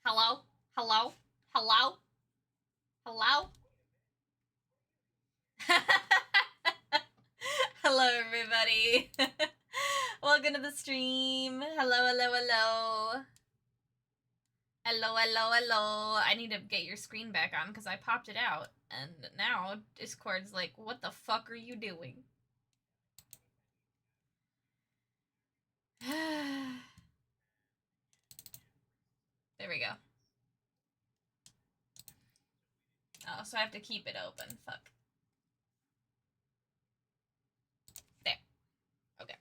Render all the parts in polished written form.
Hello? Hello? Hello? Hello? Hello, everybody. Welcome to the stream. Hello, hello, hello. Hello, hello, hello. I need to get your screen back on because I popped it out. And now Discord's like, what the fuck are you doing? There we go. Oh, so I have to keep it open. Fuck. There. Okay.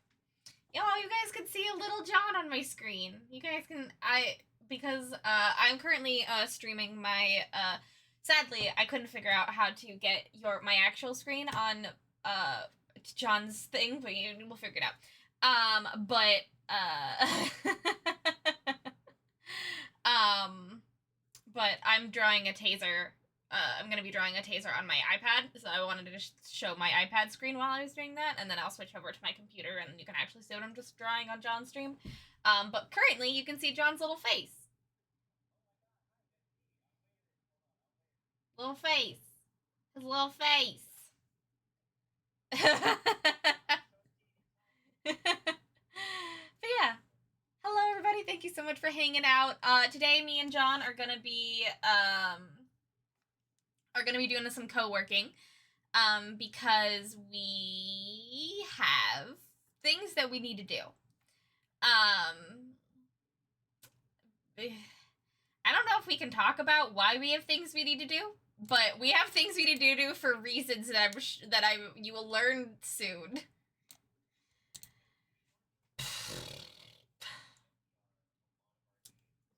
Yo, you guys can see a little John on my screen. You guys can, because I'm currently streaming my sadly I couldn't figure out how to get my actual screen on John's thing, but we'll figure it out. But I'm drawing a taser I'm gonna be drawing a taser on my iPad, so I wanted to just show my iPad screen while I was doing that, and then I'll switch over to my computer, and you can actually see what I'm just drawing on John's stream. But currently, you can see John's little face. Little face. His little face. But yeah. Hello, everybody. Thank you so much for hanging out. Today, me and John are gonna be doing some co-working, because we have things that we need to do. I don't know if we can talk about why we have things we need to do, but we have things we need to do for reasons that you will learn soon.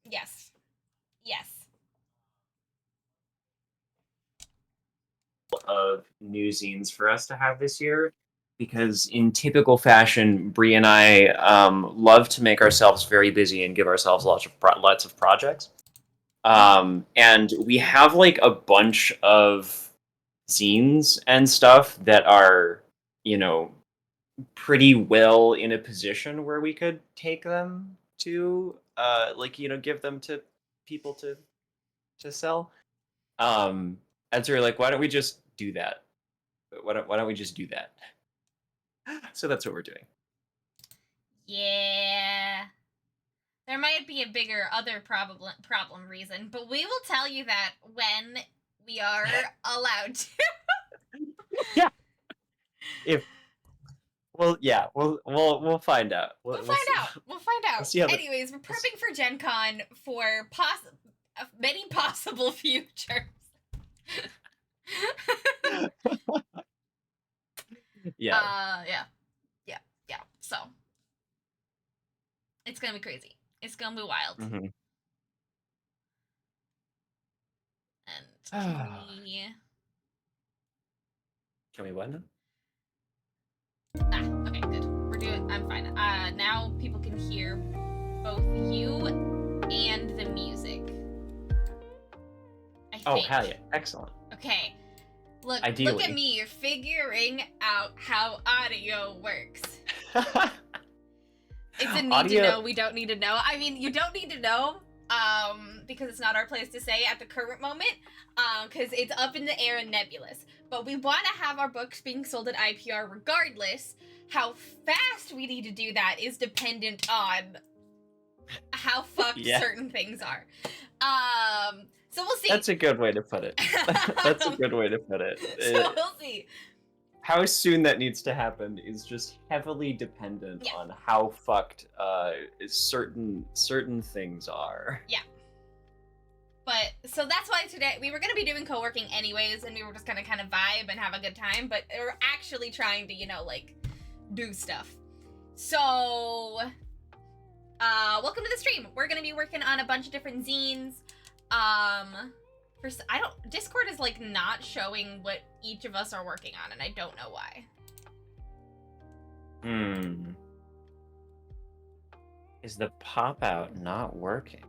Yes. Yes. Of new zines for us to have this year, because in typical fashion, Bree and I love to make ourselves very busy and give ourselves lots of projects. And we have like a bunch of zines and stuff that are, pretty well in a position where we could take them to, give them to people to sell. And so we're like, why don't we just do that? Why don't we just do that? So that's what we're doing. Yeah. There might be a bigger other problem reason, but we will tell you that when we are allowed to. Yeah. We'll find out. We'll find out. We'll see how Anyways, we're prepping for Gen Con for many possible futures. Yeah. Yeah. So it's gonna be crazy. It's gonna be wild. Mm-hmm. And can we what now? Okay, good. I'm fine. Now people can hear both you and the music. I think. Hell yeah. Excellent. Okay. Look at me figuring out how audio works. It's a need to know, we don't need to know. I mean, you don't need to know, because it's not our place to say at the current moment, because it's up in the air and nebulous. But we want to have our books being sold at IPR regardless. How fast we need to do that is dependent on how fucked certain things are. So we'll see. That's a good way to put it. That's a good way to put it. So we'll see. How soon that needs to happen is just heavily dependent on how fucked certain things are. Yeah. But so that's why today we were gonna be doing co-working anyways, and we were just gonna kind of vibe and have a good time. But we're actually trying to, do stuff. So, welcome to the stream. We're gonna be working on a bunch of different zines. Discord is not showing what each of us are working on, and I don't know why. Is the pop out not working?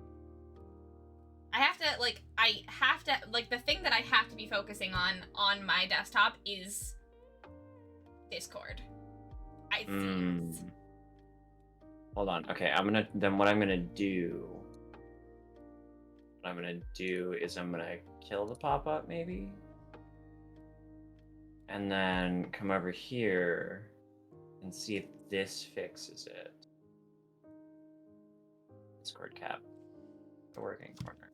The thing that I have to be focusing on my desktop is Discord. Hold on. Okay, what I'm gonna do is I'm gonna kill the pop-up maybe, and then come over here and see if this fixes it. Discord cap, the working corner.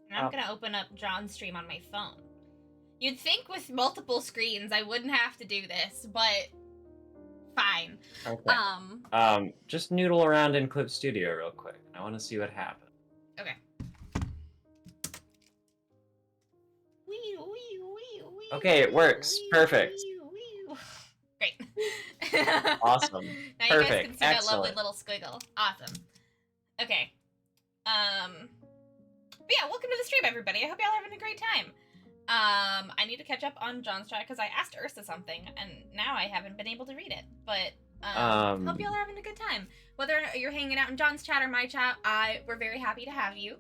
And I'm gonna open up John's stream on my phone. You'd think with multiple screens I wouldn't have to do this, but fine. Okay. Just noodle around in Clip Studio real quick. I want to see what happens. Okay. Okay, it works. Perfect. Great. Awesome. Now Perfect. You guys can see Excellent. that lovely little squiggle. Awesome. Okay. But yeah, welcome to the stream, everybody. I hope y'all are having a great time. I need to catch up on John's chat because I asked Ursa something, and now I haven't been able to read it. But hope y'all are having a good time. Whether you're hanging out in John's chat or my chat, we're very happy to have you.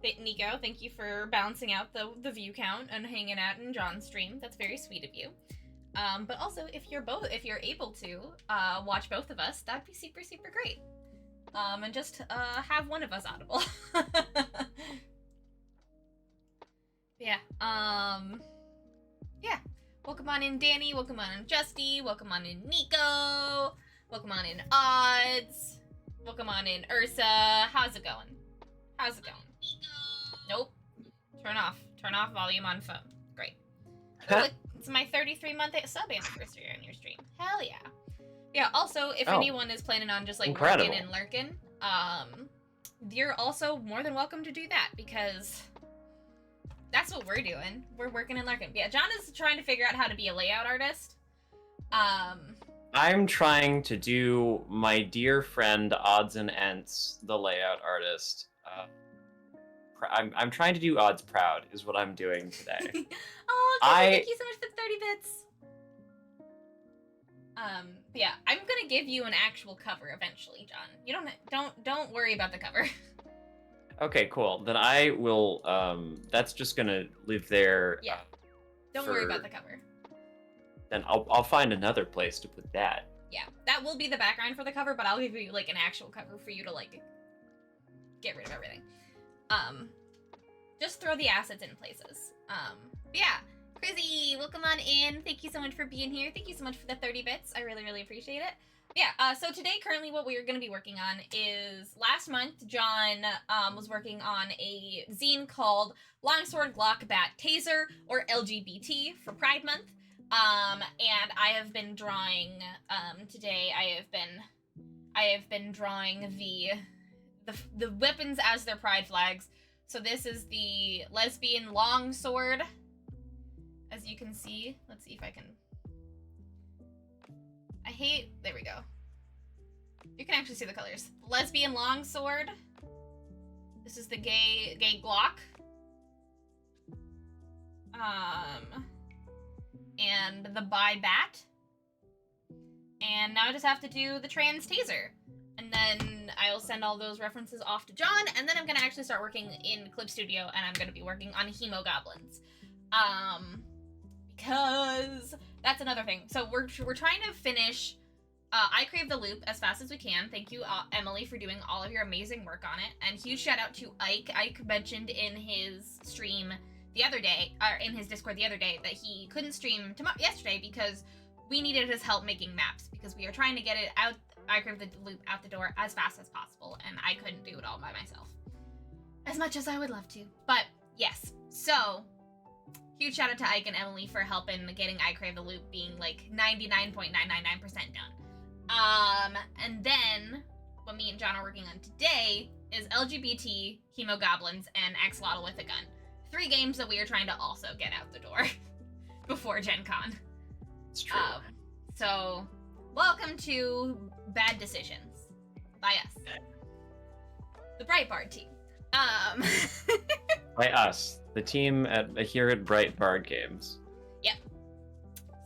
Thank Nico, thank you for balancing out the view count and hanging out in John's stream. That's very sweet of you. But also, if you're able to watch both of us, that'd be super super great. And just have one of us audible. Yeah. Yeah. Welcome on in, Danny. Welcome on in, Justy. Welcome on in, Nico. Welcome on in, Odds. Welcome on in, Ursa. How's it going? How's it going? Nope. Turn off volume on phone. Great. Look, it's my 33-month sub anniversary on your stream. Hell yeah. Yeah, also, if anyone is planning on just, like, working and lurking, you're also more than welcome to do that, because that's what we're doing. We're working and lurking. Yeah, John is trying to figure out how to be a layout artist. I'm trying to do my dear friend Odds and Ents, the layout artist. I'm trying to do Odds proud, is what I'm doing today. Oh, thank you so much for the 30 bits. Yeah, I'm gonna give you an actual cover eventually, John. You don't worry about the cover. Okay, cool. Then I will. That's just gonna live there. Yeah. Don't worry about the cover. Then I'll find another place to put that. Yeah, that will be the background for the cover, but I'll give you like an actual cover for you to like get rid of everything. Just throw the assets in places. Yeah. Crazy, welcome on in. Thank you so much for being here. Thank you so much for the 30 bits. I really, really appreciate it. Yeah, so today, currently, what we're going to be working on is, last month, John was working on a zine called Longsword Glock Bat Taser, or LGBT, for Pride Month. And I have been drawing, today, I have been drawing the weapons as their pride flags. So this is the lesbian longsword. As you can see, let's see if I can. There we go. You can actually see the colors. Lesbian longsword. This is the gay Glock. And the bi bat. And now I just have to do the trans taser. And then I'll send all those references off to John, and then I'm gonna actually start working in Clip Studio, and I'm gonna be working on Hemogoblins. Because that's another thing. So we're trying to finish I Crave the Loop as fast as we can. Thank you, Emily, for doing all of your amazing work on it. And huge shout out to Ike. Ike mentioned in his stream the other day, or in his Discord the other day, that he couldn't stream yesterday because we needed his help making maps, because we are trying to get it out, I Crave the Loop out the door as fast as possible, and I couldn't do it all by myself. As much as I would love to. But yes, so huge shout out to Ike and Emily for helping getting I Crave the Loop being like 99.999% done. And then what me and John are working on today is LGBT, Hemogoblins, and Axolotl with a Gun. 3 games that we are trying to also get out the door before Gen Con. It's true. So welcome to Bad Decisions by us, the Breitbart team. By us, the team here at Breitbart Games. Yep.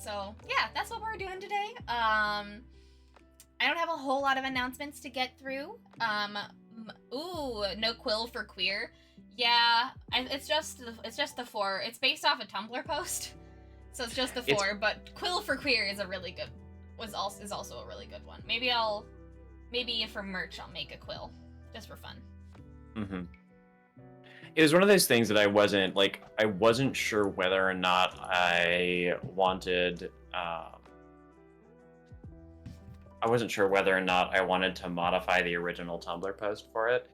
So yeah, that's what we're doing today. I don't have a whole lot of announcements to get through. Ooh, no quill for queer. Yeah, it's just the 4. It's based off a Tumblr post, so it's just the 4. But quill for queer is a really good. Is also a really good one. Maybe for merch I'll make a quill just for fun. Mm-hmm. It was one of those things that I wasn't sure whether or not I wanted. I wasn't sure whether or not I wanted to modify the original Tumblr post for it,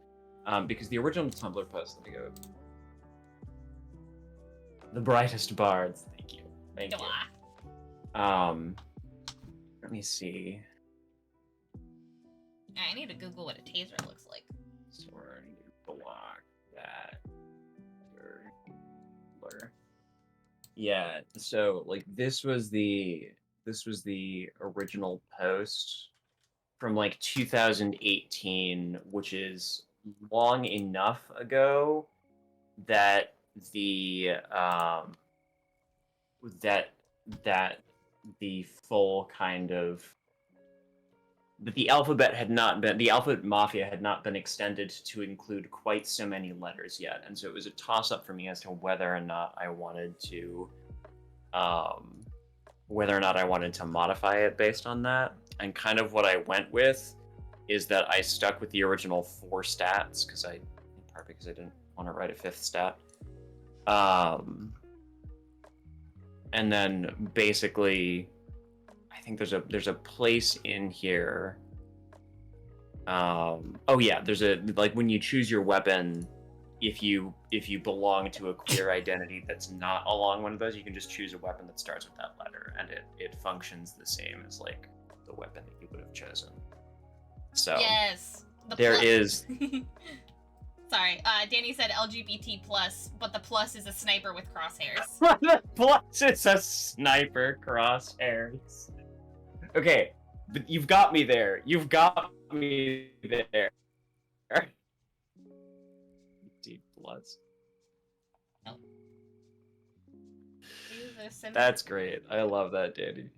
because the original Tumblr post. Let me go. The brightest bards. Thank you. Thank you. Let me see. I need to Google what a taser looks like. Sword block that. Blur. Yeah. So like this was the original post from like 2018, which is long enough ago that the the full kind of the alphabet mafia had not been extended to include quite so many letters yet, and so it was a toss up for me as to whether or not I wanted to modify it based on that. And kind of what I went with is that I stuck with the original 4 stats in part because I didn't want to write a 5th stat. And then basically, I think there's a place in here. Oh yeah, there's a, like, when you choose your weapon, if you belong to a queer identity that's not along one of those, you can just choose a weapon that starts with that letter, and it functions the same as like the weapon that you would have chosen. So yes, there is. Sorry, Danny said LGBT plus, but the plus is a sniper with crosshairs. The plus is a sniper crosshairs. Okay, but you've got me there. You've got me there. Deep plus. No. That's great. I love that, Danny.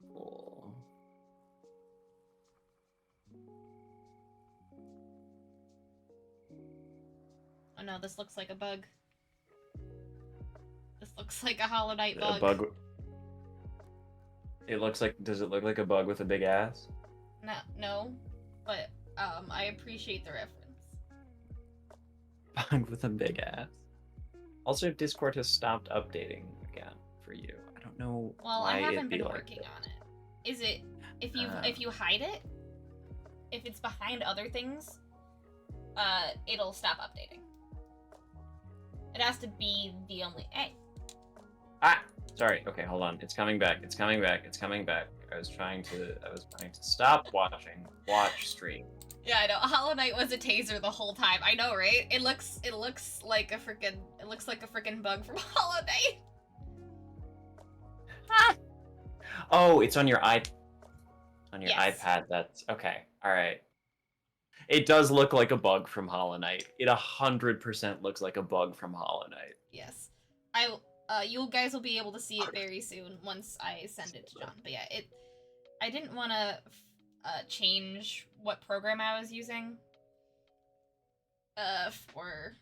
Cool. Oh no, this looks like a bug. This looks like a Hollow Knight bug. A bug. It looks like. Does it look like a bug with a big ass? No, but I appreciate the reference. Bug with a big ass. Also, Discord has stopped updating again for you. I don't know. Well, why I haven't been like working this. on it. Is it if you hide it? If it's behind other things, it'll stop updating. It has to be the only. Hey. Ah, sorry. Okay, hold on. It's coming back. It's coming back. It's coming back. I was trying to stop watching. Watch stream. Yeah, I know. Hollow Knight was a taser the whole time. I know, right? It looks like a freaking bug from Hollow Knight. Ah! Oh, it's on your Yes. iPad. That's okay. All right. It does look like a bug from Hollow Knight. It 100% looks like a bug from Hollow Knight. Yes. You guys will be able to see it very soon once I send it to John. But yeah, I didn't want to change what program I was using for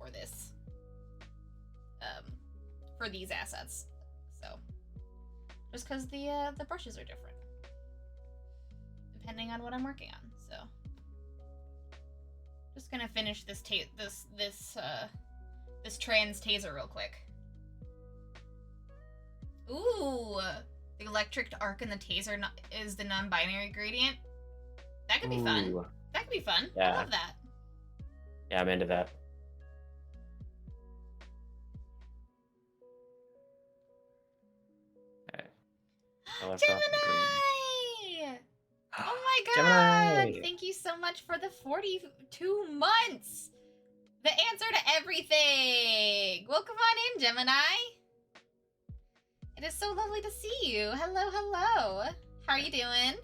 this for these assets. So just because the brushes are different depending on what I'm working on. So just gonna finish this trans taser real quick. Ooh, the electric arc and the taser is the non-binary gradient. That could be fun. That could be fun. Yeah. I love that. Yeah, I'm into that. Okay. Gemini! Oh my god! Gemini! Thank you so much for the 42 months! The answer to everything! Welcome on in, Gemini! It is so lovely to see you. Hello, hello. How are you doing?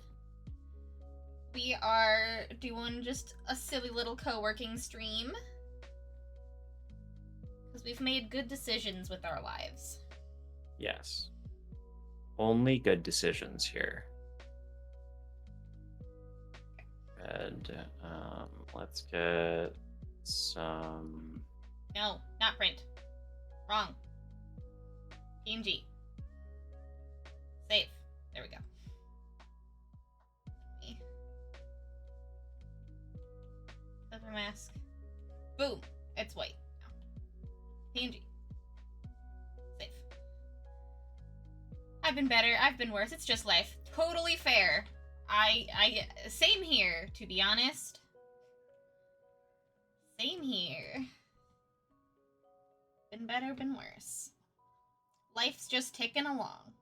We are doing just a silly little co-working stream. Because we've made good decisions with our lives. Yes. Only good decisions here. And let's get some. No, not print. Wrong. PNG. Save. There we go. Me. Cover mask. Boom. It's white. No. PNG. Save. I've been better. I've been worse. It's just life. Totally fair. Same here, to be honest. Same here. Been better, been worse. Life's just ticking along.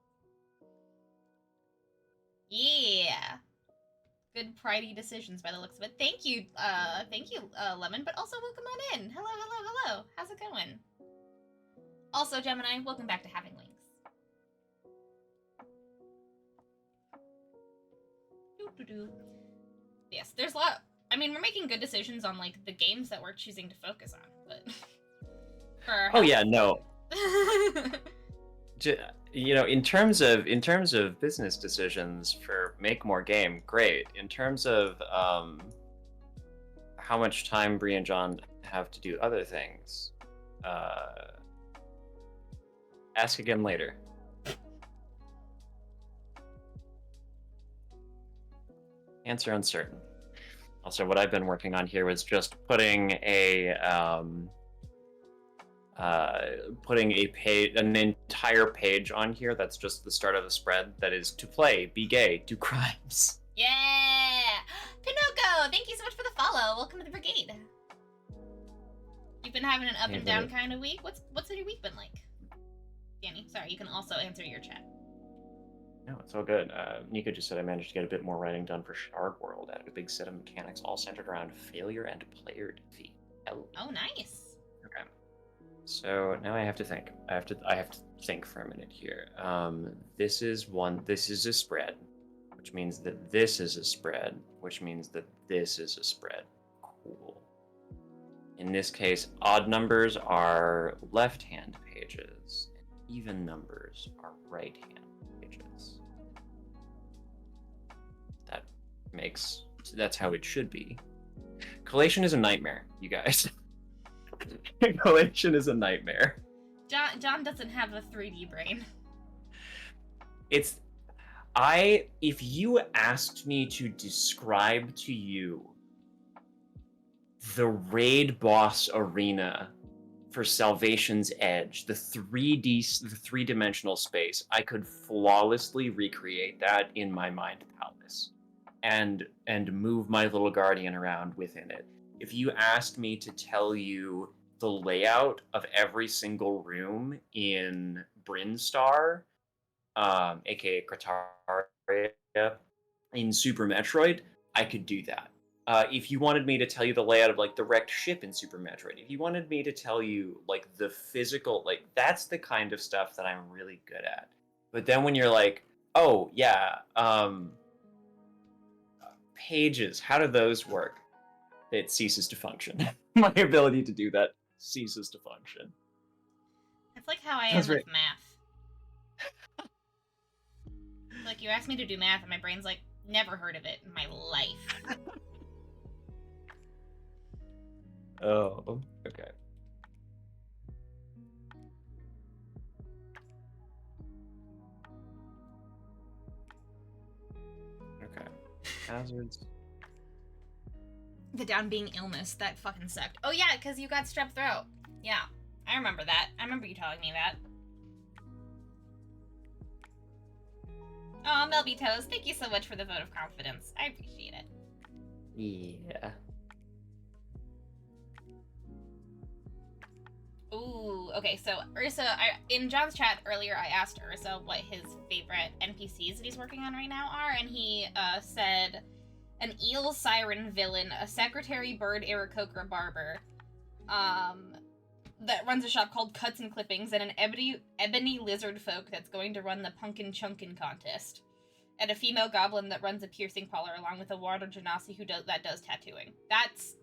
Yeah. Good pridey decisions by the looks of it. Thank you, Lemon, but also welcome on in. Hello, hello, hello. How's it going? Also, Gemini, welcome back to Having Links. Yes, there's a lot. I mean, we're making good decisions on like the games that we're choosing to focus on, but for our Oh yeah, no. In terms of business decisions for make more game, great. In terms of how much time Bree and John have to do other things, ask again later. Answer uncertain. Also, what I've been working on here was just putting an entire page on here that's just the start of the spread that is to play, be gay, do crimes. Yeah! Pinocchio, thank you so much for the follow. Welcome to the brigade. You've been having an up and down kind of week? What's your week been like? Danny, sorry, you can also answer your chat. No, it's all good. Nico just said I managed to get a bit more writing done for Shard World. Added a big set of mechanics all centered around failure and player defeat. Oh, nice. Okay. So now I have to think. I have to think for a minute here. This is a spread, which means that this is a spread, which means that this is a spread. Cool. In this case, odd numbers are left-hand pages, and even numbers are right-hand pages. That's how it should be. Collation is a nightmare, you guys. Collation is a nightmare. John doesn't have a 3D brain. If you asked me to describe to you the raid boss arena for Salvation's Edge, the three-dimensional space, I could flawlessly recreate that in my mind palace and move my little guardian around within it. If you asked me to tell you the layout of every single room in Brinstar, aka Krataria, in Super Metroid, I could do that. If you wanted me to tell you the layout of like the wrecked ship in Super Metroid, if you wanted me to tell you like the physical, like that's the kind of stuff that I'm really good at. But then when you're like, oh yeah, pages, how do those work? It ceases to function. My ability to do that ceases to function. That's like how I am with math. Like, you ask me to do math, and my brain's like, never heard of it in my life. Oh, okay. Okay. Hazards. The down being illness, that fucking sucked. Oh yeah, because you got strep throat. Yeah, I remember that. I remember you telling me that. Oh, Melby Toes, thank you so much for the vote of confidence. I appreciate it. Yeah. Ooh, okay, so Ursa, in John's chat earlier, I asked Ursa what his favorite NPCs that he's working on right now are, and he said an eel siren villain, a secretary bird Aarakocra barber, that runs a shop called Cuts and Clippings, and an ebony lizard folk that's going to run the Punkin' Chunkin' contest, and a female goblin that runs a piercing parlor, along with a water genasi who does tattooing.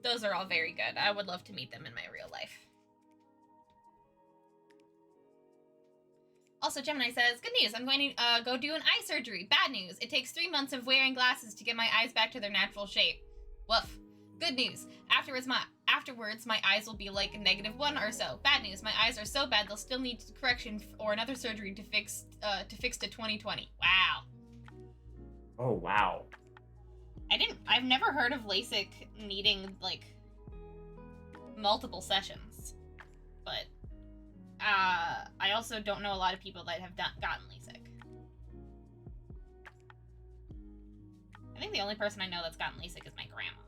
Those are all very good. I would love to meet them in my real life. Also, Gemini says, good news, I'm going to go do an eye surgery. Bad news, it takes 3 months of wearing glasses to get my eyes back to their natural shape. Woof. Good news, afterwards my eyes will be like -1 or so. Bad news, my eyes are so bad they'll still need correction or another surgery to fix to 2020. Wow. Oh, wow. I've never heard of LASIK needing, like, multiple sessions. But I also don't know a lot of people that have gotten LASIK. I think the only person I know that's gotten LASIK is my grandma.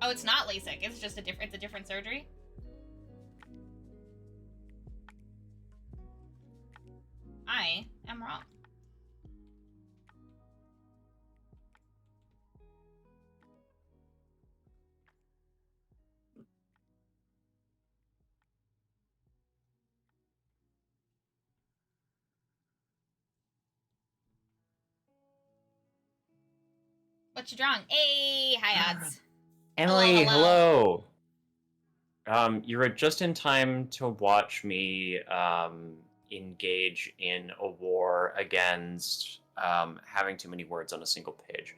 Oh, it's not LASIK. It's just a different surgery. I am wrong. What you drawing? Hey, hi odds. Emily, hello. You're just in time to watch me engage in a war against having too many words on a single page.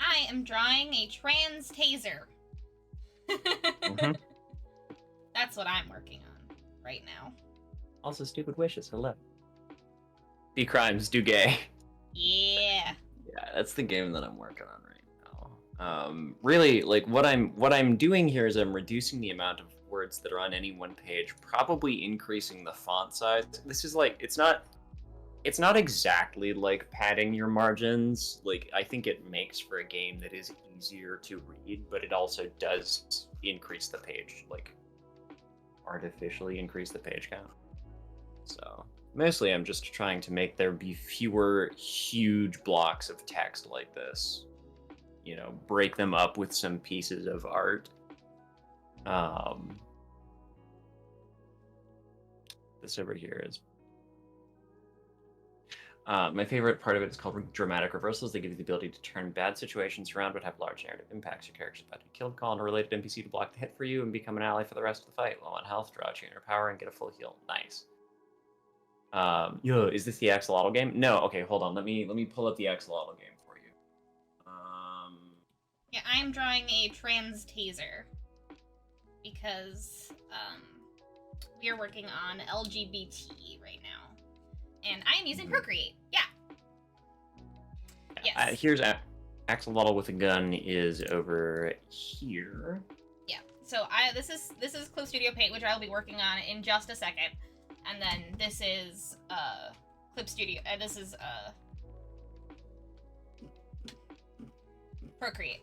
I am drawing a trans taser. Mm-hmm. That's what I'm working on right now. Also, stupid wishes. Hello. Be crimes, do gay. Yeah. Yeah, that's the game that I'm working on right now. Really, like what I'm doing here is I'm reducing the amount of words that are on any one page, probably increasing the font size. This is like it's not exactly like padding your margins. Like I think it makes for a game that is easier to read, but it also does increase the page, like artificially increase the page count. So mostly I'm just trying to make there be fewer huge blocks of text like this. You know, break them up with some pieces of art. This over here is my favorite part of it is called dramatic reversals. They give you the ability to turn bad situations around but have large narrative impacts. Your character's about to be killed, call on a related NPC to block the hit for you and become an ally for the rest of the fight. Low on health, draw a your power, and get a full heal. Nice. Is this the axolotl game? No. Okay, hold on. Let me pull up the axolotl game for you. Yeah, I'm drawing a trans taser because we are working on LGBT right now, and I am using Procreate. Yeah. Yes. Here's axolotl with a gun is over here. Yeah. So this is Clip Studio Paint, which I will be working on in just a second, and then this is Clip Studio. This is Procreate.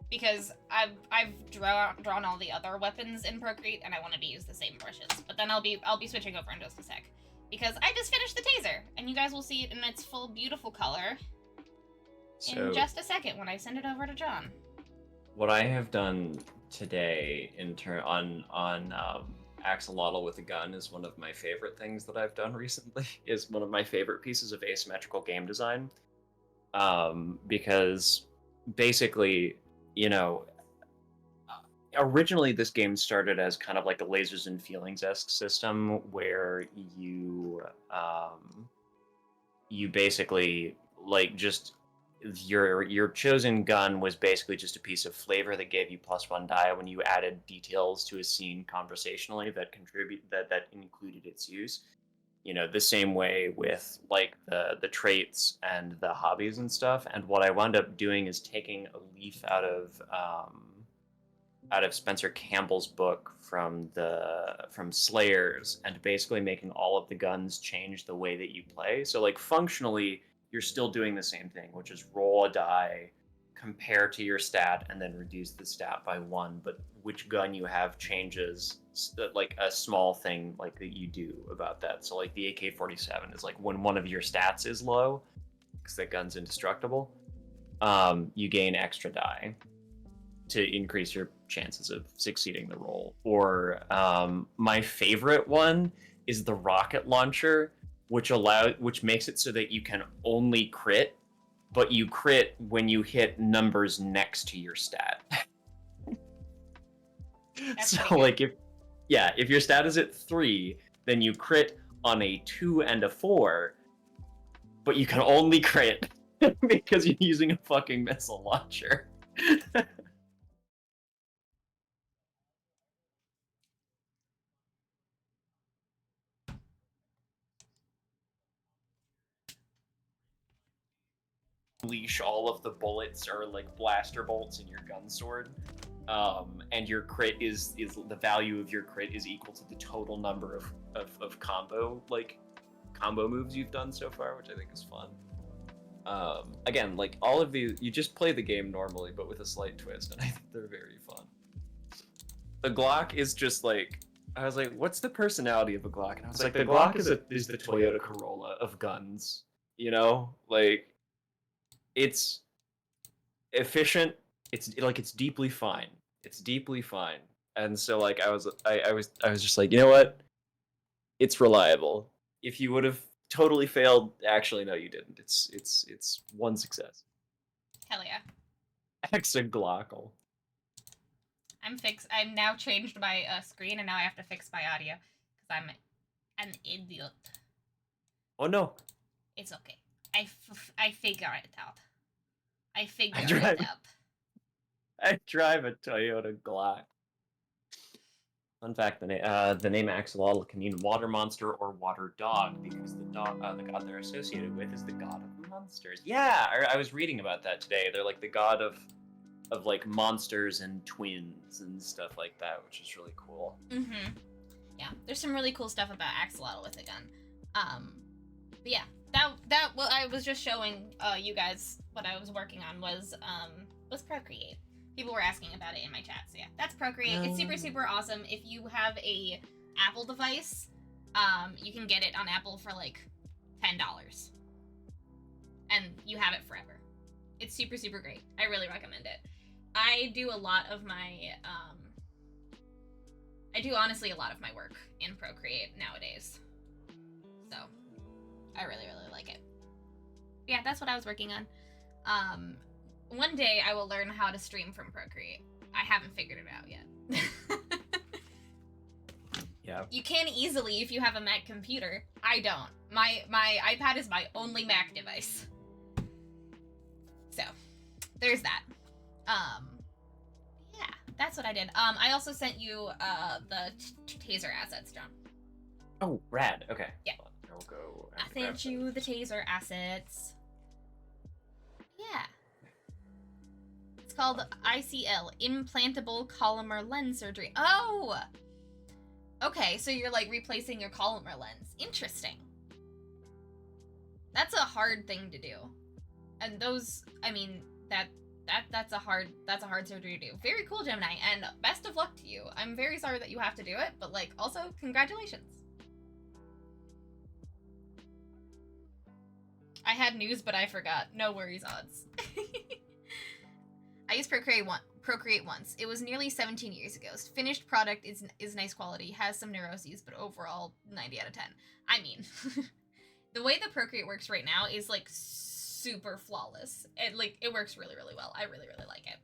Because I've drawn all the other weapons in Procreate, and I wanted to use the same brushes. But then I'll be switching over in just a sec, because I just finished the taser, and you guys will see it in its full beautiful color in just a second when I send it over to John. What I have done today on axolotl with a gun is one of my favorite things that I've done recently. Is one of my favorite pieces of asymmetrical game design, because basically, you know, originally this game started as kind of like a lasers and feelings-esque system where you basically like just your chosen gun was basically just a piece of flavor that gave you +1 die when you added details to a scene conversationally that included its use. You know, the same way with like the traits and the hobbies and stuff. And what I wound up doing is taking a leaf out of Spencer Campbell's book from Slayers and basically making all of the guns change the way that you play. So like functionally, you're still doing the same thing, which is roll a die, compare to your stat, and then reduce the stat by 1. But which gun you have changes like a small thing like that you do about that. So like the AK-47 is like when one of your stats is low, because that gun's indestructible, you gain extra die to increase your chances of succeeding the roll. Or my favorite one is the rocket launcher, which makes it so that you can only crit, but you crit when you hit numbers next to your stat. So like if your stat is at 3, then you crit on a 2 and a 4, but you can only crit because you're using a fucking missile launcher. Unleash all of the bullets or like blaster bolts in your gun sword, and your crit is the value of your crit is equal to the total number of combo moves you've done so far, which I think is fun. Again, like all of these, you just play the game normally, but with a slight twist, and I think they're very fun. The Glock is just like, I was like, what's the personality of a Glock? And I was like, the Glock is the Toyota Corolla of guns, you know, like. It's efficient. It's deeply fine. It's deeply fine. And so like I was just like, you know what? It's reliable. If you would have totally failed, actually no, you didn't. It's one success. Hell yeah. Hexaglockle. I'm now changed my screen, and now I have to fix my audio because I'm an idiot. Oh no. It's okay. I figure it out. I figure drive- it out. I drive a Toyota Glock. Fun fact: the name Axolotl can mean water monster or water dog because the god they're associated with is the god of monsters. Yeah, I was reading about that today. They're like the god of like monsters and twins and stuff like that, which is really cool. Mm-hmm. Yeah, there's some really cool stuff about Axolotl with a gun. But yeah, that what I was just showing you guys what I was working on was Procreate. People were asking about it in my chat, so yeah, that's Procreate. It's super, super awesome. If you have a Apple device, you can get it on Apple for like $10. And you have it forever. It's super, super great. I really recommend it. I do a lot of my, honestly a lot of my work in Procreate nowadays. So, I really, really like it. Yeah, that's what I was working on. One day I will learn how to stream from Procreate. I haven't figured it out yet. Yeah. You can easily if you have a Mac computer. I don't. My iPad is my only Mac device. So, there's that. Yeah, that's what I did. I also sent you the taser assets, John. Oh, rad. Okay. Yeah. I'll go. I sent you the taser assets. Yeah. It's called ICL, Implantable Collamer Lens Surgery. Oh! Okay, so you're like replacing your Collamer lens. Interesting. That's a hard thing to do. And those, I mean, that's a hard surgery to do. Very cool, Gemini, and best of luck to you. I'm very sorry that you have to do it, but like also congratulations. I had news, but I forgot. No worries, odds. I used Procreate once. It was nearly 17 years ago. Finished product is nice quality, has some neuroses, but overall 90 out of 10. I mean, the way the Procreate works right now is like super flawless. It works really, really well. I really, really like it.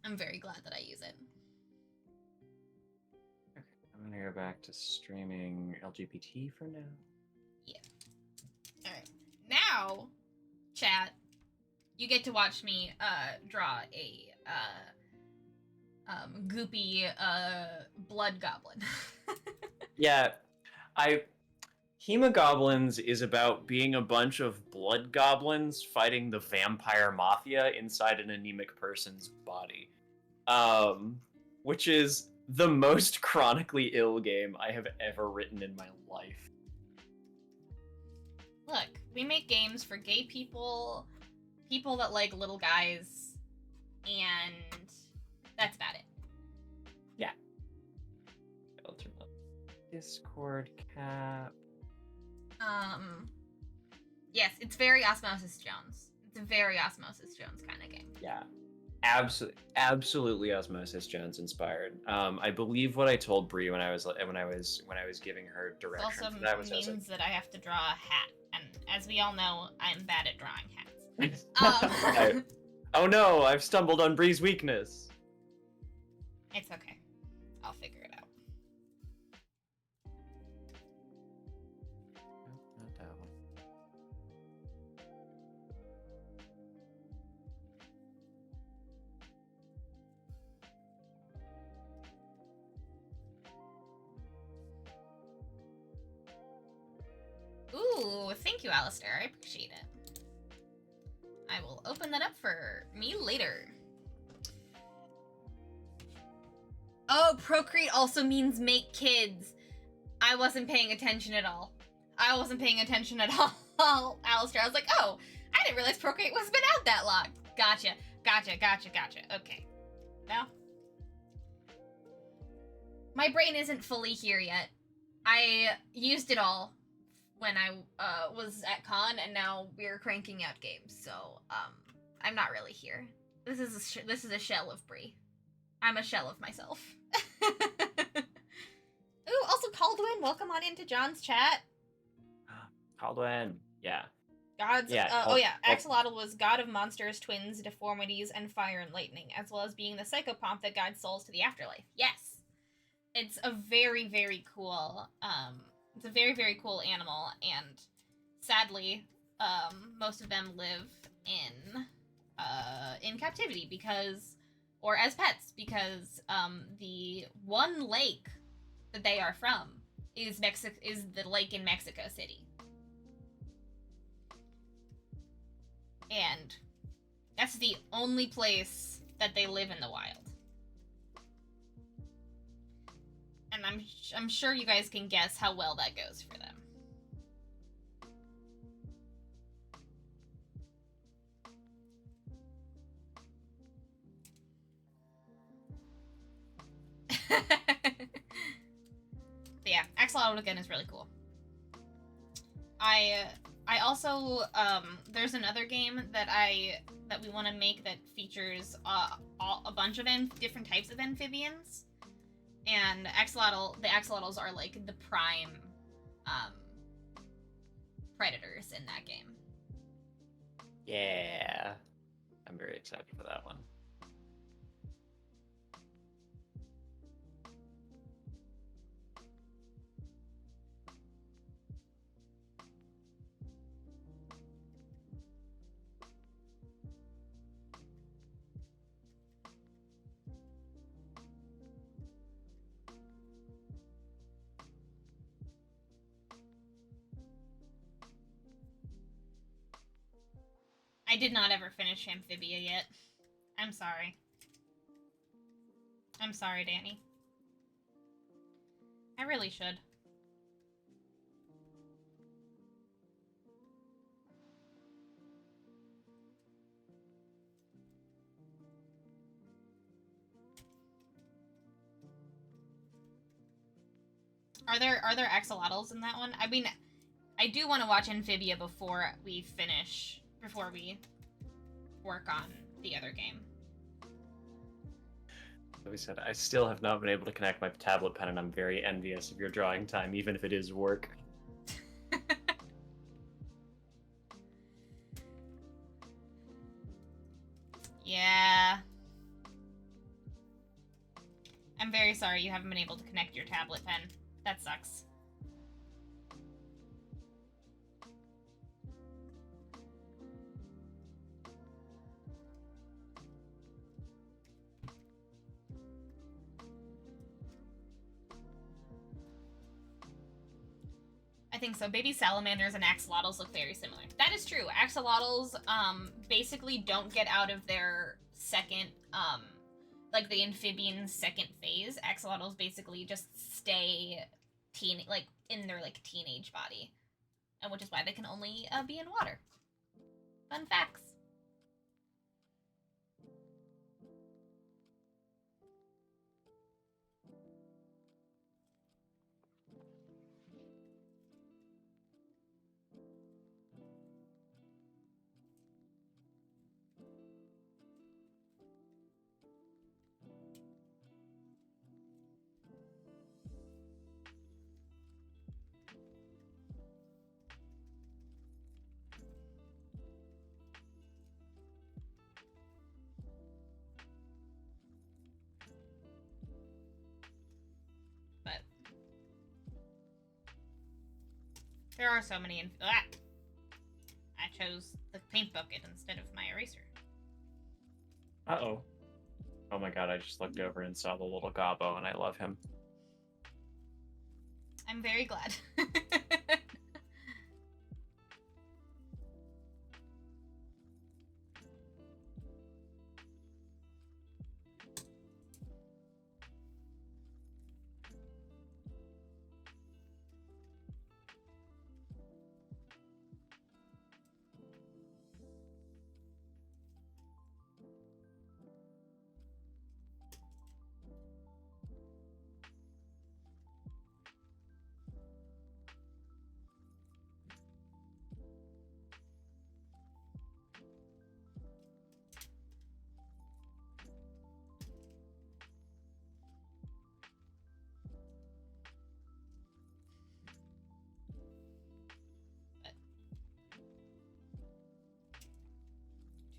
I'm very glad that I use it. Okay, I'm gonna go back to streaming LGBT for now. Yeah. All right. Now, chat, you get to watch me draw a goopy blood goblin. Yeah, Hemogoblins is about being a bunch of blood goblins fighting the vampire mafia inside an anemic person's body. Which is the most chronically ill game I have ever written in my life. Look, we make games for gay people, people that like little guys, and that's about it. Yeah. I'll turn on Discord cap. Yes, it's very Osmosis Jones. It's a very Osmosis Jones kind of game. Yeah. Absolutely Osmosis Jones inspired. I believe what I told Bree when I was giving her direction. It also for that was means that I have to draw a hat, and as we all know, I'm bad at drawing hats. Oh no, I've stumbled on Bree's weakness. It's okay. I'll figure it out. Not that one. Ooh, thank you, Alistair. I appreciate it. I will open that up for me later. Oh, procreate also means make kids. I wasn't paying attention at all. Alistair. I was like, oh, I didn't realize Procreate was been out that long. Gotcha. Okay. Now, my brain isn't fully here yet. I used it all when I was at con, and now we're cranking out games. So I'm not really here. This is a shell of Bree. I'm a shell of myself. Ooh, also Caldwin, welcome on into John's chat. Caldwin, yeah. Gods. Yeah. Oh yeah, Axolotl was god of monsters, twins, deformities, and fire and lightning, as well as being the psychopomp that guides souls to the afterlife. Yes, it's a very very cool. It's a very very cool animal, and sadly, most of them live in captivity because, or as pets, because the one lake that they are from is the lake in Mexico City. And that's the only place that they live in the wild. And I'm sure you guys can guess how well that goes for them. Yeah, Axolotl again is really cool. I also there's another game that we want to make that features a bunch of different types of amphibians, and the axolotls are like the prime predators in that game. Yeah, I'm very excited for that one. I did not ever finish Amphibia yet. I'm sorry. I'm sorry, Danny. I really should. Are there axolotls in that one? I mean, I do want to watch Amphibia before we work on the other game. Like we said, I still have not been able to connect my tablet pen, and I'm very envious of your drawing time, even if it is work. Yeah. I'm very sorry you haven't been able to connect your tablet pen. That sucks. I think so. Baby salamanders and axolotls look very similar. That is true. Axolotls basically don't get out of their second like the amphibian second phase. Axolotls basically just stay in their like teenage body, and which is why they can only be in water. Fun facts. There are so many. I chose the paint bucket instead of my eraser. Uh-oh. Oh my god, I just looked over and saw the little gobbo, and I love him. I'm very glad.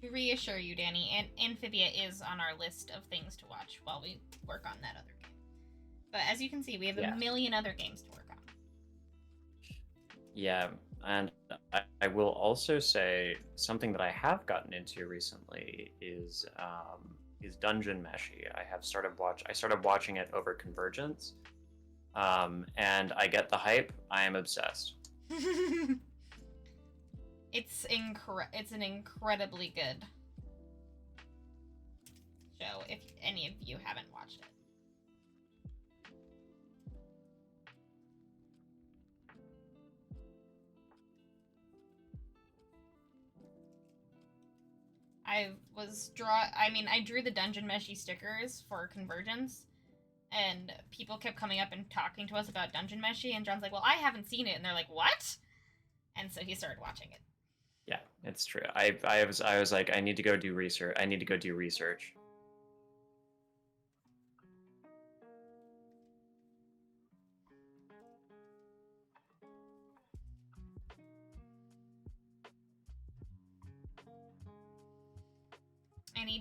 To reassure you, Danny, Amphibia is on our list of things to watch while we work on that other game. But as you can see, we have a million other games to work on. Yeah, and I will also say something that I have gotten into recently is Dungeon Meshi. I started watching it over Convergence, and I get the hype. I am obsessed. It's an incredibly good show if any of you haven't watched it. I drew the Dungeon Meshi stickers for Convergence, and people kept coming up and talking to us about Dungeon Meshi, and John's like, well, I haven't seen it, and they're like, what? And so he started watching it. Yeah, it's true. I was like, I need to go do research. I need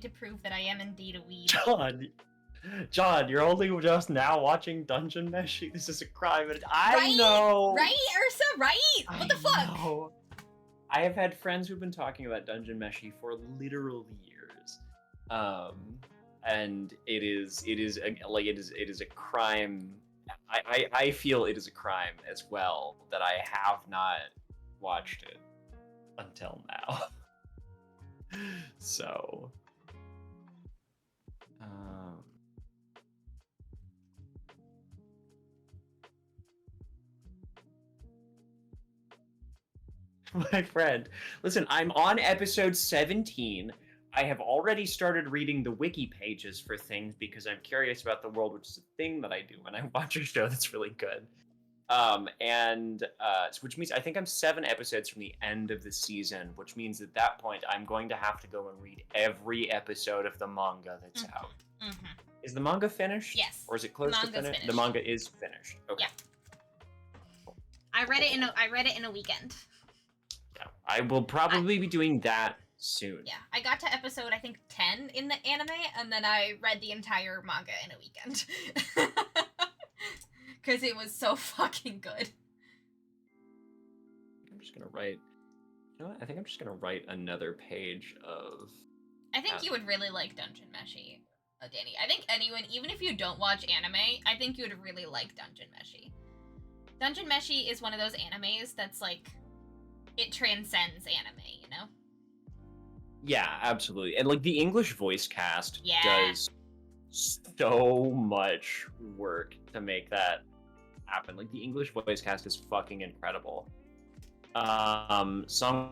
to prove that I am indeed a weeb. John, you're only just now watching Dungeon Meshi. This is a crime. Right? Know. Right, Ursa? Right? What the fuck? Know. I have had friends who've been talking about Dungeon Meshi for literal years, and it is a crime. I feel it is a crime as well that I have not watched it until now. So. My friend, listen, I'm on episode 17. I have already started reading the wiki pages for things because I'm curious about the world, which is a thing that I do when I watch a show that's really good. Which means I think I'm 7 episodes from the end of the season, which means at that point I'm going to have to go and read every episode of the manga that's out. Mm-hmm. Is the manga finished? Yes. Or is it close to finished? The manga is finished. Okay. Yeah. I read it in a weekend. Yeah. I will probably be doing that soon. Yeah. I got to episode I think 10 in the anime, and then I read the entire manga in a weekend. Because it was so fucking good. I'm just gonna write. You know what? I think I'm just gonna write another page of. I think you would really like Dungeon Meshi, Danny. I think anyone, even if you don't watch anime, I think you would really like Dungeon Meshi. Dungeon Meshi is one of those animes that's like, it transcends anime, you know? Yeah, absolutely. And like the English voice cast does so much work to make that happen. Like the English voice cast is fucking incredible. Sungwon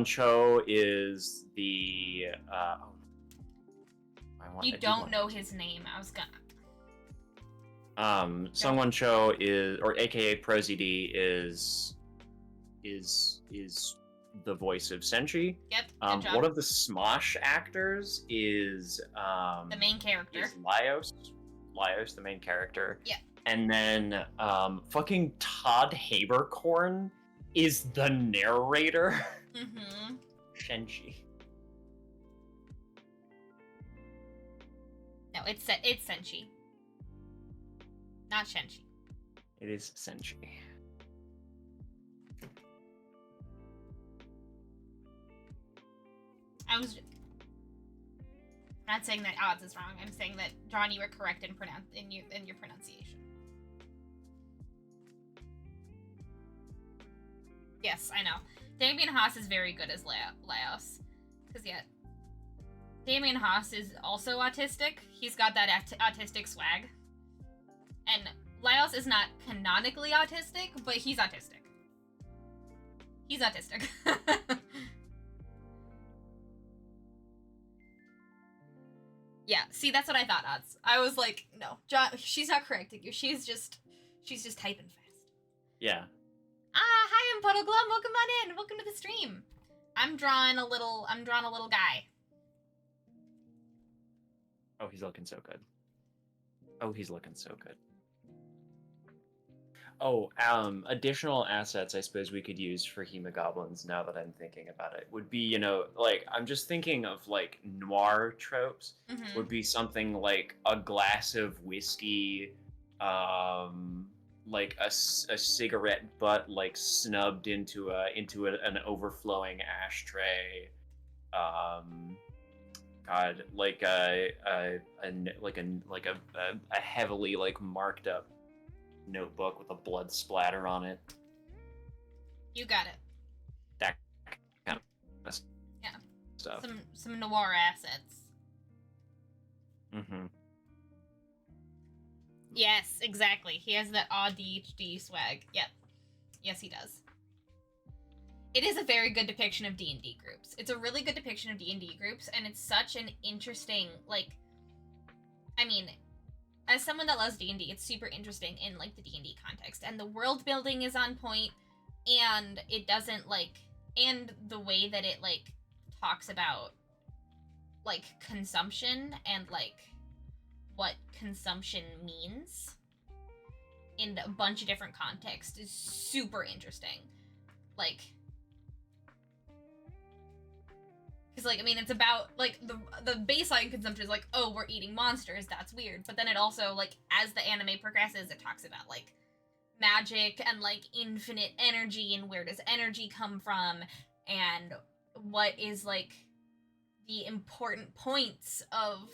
Cho is the you don't know his name. I was gonna. Sungwon Cho is, or AKA ProZD is the voice of Senshi. Yep. One of the Smosh actors is the main character. Is Laios, the main character. Yeah. And then fucking Todd Haberkorn is the narrator. Mm-hmm. Senshi. No, it's Senshi. Not Senshi. It is Senshi. I'm not saying that odds is wrong. I'm saying that, John, you were correct in your pronunciation. Yes, I know. Damien Haas is very good as Laos. Because, yeah, Damien Haas is also autistic. He's got that autistic swag. And Laos is not canonically autistic, but he's autistic. He's autistic. Yeah, see, that's what I thought, Odds. I was like, no, John, she's not correcting you. She's just typing fast. Yeah. Hi, I'm Puddle Glum. Welcome on in. Welcome to the stream. I'm drawing a little guy. Oh, he's looking so good. Additional assets I suppose we could use for hemogoblins now that I'm thinking about it would be, you know, like I'm just thinking of like noir tropes would be something like a glass of whiskey, like a cigarette butt like snubbed into an overflowing ashtray. Um, God, like a heavily like marked up notebook with a blood splatter on it. You got it. That kind of Yeah. stuff. Some noir assets. Mm-hmm. Yes, exactly. He has that ADHD swag. Yep. Yes, he does. It is a very good depiction of D&D groups. It's a really good depiction of D&D groups, and it's such an interesting, like, I mean, as someone that loves D&D, it's super interesting in, like, the D&D context, and the world building is on point, and it doesn't, like, and the way that it, like, talks about, like, consumption and, like, what consumption means in a bunch of different contexts is super interesting. Like, because, like, I mean, it's about, like, the baseline consumption is, like, oh, we're eating monsters, that's weird. But then it also, like, as the anime progresses, it talks about, like, magic and, like, infinite energy and where does energy come from and what is, like, the important points of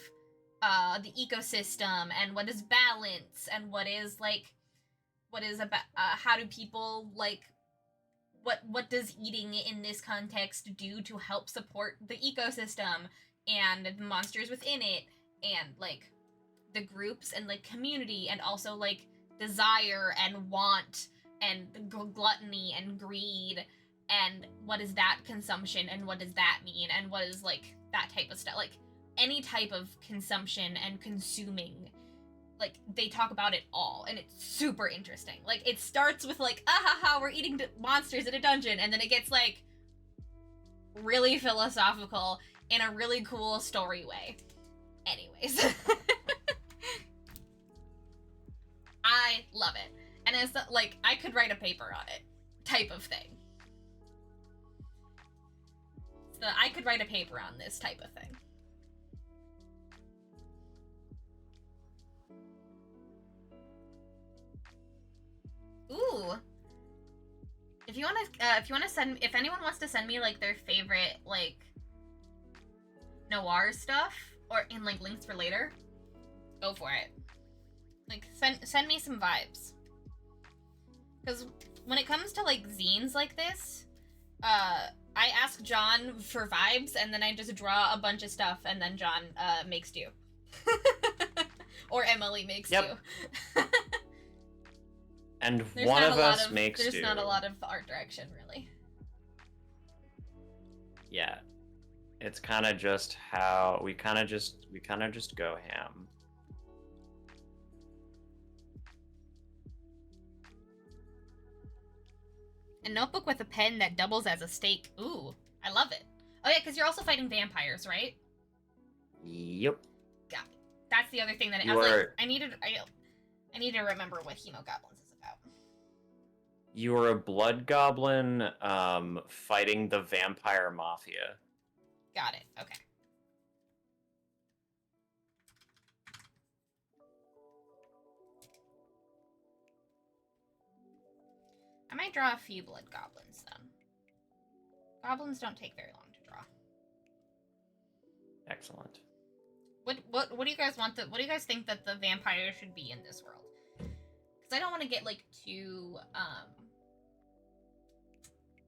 the ecosystem and what is balance and what is about, how do people, like, what does eating in this context do to help support the ecosystem and the monsters within it and, like, the groups and, like, community and also, like, desire and want and gluttony and greed and what is that consumption and what does that mean and what is, like, that type of stuff. Like, any type of consumption and consuming, like, they talk about it all, and it's super interesting. Like, it starts with, like, we're eating monsters in a dungeon, and then it gets, like, really philosophical in a really cool story way. Anyways. I love it. And it's, like, I could write a paper on it type of thing. So I could write a paper on this type of thing. Ooh. If anyone wants to send me, like, their favorite, like, noir stuff or in, like, links for later, go for it. Like, send me some vibes. Because when it comes to, like, zines like this, I ask John for vibes and then I just draw a bunch of stuff and then John makes do. Or Emily makes do. And one of us makes do. There's not a lot of art direction, really. Yeah. It's kind of just how we kind of just go ham. A notebook with a pen that doubles as a stake. Ooh, I love it. Oh yeah, because you're also fighting vampires, right? Yep. Got it. That's the other thing that I need to remember what hemogoblins is about. You are a blood goblin fighting the vampire mafia. Got it. Okay. I might draw a few blood goblins then. Goblins don't take very long to draw. Excellent. What do you guys want? What do you guys think that the vampire should be in this world? Because I don't want to get, like, too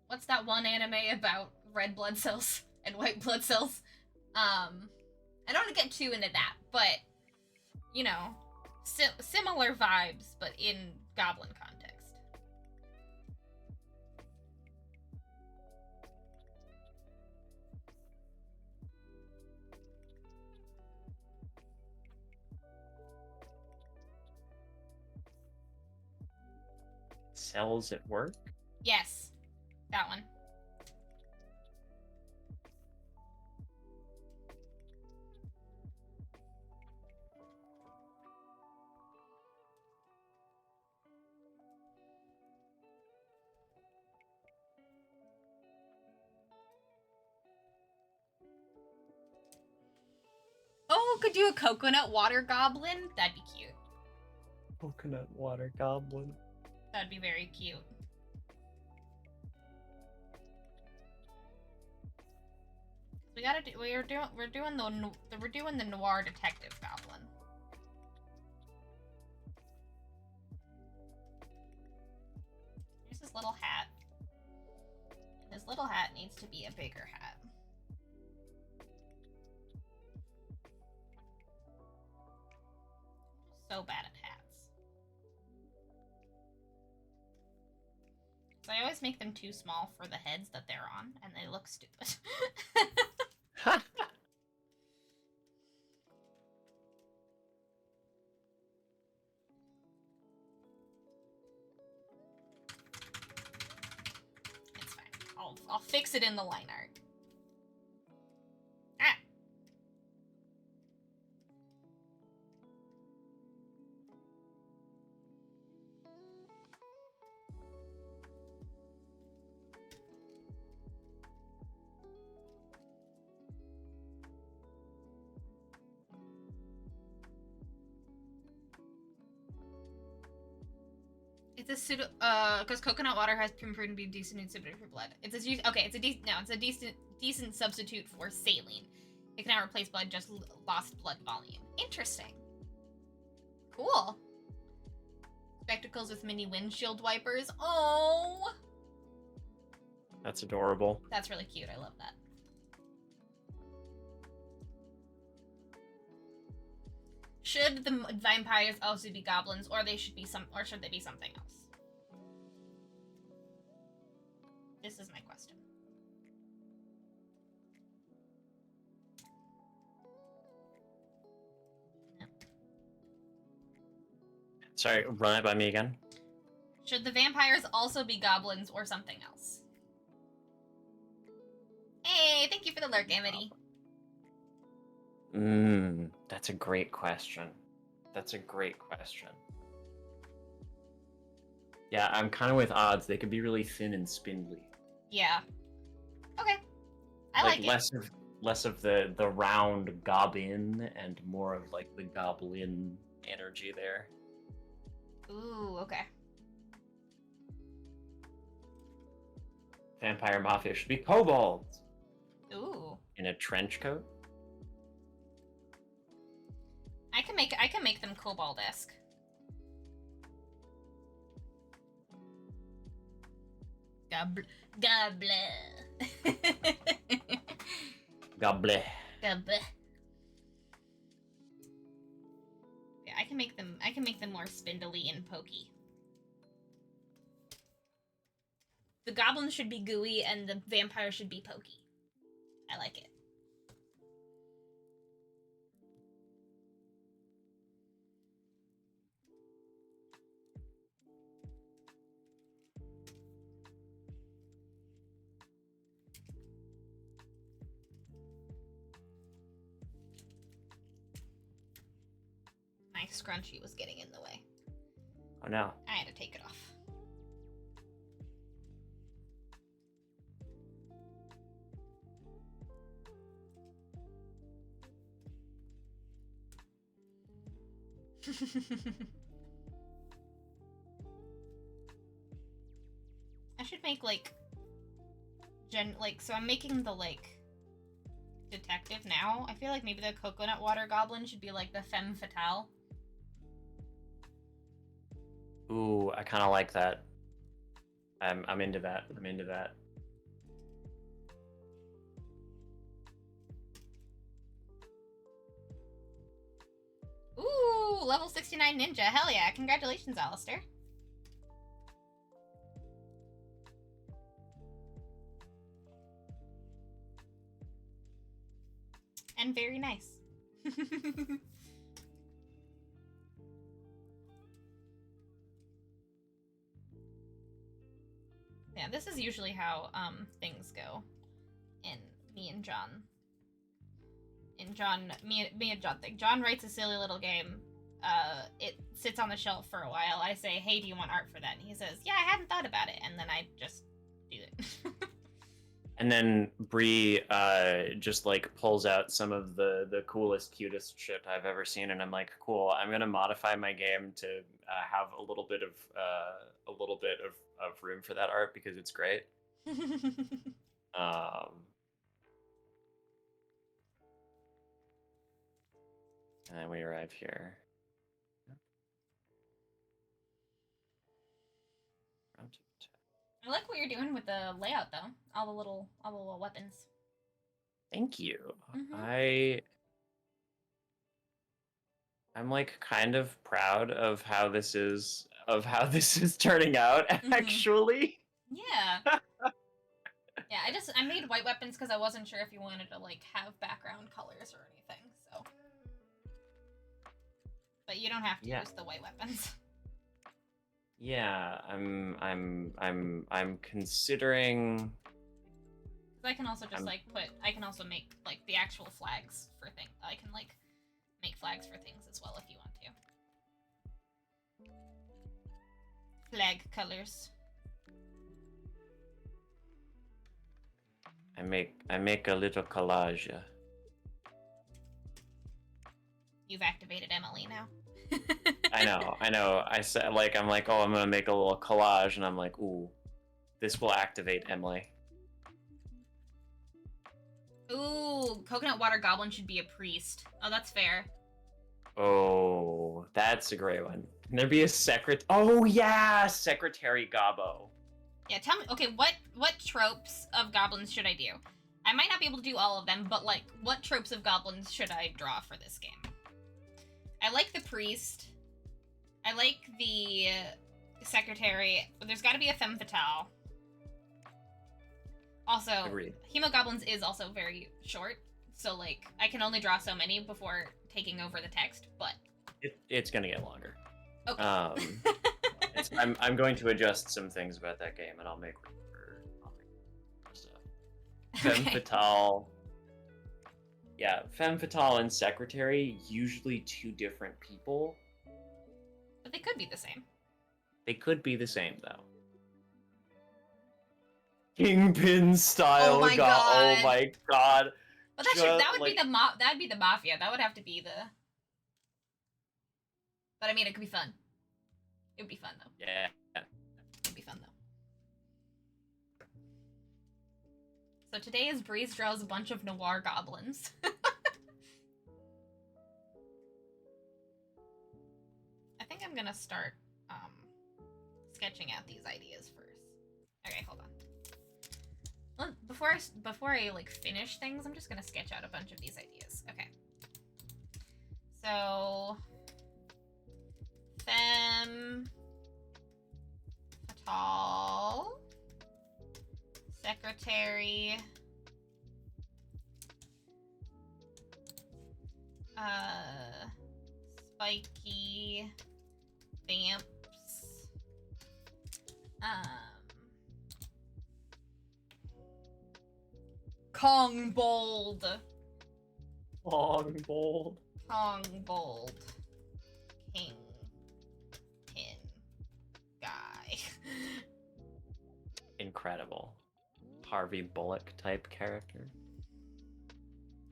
what's that one anime about red blood cells and white blood cells? I don't want to get too into that, but, you know, similar vibes, but in goblin context. Cells at work? Yes, that one. could do a coconut water goblin. That'd be cute. Coconut water goblin. That'd be very cute. We're doing the noir detective goblin. Here's his little hat. His little hat needs to be a bigger hat. So bad at hats. So I always make them too small for the heads that they're on, and they look stupid. It's fine. I'll fix it in the line art. Ah. It's a pseudo, because coconut water has been proven to be a decent inhibitor for blood. It's a decent substitute for saline. It cannot replace blood, just lost blood volume. Interesting. Cool. Spectacles with mini windshield wipers. Oh! That's adorable. That's really cute. I love that. Should the vampires also be goblins, or should they be something else? This is my question. No. Sorry, run it by me again. Should the vampires also be goblins or something else? Hey, thank you for the lurk, Amity. That's a great question. That's a great question. Yeah, I'm kind of with odds. They could be really thin and spindly. Yeah. Okay. I like it. Less of the round goblin and more of like the goblin energy there. Ooh, okay. Vampire Mafia should be kobolds. Ooh. In a trench coat. I can make them kobold-esque. Gobble. Gobble. Gobble. Yeah, I can make them more spindly and pokey. The goblins should be gooey and the vampires should be pokey. I like it. My scrunchie was getting in the way. Oh no. I had to take it off. I should make so I'm making the detective now. I feel like maybe the coconut water goblin should be like the femme fatale. Ooh, I kind of like that. I'm into that. I'm into that. Ooh, level 69 ninja. Hell yeah. Congratulations, Alistair. And very nice. Yeah, this is usually how things go in me and John. Me and John thing. John writes a silly little game. It sits on the shelf for a while. I say, hey, do you want art for that? And he says, yeah, I hadn't thought about it. And then I just do it. And then Bree just like pulls out some of the coolest, cutest shit I've ever seen, and I'm like, cool. I'm gonna modify my game to have a little bit of room for that art because it's great. Um, and then we arrive here. I like what you're doing with the layout, though. All the little weapons. Thank you. Mhm. I'm like kind of proud of how this is turning out Mhm. actually. Yeah. Yeah, I made white weapons because I wasn't sure if you wanted to like have background colors or anything. So, but you don't have to Yeah. use the white weapons. Yeah, I'm considering. Because I can also just like I can also make like the actual flags for things. I can like make flags for things as well if you want to. Flag colors. I make a little collage. You've activated Emily now. I know. I said like I'm like, oh, I'm gonna make a little collage, and I'm like, ooh, this will activate Emily. Ooh, coconut water goblin should be a priest. Oh, that's fair. Oh, that's a great one. Can there be a secret? Oh yeah, Secretary Gobbo. Yeah, tell me. Okay, what tropes of goblins should I do? I might not be able to do all of them, but like, what tropes of goblins should I draw for this game? I like the priest. I like the secretary. There's got to be a femme fatale. Also, Agreed. Hemogoblins is also very short, so like I can only draw so many before taking over the text. But It's gonna get longer. okay. I'm going to adjust some things about that game, and I'll make room for stuff. Femme fatale. Yeah, femme fatale and secretary, usually two different people. But they could be the same. They could be the same though. Kingpin style. Oh my god. Oh my god. But that would be that'd be the mafia. That would have to be the. But I mean, it could be fun. It would be fun though. Yeah. It'd be fun though. So today is Breeze draws a bunch of noir goblins. I think I'm gonna start sketching out these ideas first. Okay, hold on. Well, before I like finish things, I'm just gonna sketch out a bunch of these ideas. Okay. So femme fatale, secretary, spiky, vamps, Kong bold. Long bold. Kong bold. King. Pin. Guy. Incredible. Harvey Bullock type character.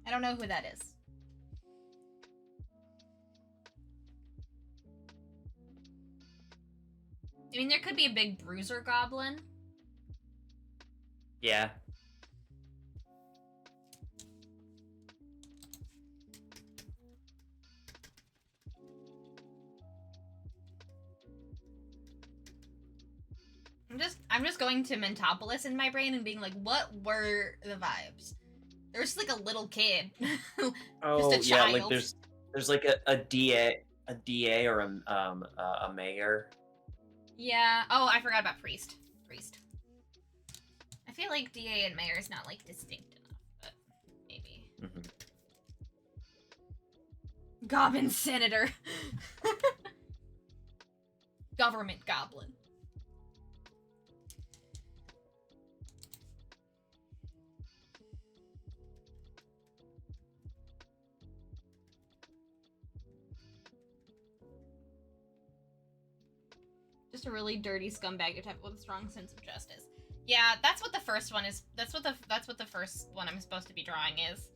I don't know who that is. I mean, there could be a big bruiser goblin. Yeah. I'm just going to Mentopolis in my brain and being like, what were the vibes? There's like a little kid. Oh just a yeah, child. like there's like a DA or a mayor. Yeah. Oh, I forgot about priest. Priest. I feel like DA and mayor is not like distinct enough, but maybe. Mm-hmm. Goblin senator. Government goblin. Just a really dirty scumbag type with a strong sense of justice. Yeah, that's what the first one is. That's what the first one I'm supposed to be drawing is.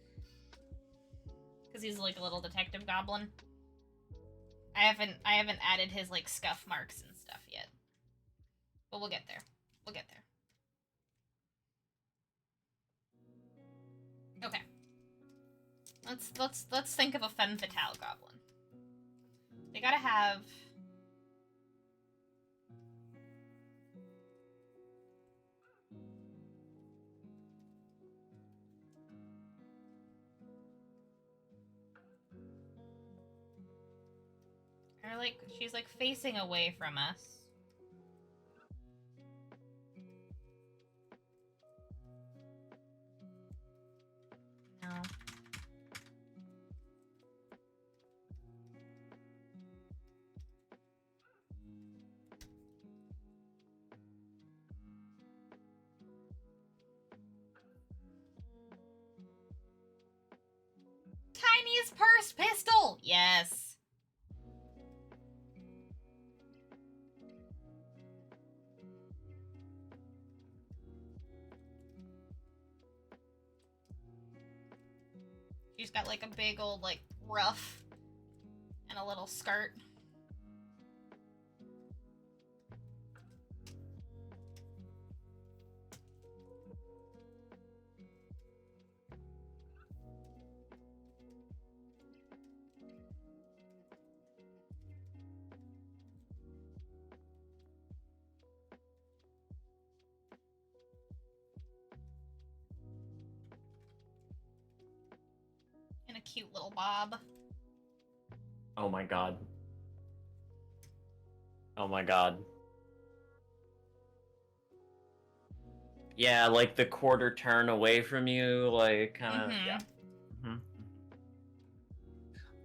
Because he's like a little detective goblin. I haven't added his like scuff marks and stuff yet. But we'll get there. We'll get there. Okay. Let's think of a femme fatale goblin. They gotta have or like she's like facing away from us. No. Tiniest purse pistol! Yes. She's got like a big old like ruff and a little skirt. And a cute little bob. Oh my god. Oh my god. Yeah, like the quarter turn away from you, like kind of yeah. Mm-hmm.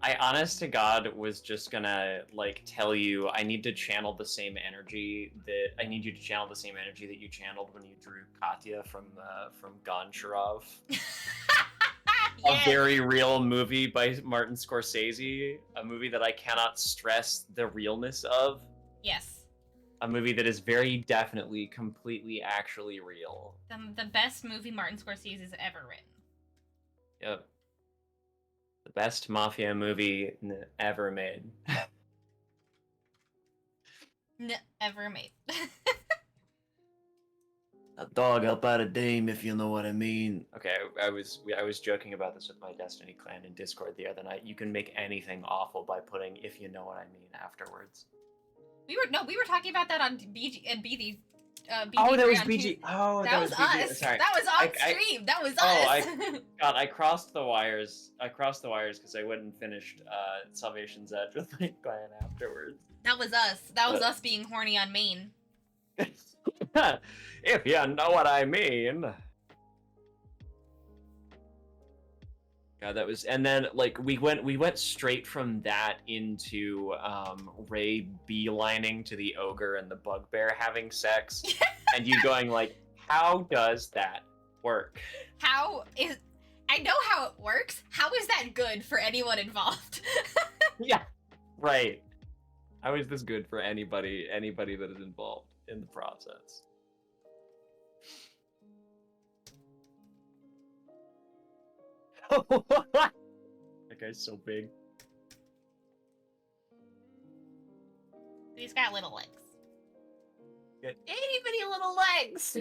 I honest to God was just gonna like tell you I need to channel the same energy that I need you to channel the same energy that you channeled when you drew Katya from Goncharov. Yes. A very real movie by Martin Scorsese, a movie that I cannot stress the realness of. Yes. A movie that is very definitely, completely, actually real. The best movie Martin Scorsese has ever written. Yep. The best mafia movie ever made. Ever made. A dog help out a dame, if you know what I mean. Okay, I was joking about this with my Destiny clan in Discord the other night. You can make anything awful by putting "if you know what I mean" afterwards. We were talking about that on BG and BD. Oh, that was BG. Oh, that was BG. us. Sorry. That was on stream. That was us. God, I crossed the wires. I crossed the wires because I went and finished Salvation's Edge with my clan afterwards. That was us. That was us being horny on main. If you know what I mean. God, that was, and then like we went straight from that into Ray beelining to the ogre and the bugbear having sex, and you going like, how does that work? I know how it works. How is that good for anyone involved? Yeah, right. How is this good for anybody that is involved in the process? That guy's so big. He's got little legs. Got itty bitty little legs.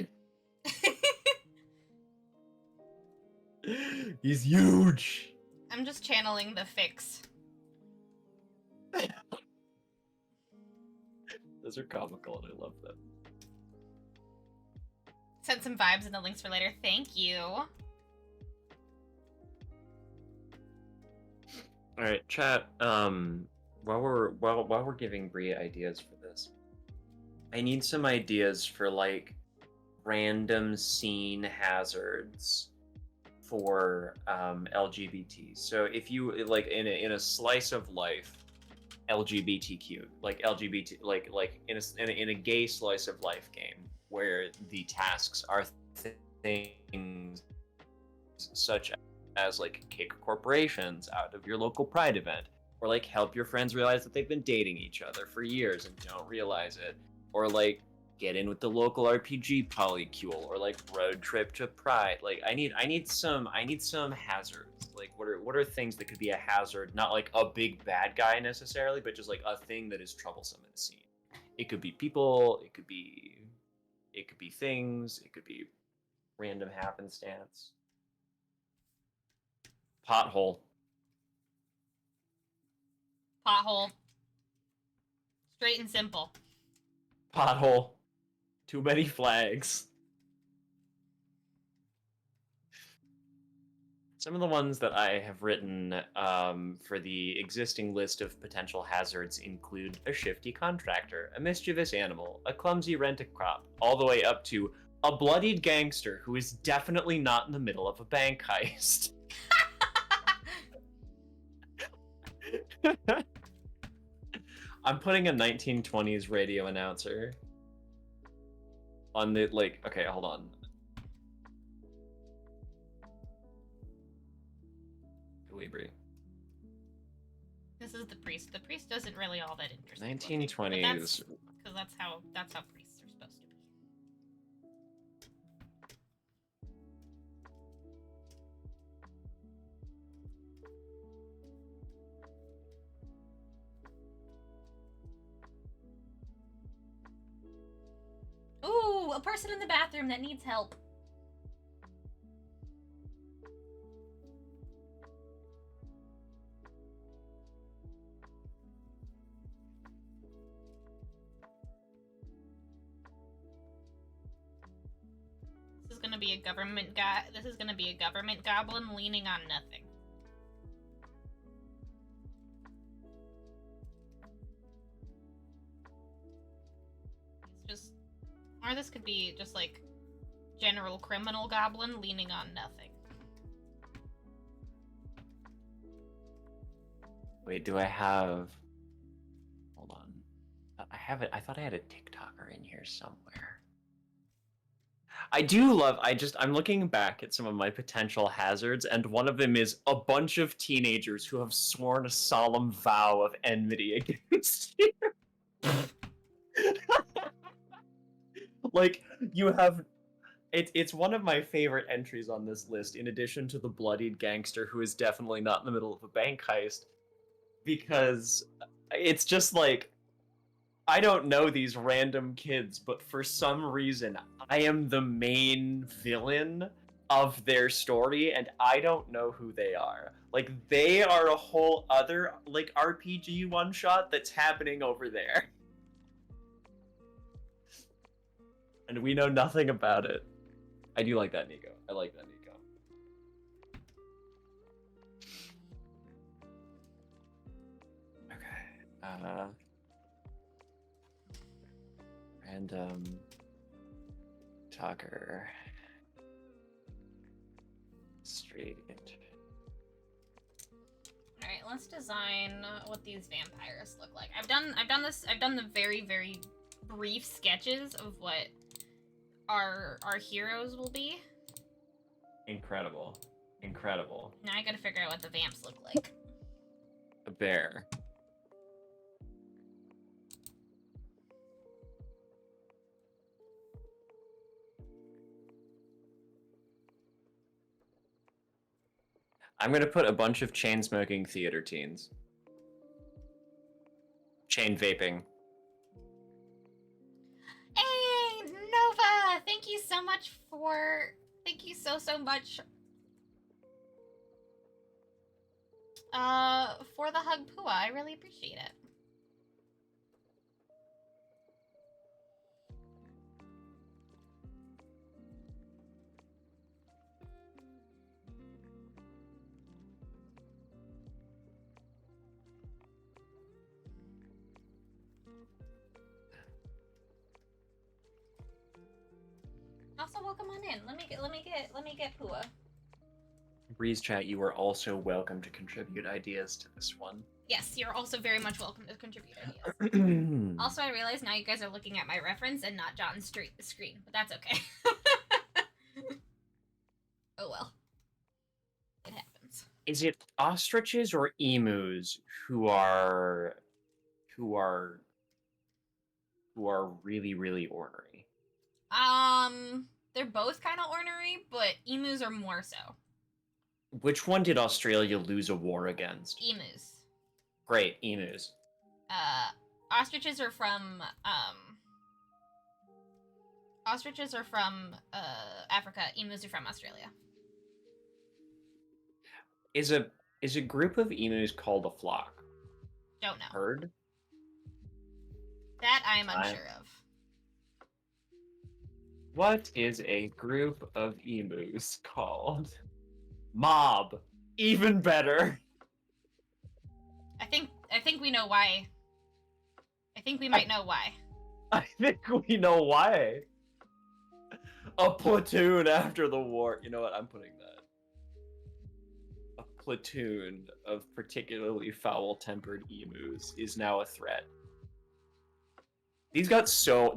He's huge. I'm just channeling the fix. Those are comical and I love them. Send some vibes in the links for later. Thank you. All right, chat. While we're giving Bria ideas for this, I need some ideas for like random scene hazards for LGBT. So if you like in a slice of life, LGBTQ, like LGBT, like in a gay slice of life game where the tasks are things such as like kick corporations out of your local pride event, or like help your friends realize that they've been dating each other for years and don't realize it, or like get in with the local RPG polycule, or like road trip to Pride. Like I need some hazards. Like what are things that could be a hazard? Not like a big bad guy necessarily, but just like a thing that is troublesome in the scene. It could be people. It could be things. It could be random happenstance. Pothole. Pothole. Straight and simple. Pothole. Too many flags. Some of the ones that I have written for the existing list of potential hazards include a shifty contractor, a mischievous animal, a clumsy rent-a-crop, all the way up to a bloodied gangster who is definitely not in the middle of a bank heist. I'm putting a 1920s radio announcer on the, like, okay, hold on. Libri. This is the priest. The priest isn't really all that interesting. 1920s. Because that's how priests are supposed to be. Ooh, a person in the bathroom that needs help. This is gonna be a government guy. This is gonna be a government goblin leaning on nothing. It's just, or this could be just like general criminal goblin leaning on nothing. Wait, do I have? Hold on. I have it. I thought I had a TikToker in here somewhere. I do love. I'm looking back at some of my potential hazards, and one of them is a bunch of teenagers who have sworn a solemn vow of enmity against you. Like, you have. It's one of my favorite entries on this list, in addition to the bloodied gangster who is definitely not in the middle of a bank heist, because it's just like, I don't know these random kids, but for some reason, I am the main villain of their story, and I don't know who they are. Like, they are a whole other, like, RPG one-shot that's happening over there. And we know nothing about it. I do like that, Nico. I like that, Nico. Okay. Random talker. Street. All right, let's design what these vampires look like. I've done the very, very brief sketches of what our heroes will be. Incredible. Incredible. Now I gotta figure out what the vamps look like. A bear. I'm gonna put a bunch of chain-smoking theater teens. Chain vaping. Hey, Nova! Thank you so much for... Thank you so much... for the hug, Pua. I really appreciate it. Also, welcome on in. Let me get Pua. Breeze chat, you are also welcome to contribute ideas to this one. Yes, you're also very much welcome to contribute ideas. Also, I realize now you guys are looking at my reference and not John's screen, but that's okay. Oh well. It happens. Is it ostriches or emus who are really, really ornery? They're both kind of ornery, but emus are more so. Which one did Australia lose a war against? Emus. Great, emus. Uh, ostriches are from Africa. Emus are from Australia. Is a group of emus called a flock? Don't know. Herd? That I am unsure of. What is a group of emus called? Mob. Even better. I think we know why. I think we might know why. I think we know why. A platoon after the war. You know what? I'm putting that. A platoon of particularly foul-tempered emus is now a threat. These got so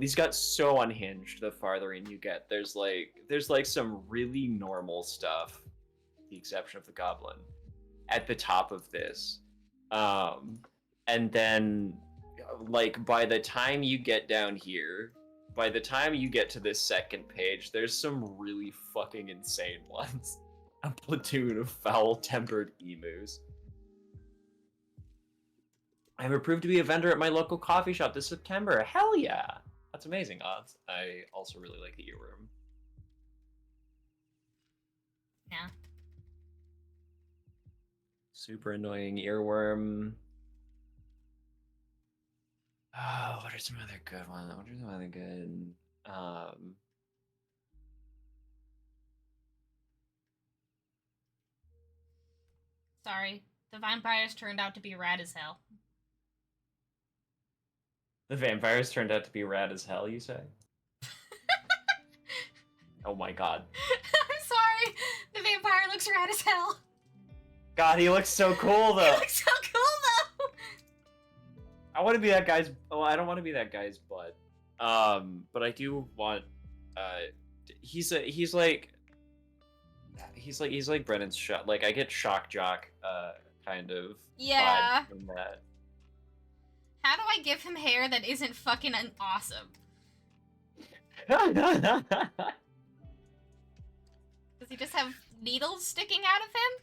unhinged the farther in you get. There's like some really normal stuff, with the exception of the goblin, at the top of this. And then like by the time you get down here, by the time you get to this second page, there's some really fucking insane ones. A platoon of foul-tempered emus. I'm approved to be a vendor at my local coffee shop this September. Hell yeah! That's amazing, Odds. I also really like the earworm. Yeah. Super annoying earworm. Oh, what are some other good ones? What are some other good? Sorry, the vampires turned out to be rad as hell. The vampires turned out to be rad as hell, you say? Oh my god. I'm sorry, the vampire looks rad as hell. God, he looks so cool though. He looks so cool though. I want to be that guy's. Oh, I don't want to be that guy's butt. But I do want. He's like Brennan's shot. Like I get shock jock. Kind of. Yeah. Vibe from that. How do I give him hair that isn't fucking awesome? Does he just have needles sticking out of him?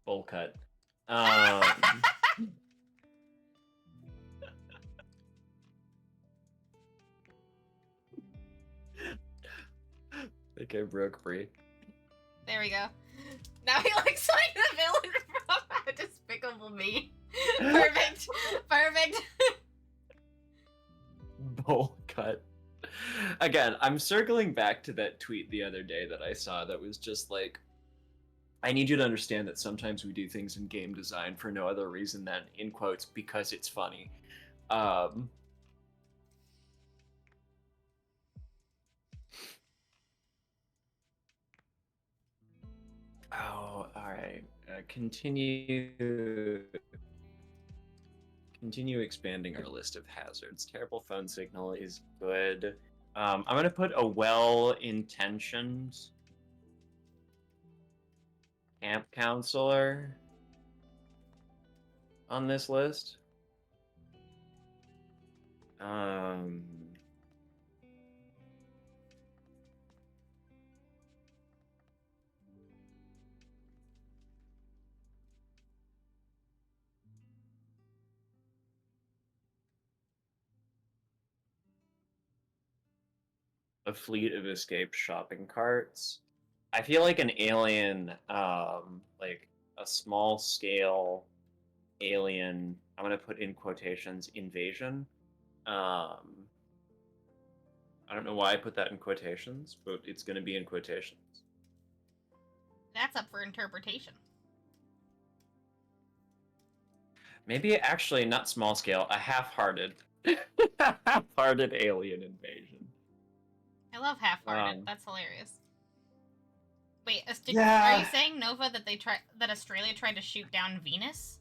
Bowl cut. I think I broke free. There we go. Now he looks like the villain from Despicable Me. Perfect. Perfect. Bowl cut. Again, I'm circling back to that tweet the other day that I saw that was just like, I need you to understand that sometimes we do things in game design for no other reason than, in quotes, because it's funny. Oh, alright. Continue expanding our list of hazards. Terrible phone signal is good. I'm gonna put a well-intentioned camp counselor on this list. A fleet of escaped shopping carts. I feel like an alien, like a small scale alien, I'm gonna put in quotations, invasion. I don't know why I put that in quotations, but it's gonna be in quotations. That's up for interpretation. Maybe actually not small scale, a half-hearted, half-hearted alien invasion. I love half-hearted. That's hilarious. Wait, yeah. Are you saying, Nova, that Australia tried to shoot down Venus?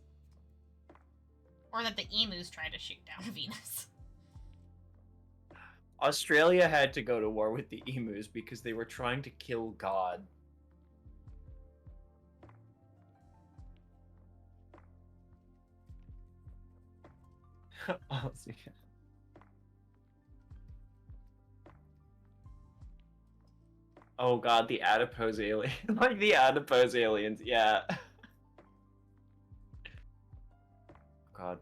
Or that the emus tried to shoot down Venus? Australia had to go to war with the emus because they were trying to kill God. Oh, Oh god, the adipose alien. Like the adipose aliens, yeah. God.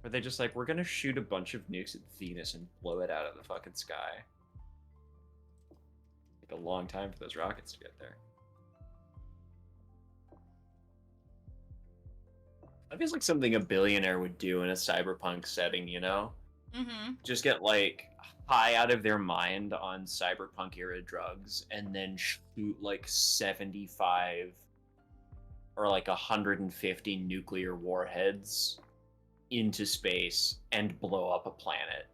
Are they just like, we're gonna shoot a bunch of nukes at Venus and blow it out of the fucking sky? Take a long time for those rockets to get there. That feels like something a billionaire would do in a cyberpunk setting, you know? Mm-hmm. Just get like high out of their mind on cyberpunk era drugs and then shoot like 75 or like 150 nuclear warheads into space and blow up a planet.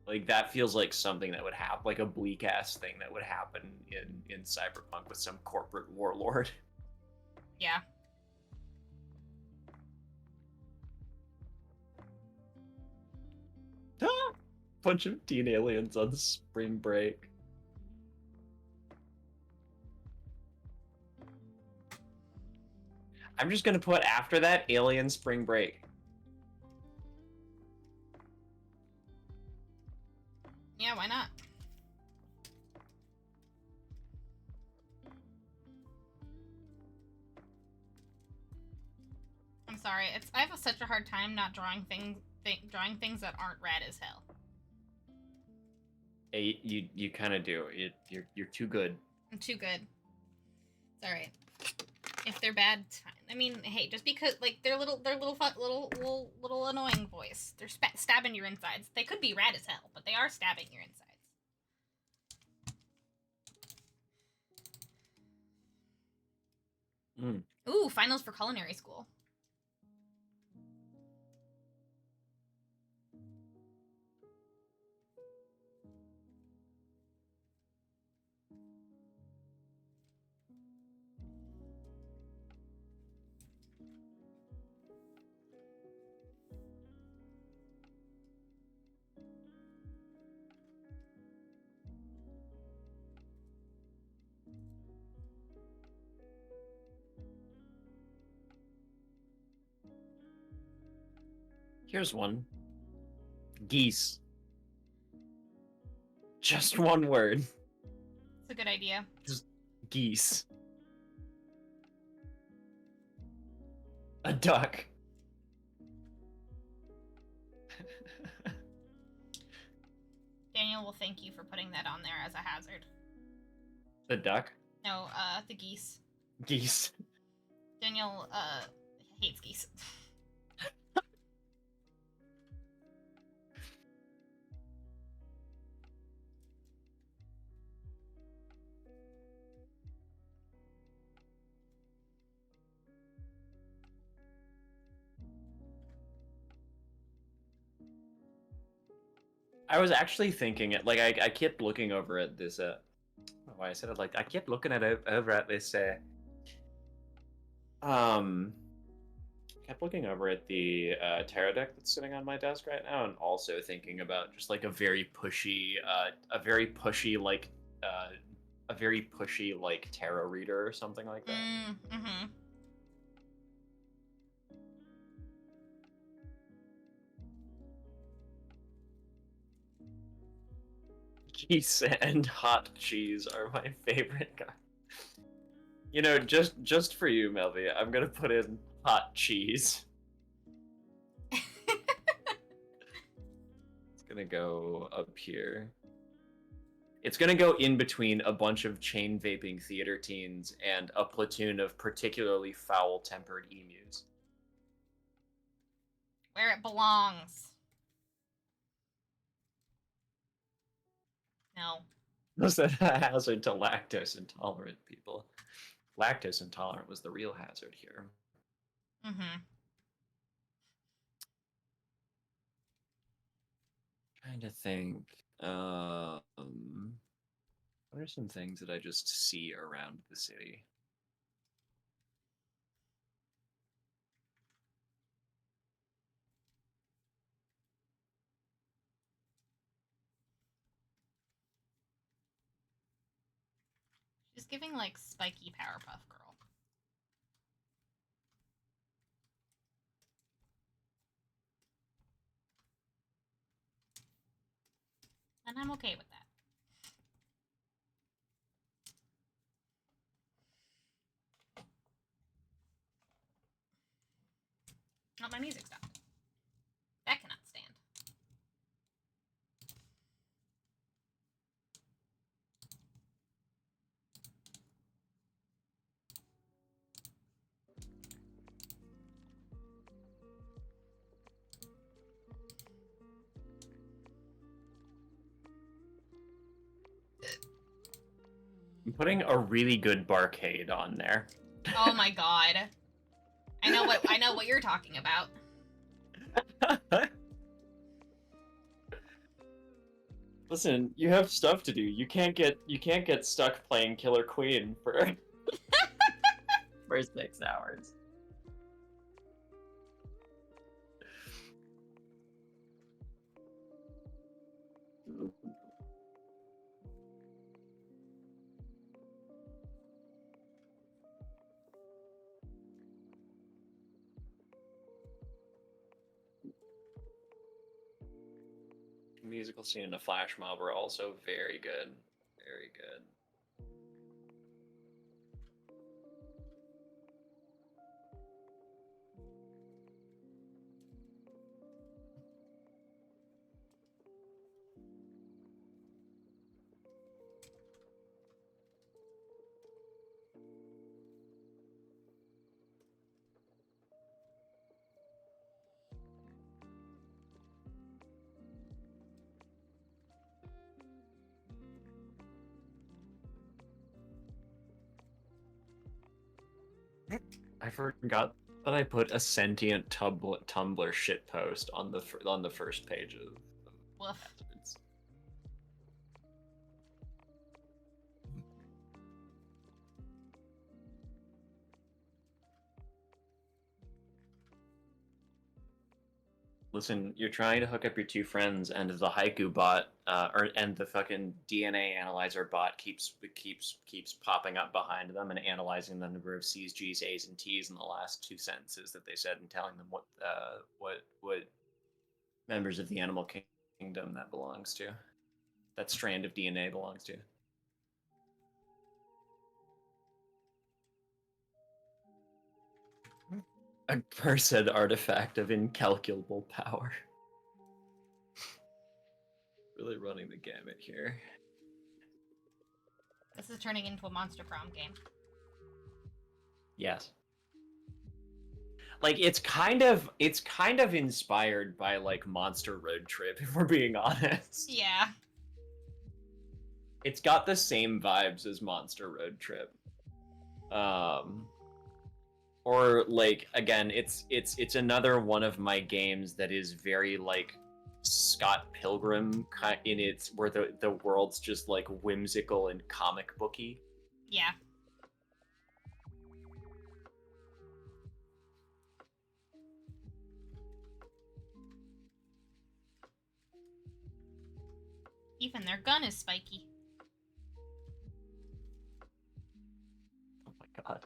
Like that feels like something that would happen, like a bleak ass thing that would happen in cyberpunk with some corporate warlord. Yeah. Bunch of teen aliens on spring break. I'm just gonna put after that Alien Spring Break. Yeah, why not? I'm sorry. I have such a hard time not drawing things that aren't rad as hell. Hey, you kind of do. You're too good. I'm too good. It's all right. If they're bad, I mean, hey, just because like they're little annoying voice, they're stabbing your insides. They could be rad as hell, but they are stabbing your insides. Ooh, finals for culinary school. Here's one. Geese. Just one word. It's a good idea. Just geese. A duck. Daniel will thank you for putting that on there as a hazard. The duck? No, the geese. Geese. Daniel, hates geese. I was actually thinking it, like, I kept looking over at this, why I said it like, I kept looking at over at this, kept looking over at the tarot deck that's sitting on my desk right now, and also thinking about just like a very pushy like tarot reader or something like that. Mm-hmm. Geese and hot cheese are my favorite guy. You know, just for you, Melvie, I'm gonna put in hot cheese. It's gonna go up here. It's gonna go in between a bunch of chain vaping theater teens and a platoon of particularly foul-tempered emus. Where it belongs. No. Was that a hazard to lactose intolerant people? Lactose intolerant was the real hazard here. Mm-hmm. Trying to think. What are some things that I just see around the city? She's giving like spiky Powerpuff Girl. And I'm okay with that. Oh, my music stopped. That cannot stand. I'm putting a really good barcade on there. Oh my god. I know what you're talking about. Listen, you have stuff to do. You can't get stuck playing Killer Queen for for 6 hours. Musical scene and a flash mob are also very good. Very good. I forgot that I put a sentient Tumblr shitpost on the first page of Woof. Hazards. Listen, you're trying to hook up your two friends, and the haiku bot, and the fucking DNA analyzer bot keeps popping up behind them and analyzing the number of C's, G's, A's, and T's in the last 2 sentences that they said, and telling them what members of the animal kingdom that belongs to, that strand of DNA belongs to. A cursed artifact of incalculable power. Really running the gamut here. This is turning into a Monster Prom game. Yes. Like it's kind of inspired by like Monster Road Trip, if we're being honest. Yeah. It's got the same vibes as Monster Road Trip. Or like again, it's another one of my games that is very like Scott Pilgrim in its where the world's just like whimsical and comic booky. Yeah. Even their gun is spiky. Oh my god.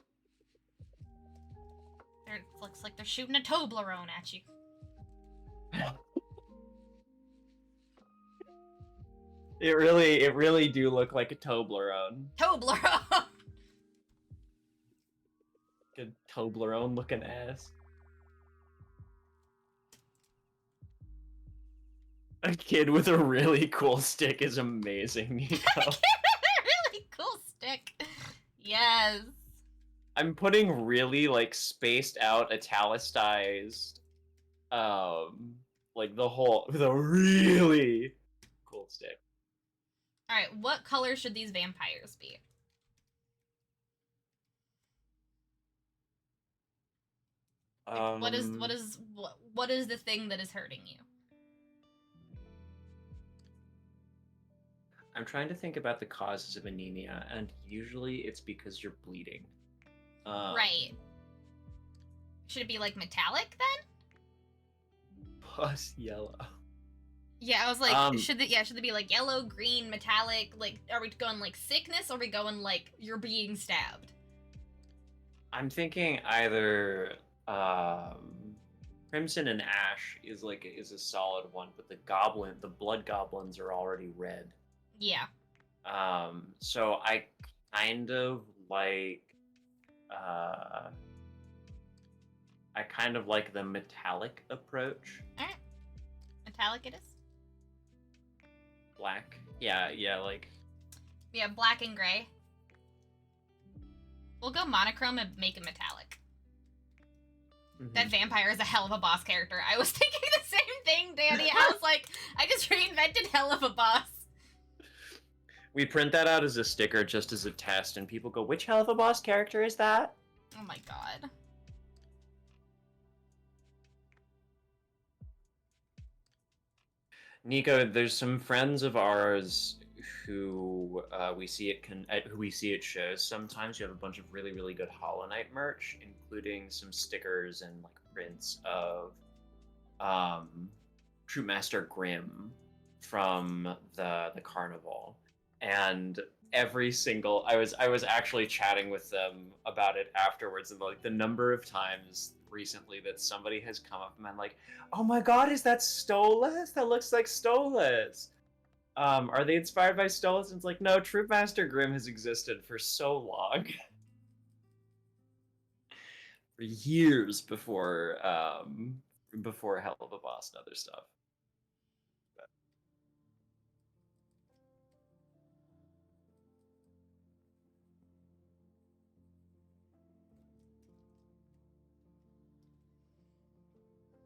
It looks like they're shooting a Toblerone at you. It really do look like a Toblerone. Toblerone! Good Toblerone looking ass. A kid with a really cool stick is amazing, Nico. Really cool stick. Yes. I'm putting really like spaced out italicized like the really cool stick. Alright, what color should these vampires be? Like, what is the thing that is hurting you? I'm trying to think about the causes of anemia, and usually it's because you're bleeding. Right. Should it be like metallic then? Plus yellow. Yeah, I was like, should it be like yellow, green, metallic? Like, are we going like sickness, or are we going like you're being stabbed? I'm thinking either Crimson and Ash is a solid one, but the blood goblins are already red. Yeah. So I kind of like kind of like the metallic approach. All right, metallic it is. Black. Yeah, like... Yeah, black and gray. We'll go monochrome and make it metallic. Mhm. That vampire is a hell of a boss character. I was thinking the same thing, Danny. I was like, I just reinvented hell of a boss. We print that out as a sticker just as a test, and people go, which hell of a boss character is that? Oh my god. Nico, there's some friends of ours who we see at shows. Sometimes you have a bunch of really, really good Hollow Knight merch, including some stickers and like prints of Troopmaster Grimm from the carnival. And every single I was actually chatting with them about it afterwards, and like the number of times recently that somebody has come up and been like, oh my god, is that Stolas? That looks like Stolas. Are they inspired by Stolas? And it's like, no, Troopmaster Grimm has existed for so long. For years before Hell of a Boss and other stuff.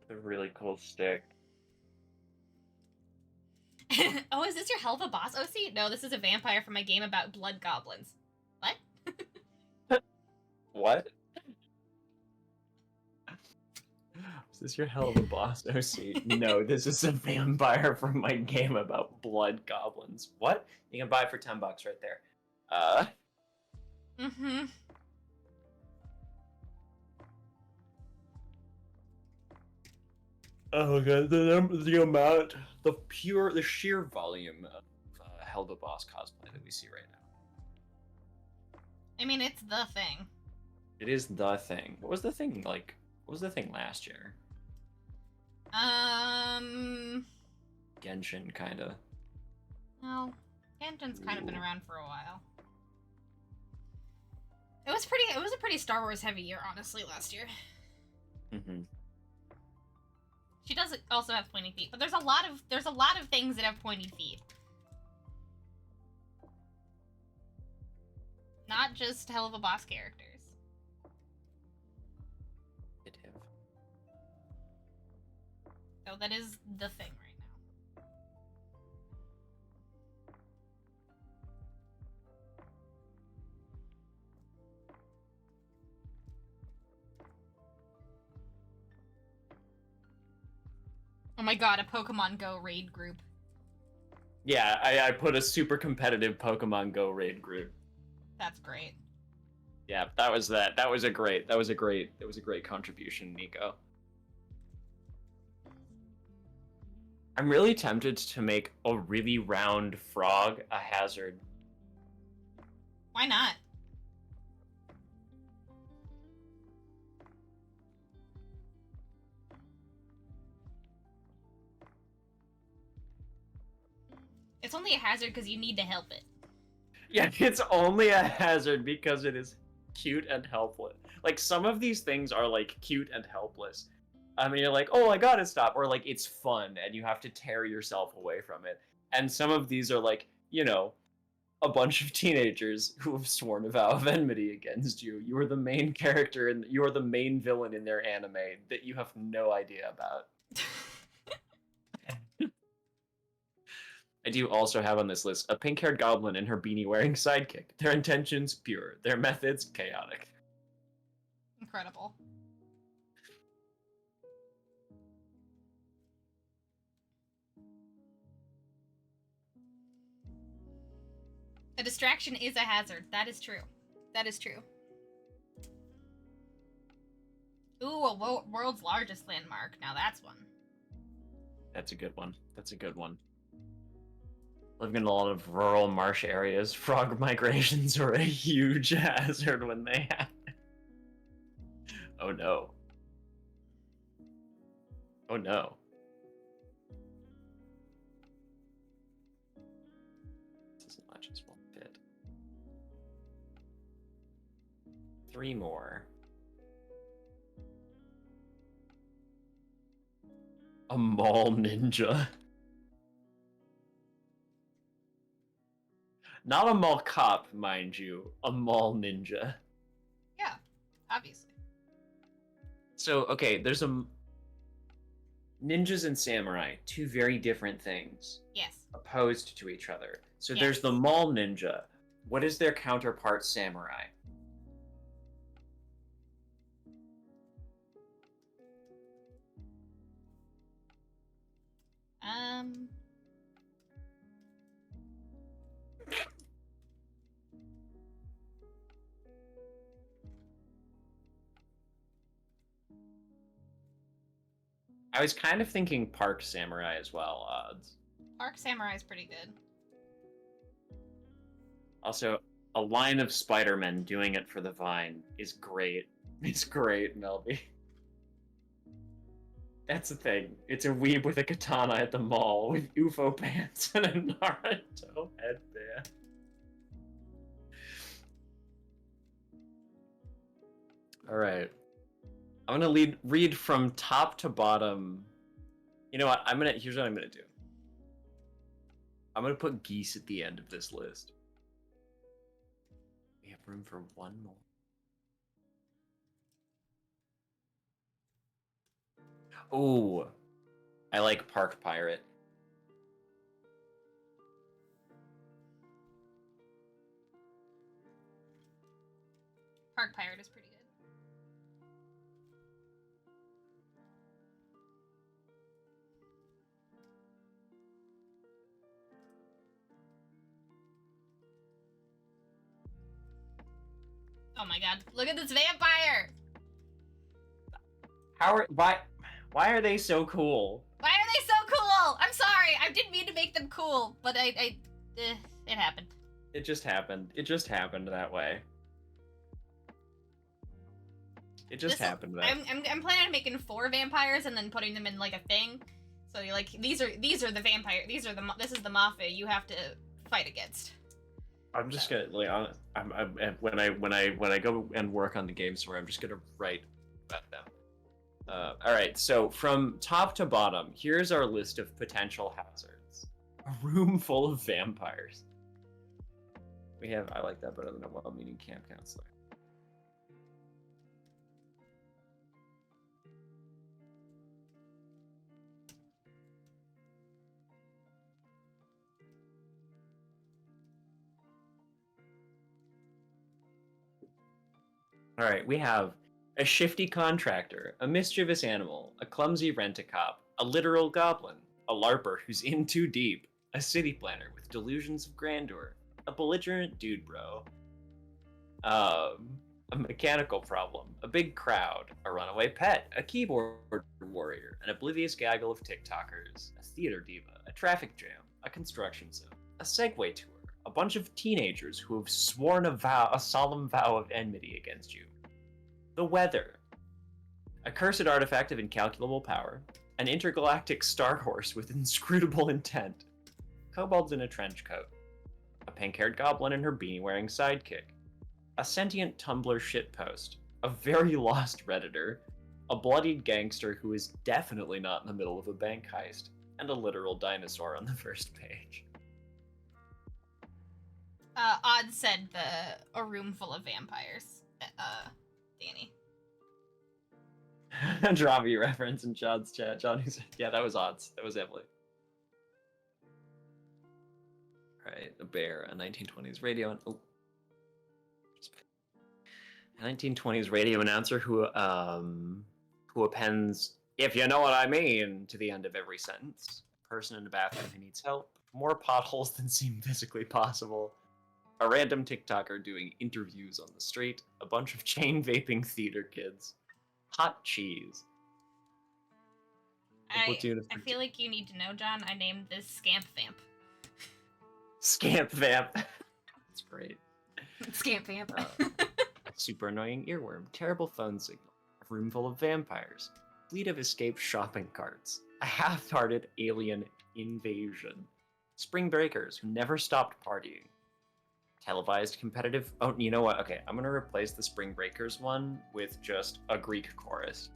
A really cool stick. Oh, is this your hell of a boss, OC? No, this is a vampire from my game about blood goblins. What? What? Is this your hell of a boss, OC? No, this is a vampire from my game about blood goblins. What? You can buy it for $10 right there. Mm-hmm. Oh god, the sheer volume of Hell of a Boss cosplay that we see right now. I mean, it's the thing. It is the thing. What was the thing like? What was the thing last year? Genshin, kinda. Well, Genshin's kind of been around for a while. It was a pretty Star Wars heavy year, honestly, last year. Mm-hmm. She does also have pointy feet, but there's a lot of things that have pointy feet. Not just hell of a boss characters. It have. So that is the thing right now. Oh my god, a Pokemon Go raid group. Yeah, I put a super competitive Pokemon Go raid group. That's great. Yeah, that was a great contribution, Nico. I'm really tempted to make a really round frog a hazard. Why not? It's only a hazard because you need to help it. Yeah, it's only a hazard because it is cute and helpless. Like, some of these things are, like, cute and helpless. I mean, you're like, oh, I gotta stop. Or, like, it's fun, and you have to tear yourself away from it. And some of these are, like, you know, a bunch of teenagers who have sworn a vow of enmity against you. You are the main character, and you are the main villain in their anime that you have no idea about. I do also have on this list a pink-haired goblin and her beanie-wearing sidekick. Their intentions, pure. Their methods, chaotic. Incredible. A distraction is a hazard. That is true. That is true. Ooh, a world's largest landmark. Now that's one. That's a good one. That's a good one. Living in a lot of rural marsh areas, frog migrations are a huge hazard when they happen. Oh no. Oh no. This is not just one bit. 3 more. A mall ninja. Not a mall cop, mind you. A mall ninja. Yeah, obviously. So, okay, there's a... Ninjas and samurai, two very different things. Yes. Opposed to each other. So Yes. there's the mall ninja. What is their counterpart samurai? I was kind of thinking Park Samurai as well, odds. Park Samurai is pretty good. Also, a line of Spider-Men doing it for the Vine is great. It's great, Melby. That's the thing. It's a weeb with a katana at the mall with UFO pants and a Naruto headband. Alright. I'm gonna read from top to bottom. You know what? Here's what I'm gonna do. I'm gonna put geese at the end of this list. We have room for one more. Oh, I like Park Pirate. Park Pirate is pretty good. Oh my god, look at this vampire! Why are they so cool? Why are they so cool? I'm sorry, I didn't mean to make them cool, but it happened. It just happened. It just happened that way. It just happened that way. I'm planning on making 4 vampires and then putting them in like a thing. So you're like, these are the vampire. This is the mafia you have to fight against. I'm just gonna when I go and work on the game store, I'm just gonna write about them. All right, so from top to bottom, here's our list of potential hazards. A room full of vampires. I like that better than a well-meaning camp counselor. All right, we have a shifty contractor, a mischievous animal, a clumsy rent-a-cop, a literal goblin, a larper who's in too deep, a city planner with delusions of grandeur, a belligerent dude bro, a mechanical problem, a big crowd, a runaway pet, a keyboard warrior, an oblivious gaggle of TikTokers, a theater diva, a traffic jam, a construction zone, a Segway tour, a bunch of teenagers who have sworn a solemn vow of enmity against you, the weather, a cursed artifact of incalculable power, an intergalactic star horse with inscrutable intent, kobolds in a trench coat, a pink-haired goblin and her beanie-wearing sidekick, a sentient Tumblr shitpost, a very lost Redditor, a bloodied gangster who is definitely not in the middle of a bank heist, and a literal dinosaur on the first page. Odd said a room full of vampires. Danny. Dravi reference in John's chat. John said, yeah, that was odds. That was Emily. Right, a bear, a 1920s radio, a 1920s radio announcer who appends "if you know what I mean" to the end of every sentence. A person in a bathroom who needs help. More potholes than seem physically possible. A random TikToker doing interviews on the street. A bunch of chain vaping theater kids. Hot cheese. I feel like you need to know, John. I named this Scamp Vamp. Scamp Vamp. That's great. Scamp Vamp. Super annoying earworm. Terrible phone signal. A room full of vampires. Fleet of escaped shopping carts. A half-hearted alien invasion. Spring breakers who never stopped partying. Televised competitive... Oh, you know what? Okay, I'm gonna replace the Spring Breakers one with just a Greek chorus.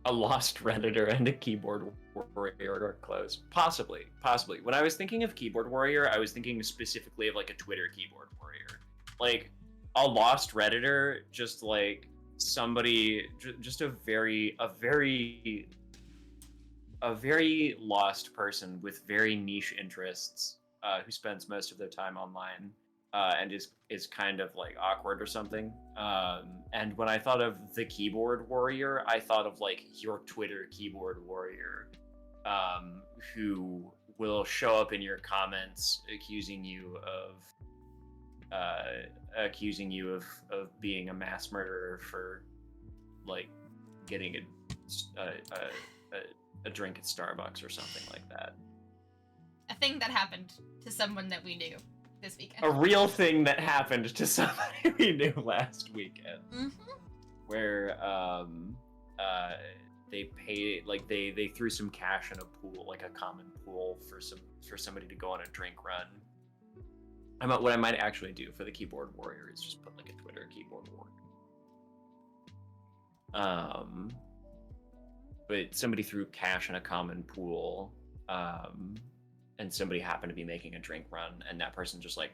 a lost Redditor and a keyboard warrior are close. Possibly. When I was thinking of keyboard warrior, I was thinking specifically of like a Twitter keyboard warrior. Like a lost Redditor, just like somebody, just a very lost person with very niche interests, who spends most of their time online, and is kind of like awkward or something. And when I thought of the keyboard warrior, I thought of like your Twitter keyboard warrior, who will show up in your comments accusing you of being a mass murderer for like getting a drink at Starbucks or something like that. A thing that happened to someone that we knew this weekend. A real thing that happened to somebody we knew last weekend. Mm-hmm. Where they paid, like they threw some cash in a pool, like a common pool for somebody to go on a drink run. What I might actually do for the keyboard warrior is just put like a Twitter keyboard warrior. But somebody threw cash in a common pool, and somebody happened to be making a drink run, and that person just like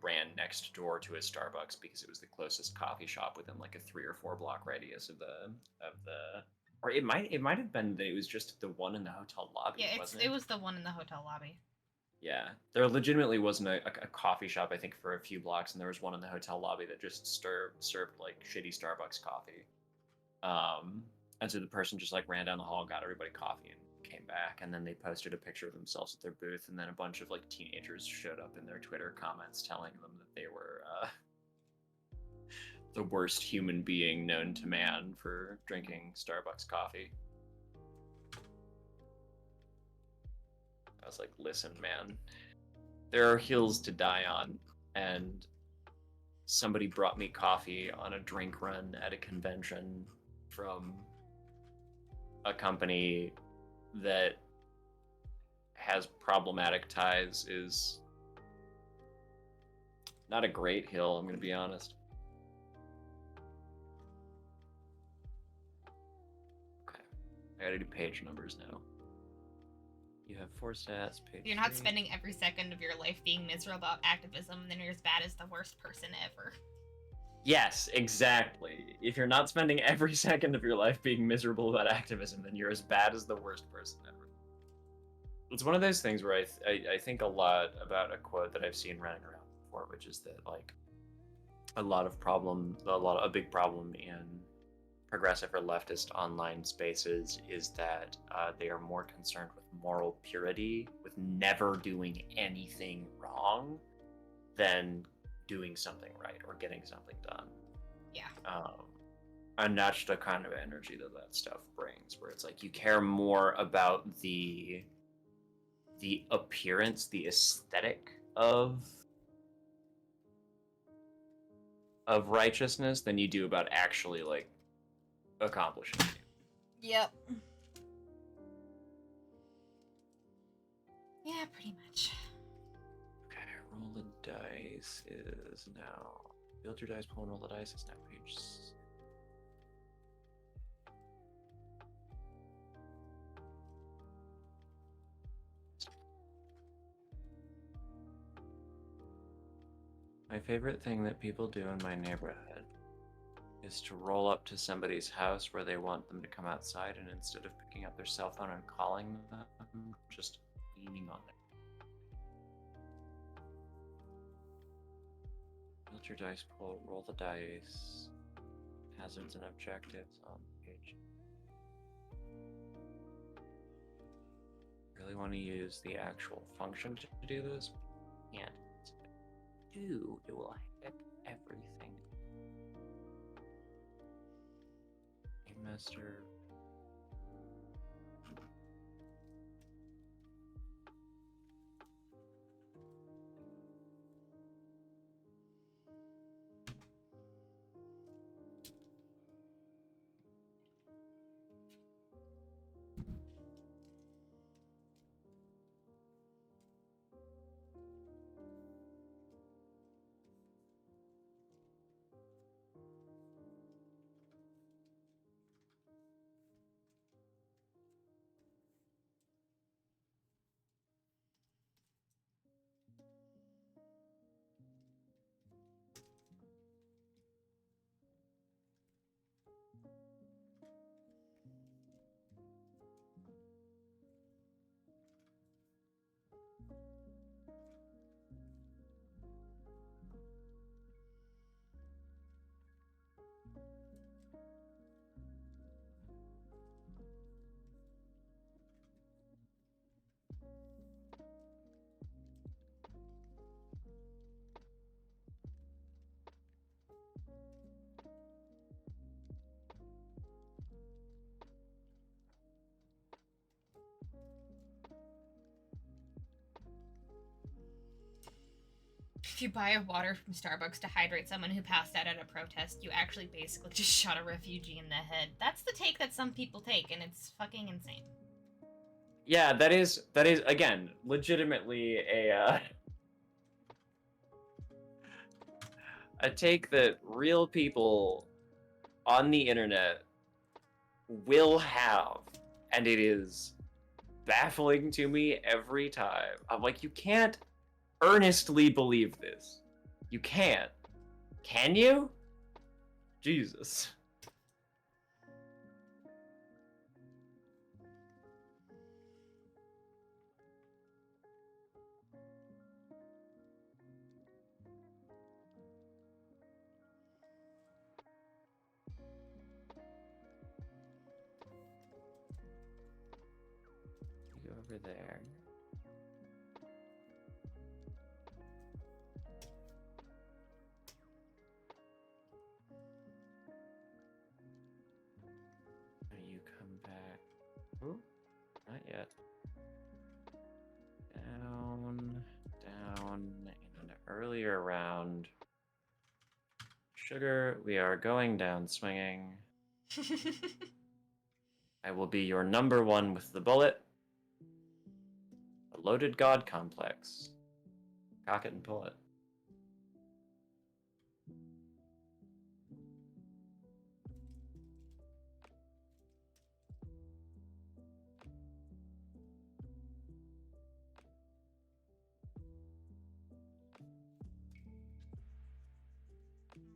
ran next door to a Starbucks because it was the closest coffee shop within like a 3 or 4 block radius of the or it might have been that it was just the one in the hotel lobby. Yeah, wasn't it was the one in the hotel lobby. Yeah, there legitimately wasn't a coffee shop, I think, for a few blocks, and there was one in the hotel lobby that just served like shitty Starbucks coffee. And so the person just like ran down the hall, got everybody coffee, and came back, and then they posted a picture of themselves at their booth, and then a bunch of like teenagers showed up in their Twitter comments telling them that they were the worst human being known to man for drinking Starbucks coffee. I was like, listen, man, there are hills to die on, and somebody brought me coffee on a drink run at a convention from a company that has problematic ties is not a great hill, I'm going to be honest. Okay, I gotta do page numbers now. You have 4 stats, page You're not 3. spending every second of your life being miserable about activism, then you're as bad as the worst person ever. Yes, exactly. If you're not spending every second of your life being miserable about activism, then you're as bad as the worst person ever. It's one of those things where I think a lot about a quote that I've seen running around before, which is that like a big problem in progressive or leftist online spaces is that they are more concerned with moral purity, with never doing anything wrong, than doing something right or getting something done. Yeah. And that's the kind of energy that stuff brings, where it's like you care more about the appearance, the aesthetic of righteousness than you do about actually like accomplishing it. Yep. Yeah, pretty much. Okay, roll the dice is now... Build your dice pool and roll the dice is now page... My favorite thing that people do in my neighborhood is to roll up to somebody's house where they want them to come outside, and instead of picking up their cell phone and calling them, just leaning on it. Build your dice pool, roll the dice, hazards and objectives on page. Really want to use the actual function to do this? Can't. Do it will heck everything. Game master. If you buy a water from Starbucks to hydrate someone who passed out at a protest, you actually basically just shot a refugee in the head. That's the take that some people take, and it's fucking insane. Yeah, that is again legitimately a take that real people on the internet will have, and it is baffling to me every time. I'm like, you can't earnestly believe this. You can't. Can you? Jesus. You go over there. You come back. Ooh, not yet. Down, down, in an earlier round. Sugar, we are going down swinging. I will be your number one with the bullet. A loaded god complex. Cock it and pull it.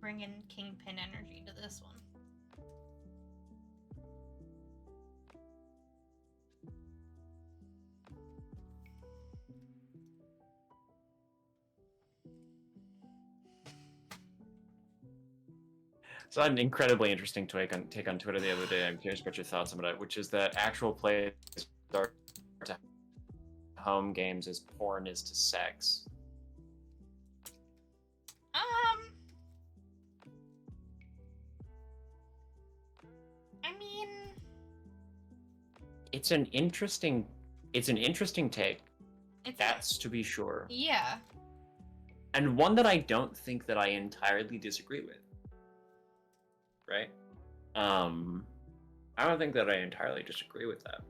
Bringing Kingpin energy to this one. So an incredibly interesting take on Twitter the other day. I'm curious about your thoughts on it, which is that actual play are to home games as porn is to sex. I mean, it's an interesting take. That's to be sure. Yeah. And one that I don't think that I entirely disagree with. Right? I don't think that I entirely disagree with that.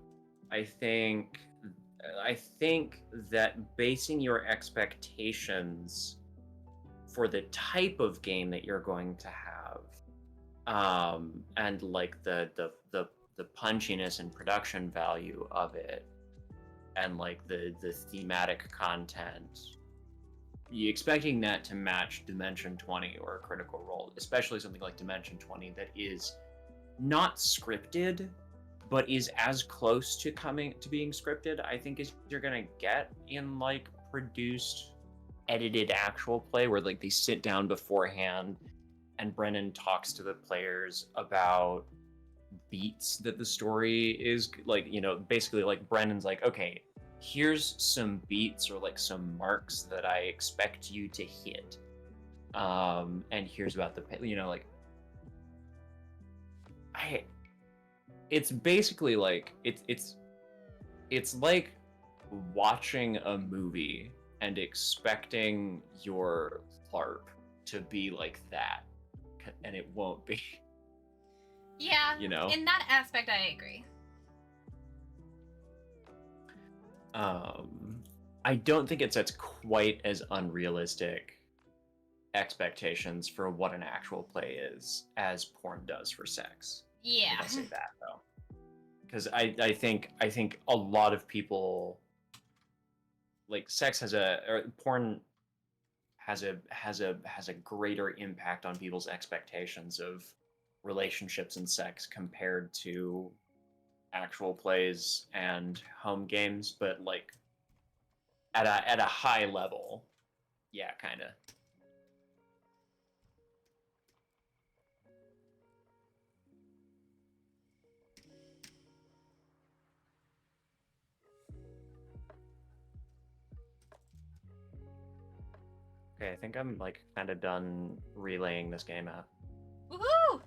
I think that basing your expectations for the type of game that you're going to have, and like the punchiness and production value of it, and like the thematic content, you expecting that to match Dimension 20 or Critical Role, especially something like Dimension 20 that is not scripted, but is as close to being scripted, I think, is you're gonna get in like produced, edited actual play where like they sit down beforehand and Brennan talks to the players about beats that the story is like, basically like Brennan's like, okay, here's some beats or like some marks that I expect you to hit. And here's about the, it's basically like, it's like watching a movie and expecting your LARP to be like that, and it won't be. Yeah, in that aspect, I agree. I don't think it sets quite as unrealistic expectations for what an actual play is as porn does for sex. Yeah. I'll say that though, because I think a lot of people like porn has a greater impact on people's expectations of relationships and sex compared to actual plays and home games, but like at a high level, yeah, kind of. Okay, I think I'm like kind of done relaying this game out. Woohoo!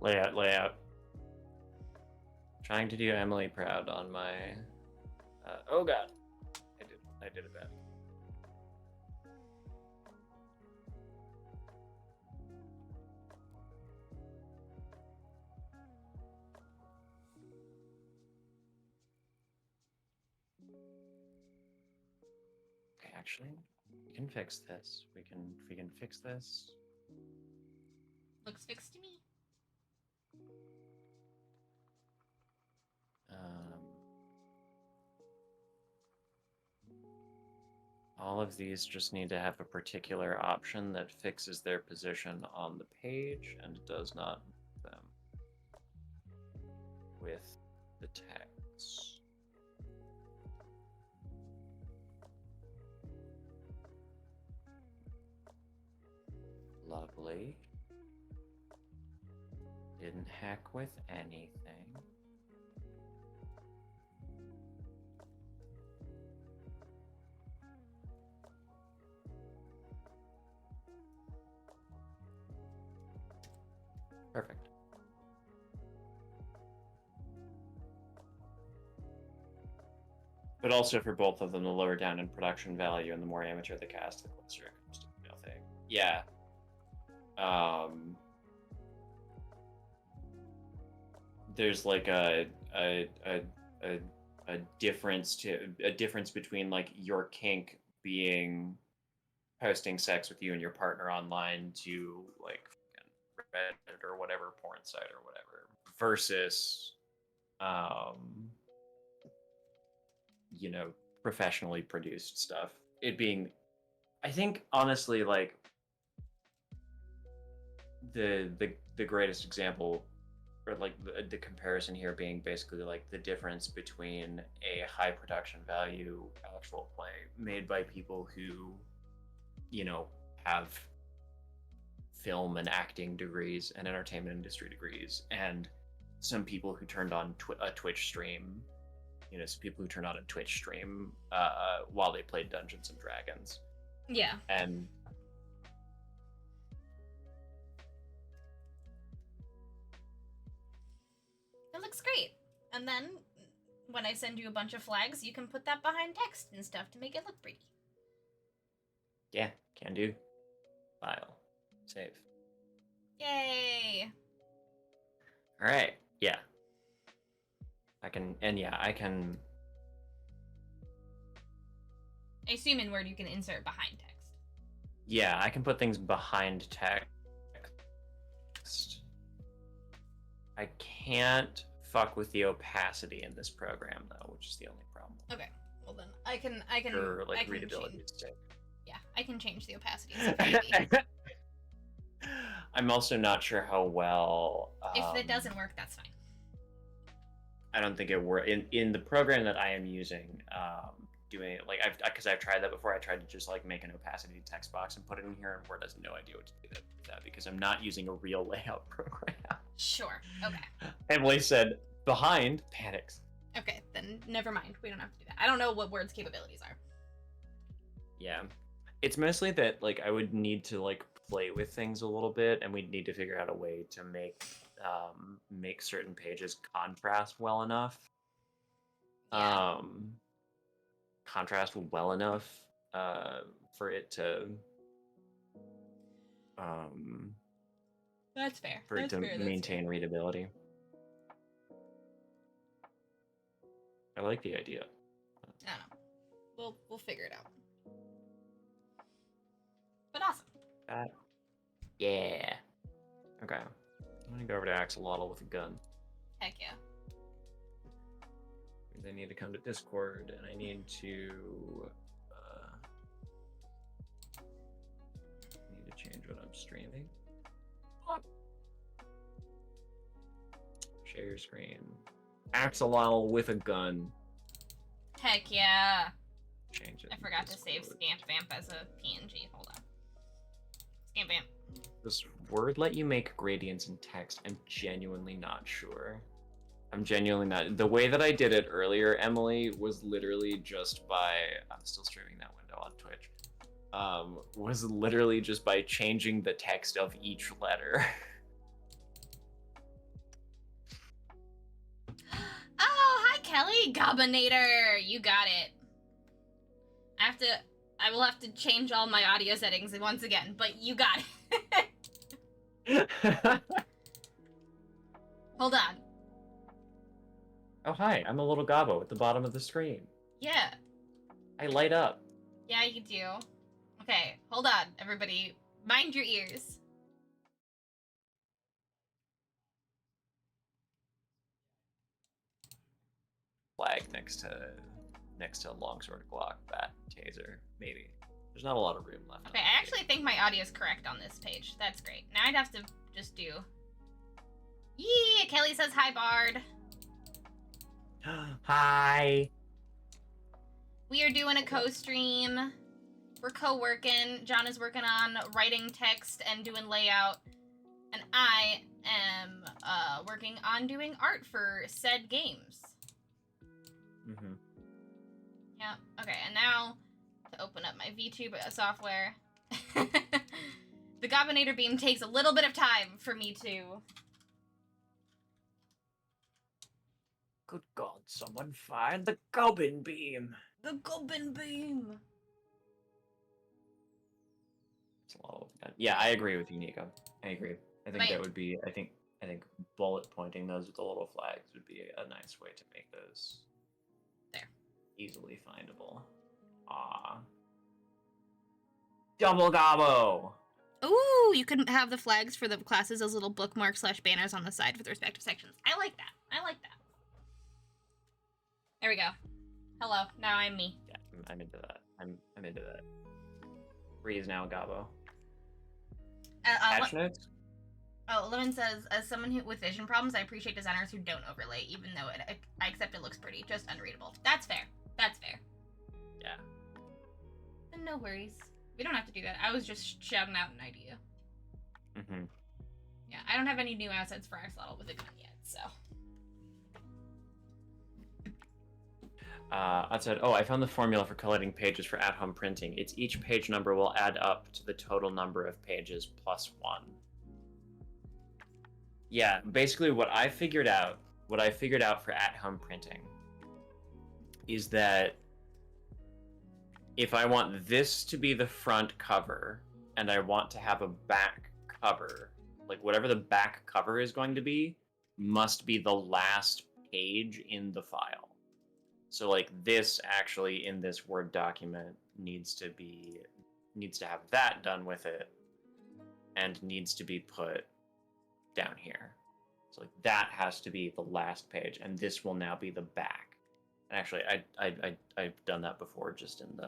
Layout. Trying to do Emily proud on my. Oh God, I did it bad. Okay, actually, we can fix this. We can fix this. Looks fixed to me. All of these just need to have a particular option that fixes their position on the page and does not move them with the text. Lovely. Didn't heck with anything. Perfect. But also for both of them, the lower down in production value and the more amateur the cast, the closer it comes to the real thing. Yeah. There's like a difference between like your kink being posting sex with you and your partner online to like Reddit or whatever porn site or whatever versus professionally produced stuff. It being, I think honestly, like the greatest example or like the comparison here being basically like the difference between a high production value actual play made by people who have film and acting degrees and entertainment industry degrees and some people who turned on a Twitch stream, some people who turned on a Twitch stream while they played Dungeons and Dragons. Yeah. And it looks great. And then when I send you a bunch of flags, you can put that behind text and stuff to make it look pretty. Yeah, can do. File. Save. Yay! All right. Yeah. I can. I assume in Word you can insert behind text. Yeah, I can put things behind text. I can't fuck with the opacity in this program though, which is the only problem. Okay. Well then, I can. For like I can readability change. sake. Yeah, I can change the opacity. I'm also not sure how well. If it doesn't work, that's fine. I don't think it works in the program that I am using. Doing it like I've tried that before. I tried to just like make an opacity text box and put it in here, and Word has no idea what to do with that because I'm not using a real layout program. Sure. Okay. Emily said behind panics. Okay, then never mind. We don't have to do that. I don't know what Word's capabilities are. Yeah, it's mostly that like I would need to like play with things a little bit, and we'd need to figure out a way to make certain pages contrast well enough. Yeah. Contrast well enough for it to That's fair. for it to maintain readability. I like the idea. I don't know. We'll figure it out. But awesome. Yeah. Okay. I'm gonna go over to Axolotl with a gun. Heck yeah. I need to come to Discord, and I need to change what I'm streaming. Share your screen. Axolotl with a gun. Heck yeah. Change it. I forgot to save Scant Vamp as a PNG. Hold on. Scant Vamp. Does Word let you make gradients in text? I'm genuinely not sure. I'm genuinely not. The way that I did it earlier, Emily, was literally just by. I'm still streaming that window on Twitch. Was literally just by changing the text of each letter. Kelly! Gobbinator! You got it. I will have to change all my audio settings once again, but you got it. Hold on. Oh, hi. I'm a little gobbo at the bottom of the screen. Yeah. I light up. Yeah, you do. Okay, hold on, everybody. Mind your ears. Flag next to longsword, Glock, bat, taser, maybe. There's not a lot of room left. Okay, I actually think my audio is correct on this page. That's great. Now I'd have to just do... Yeah, Kelly says hi, Bard. Hi. We are doing a co-stream. We're co-working. John is working on writing text and doing layout. And I am working on doing art for said games. Mm-hmm. Yeah, okay, and now to open up my VTube software. The Gobbinator beam takes a little bit of time for me to... Good God, someone find the Goblin beam. The Goblin beam! It's a lot of... Yeah, I agree with you, Nico. I agree. I think that would be... I think bullet pointing those with the little flags would be a nice way to make those... There. Easily findable. Ah. Double gobbo! Ooh, you can have the flags for the classes as little bookmarks / banners on the side for the respective sections. I like that. I like that. There we go. Hello. Now I'm me. Yeah, I'm into that. I'm into that. Bree is now a gobbo. Patch notes? Oh, Lemon says, as someone with vision problems, I appreciate designers who don't overlay, even though I accept it looks pretty, just unreadable. That's fair. That's fair. Yeah. And no worries. We don't have to do that. I was just shouting out an idea. Mm-hmm. Yeah, I don't have any new assets for Axolotl with a gun yet, so. I said, I found the formula for collating pages for at-home printing. It's each page number will add up to the total number of pages plus 1. Yeah, basically what I figured out for at-home printing is that if I want this to be the front cover and I want to have a back cover, like whatever the back cover is going to be, must be the last page in the file. So like this actually in this Word document needs to have that done with it and needs to be put down here. So like that has to be the last page and this will now be the back. And actually I've done that before just in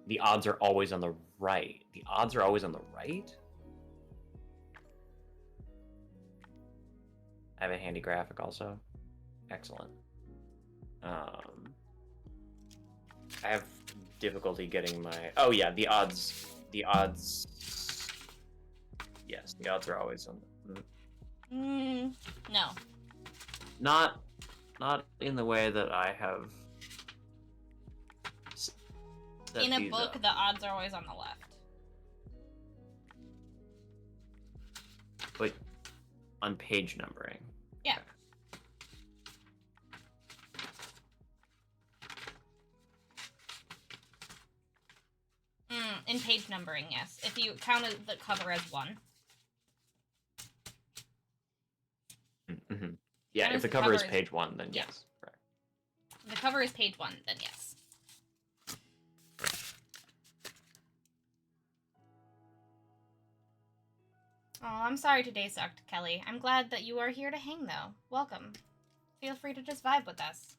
the odds are always on the right. The odds are always on the right? I have a handy graphic also. Excellent. I have difficulty getting my... Oh yeah, the odds... Yes, the odds are always on the... No. Not in the way that I have... In a book, the odds are always on the left. But on page numbering. Yeah. In page numbering, yes. If you counted the cover as 1. Mm-hmm. Yeah, if the cover is page 1, then yes. Correct. If the cover is page 1, then yes. Oh, I'm sorry today sucked, Kelly. I'm glad that you are here to hang, though. Welcome. Feel free to just vibe with us.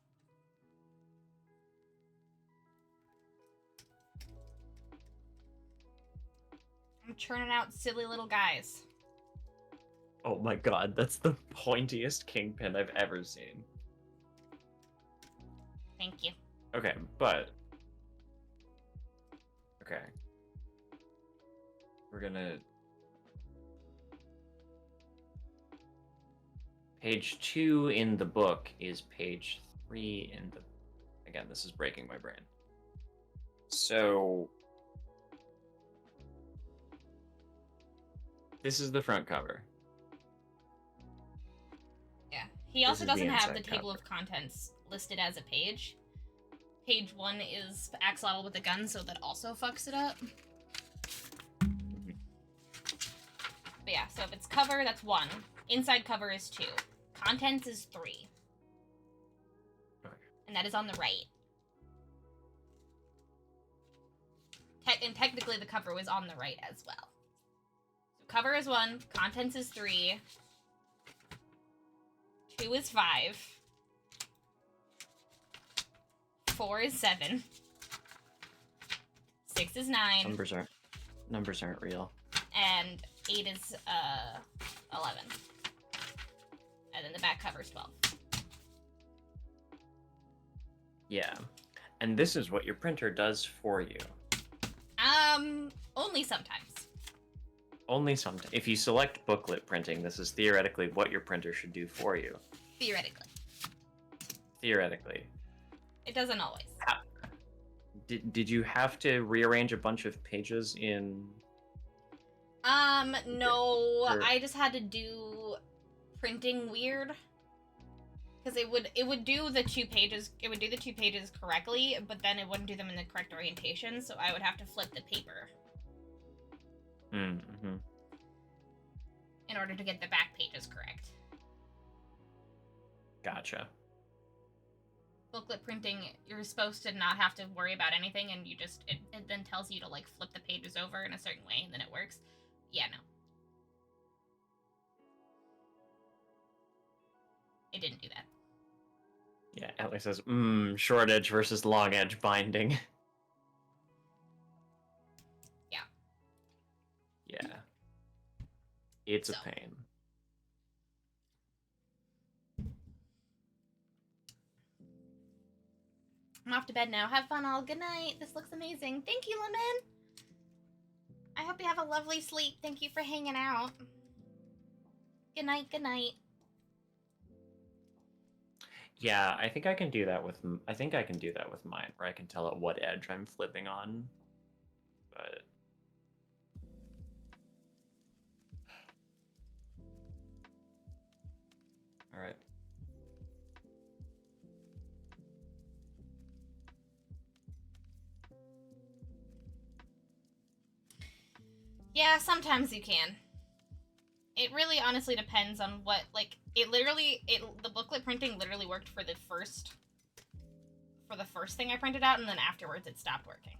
I'm churning out silly little guys. Oh my god, that's the pointiest kingpin I've ever seen. Thank you. Okay, but... Okay. We're gonna... Page 2 in the book is page 3 in the... Again, this is breaking my brain. So... This is the front cover. He also is the doesn't have the inside table cover. of contents listed as a page. Page 1 is axolotl with a gun, so that also fucks it up. But yeah, so if it's cover, that's 1. Inside cover is 2. Contents is 3. Okay. And that is on the right. And technically the cover was on the right as well. So cover is 1, contents is 3, 2 is 5, 4 is 7, 6 is 9, Numbers aren't real. and 8 is 11. And then the back cover is 12. Yeah. And this is what your printer does for you. Only sometimes. Only sometimes. If you select booklet printing, this is theoretically what your printer should do for you. Theoretically. Theoretically. It doesn't always. Did you have to rearrange a bunch of pages in... No, Or- I just had to do printing weird. Because it would do the 2 pages, correctly, but then it wouldn't do them in the correct orientation, so I would have to flip the paper Mm-hmm. in order to get the back pages correct. Gotcha. Booklet printing, you're supposed to not have to worry about anything, and you just, it then tells you to, like, flip the pages over in a certain way, and then it works. Yeah, no. It didn't do that. Yeah, Ellie says, short edge versus long edge binding. Yeah. Yeah. It's a So. pain. I'm off to bed now. Have fun all. Good night. This looks amazing. Thank you, Lemon. I hope you have a lovely sleep. Thank you for hanging out. Good night. Good night. Yeah, I think I can do that with mine, where I can tell it what edge I'm flipping on. But all right. Yeah, sometimes you can. It really honestly depends on what, like, the booklet printing literally worked for the first thing I printed out, and then afterwards it stopped working.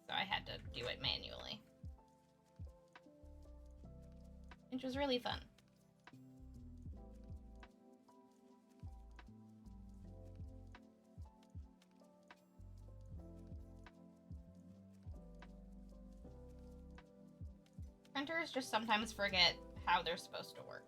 So I had to do it manually. Which was really fun. Printers just sometimes forget how they're supposed to work.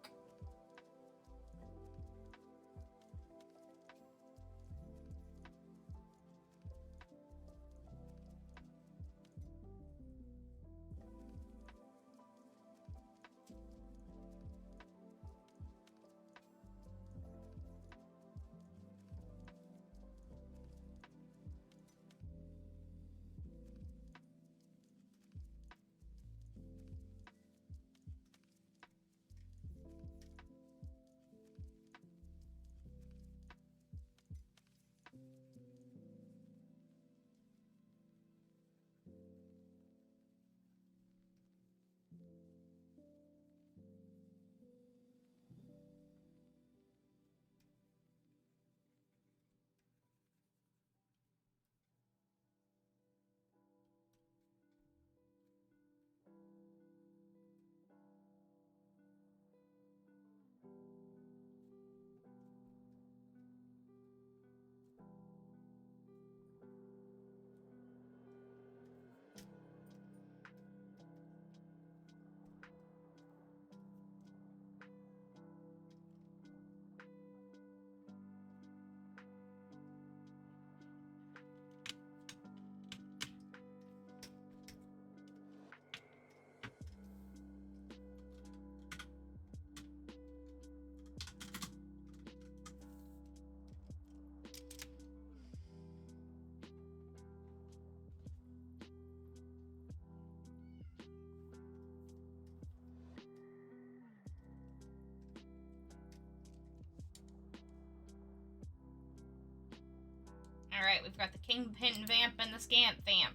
Alright, we've got the Kingpin Vamp and the Scamp Vamp.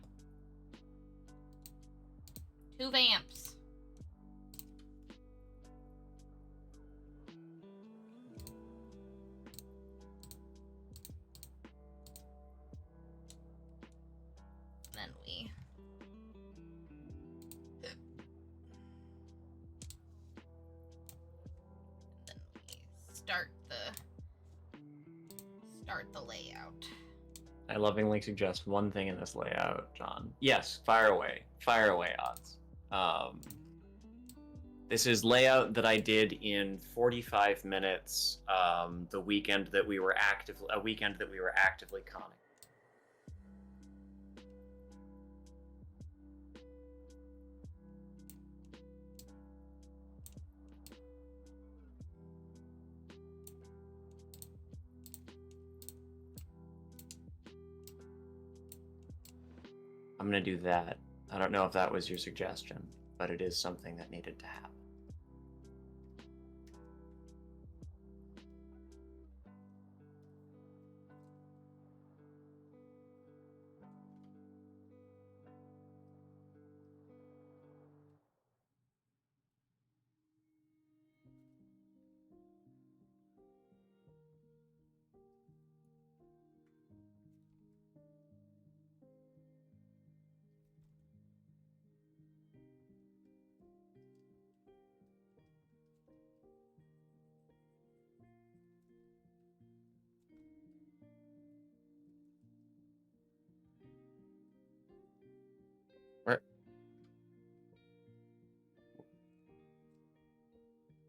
2 vamps. Then we start the layout. I lovingly suggest one thing in this layout, John. Yes, fire away, odds. This is layout that I did in 45 minutes. The weekend that we were actively conning. I'm gonna do that. I don't know if that was your suggestion, but it is something that needed to happen.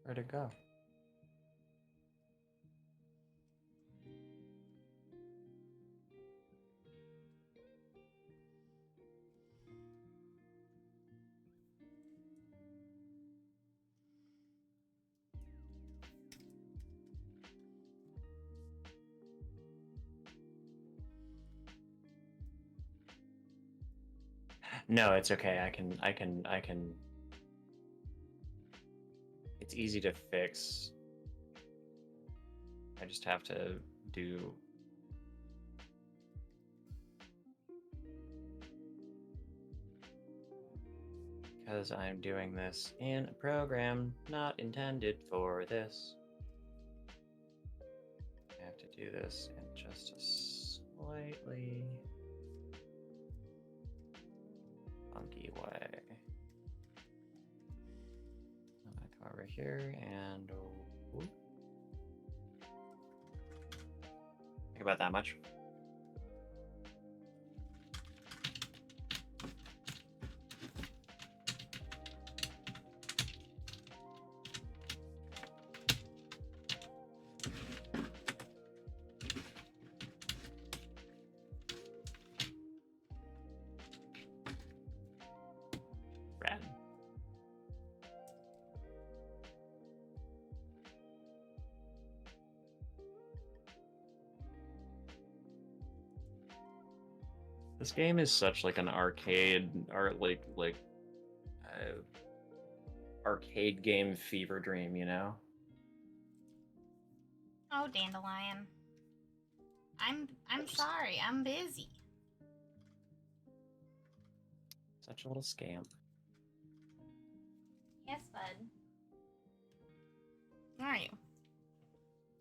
Where'd it go? No, it's okay. I can. It's easy to fix. I just have to do. Because I'm doing this in a program not intended for this. I have to do this in just a slightly funky way. I'm gonna come over here and think about that much. This game is such like an arcade arcade game fever dream, you know? Oh, Dandelion. I'm sorry. I'm busy. Such a little scamp. Yes, bud. Where are you?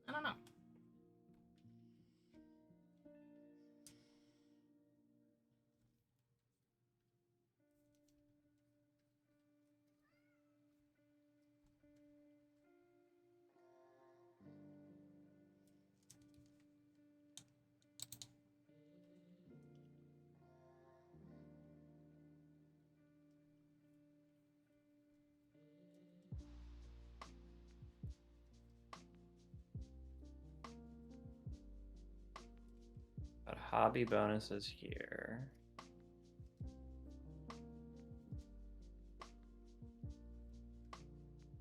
I don't know. Got hobby bonuses here.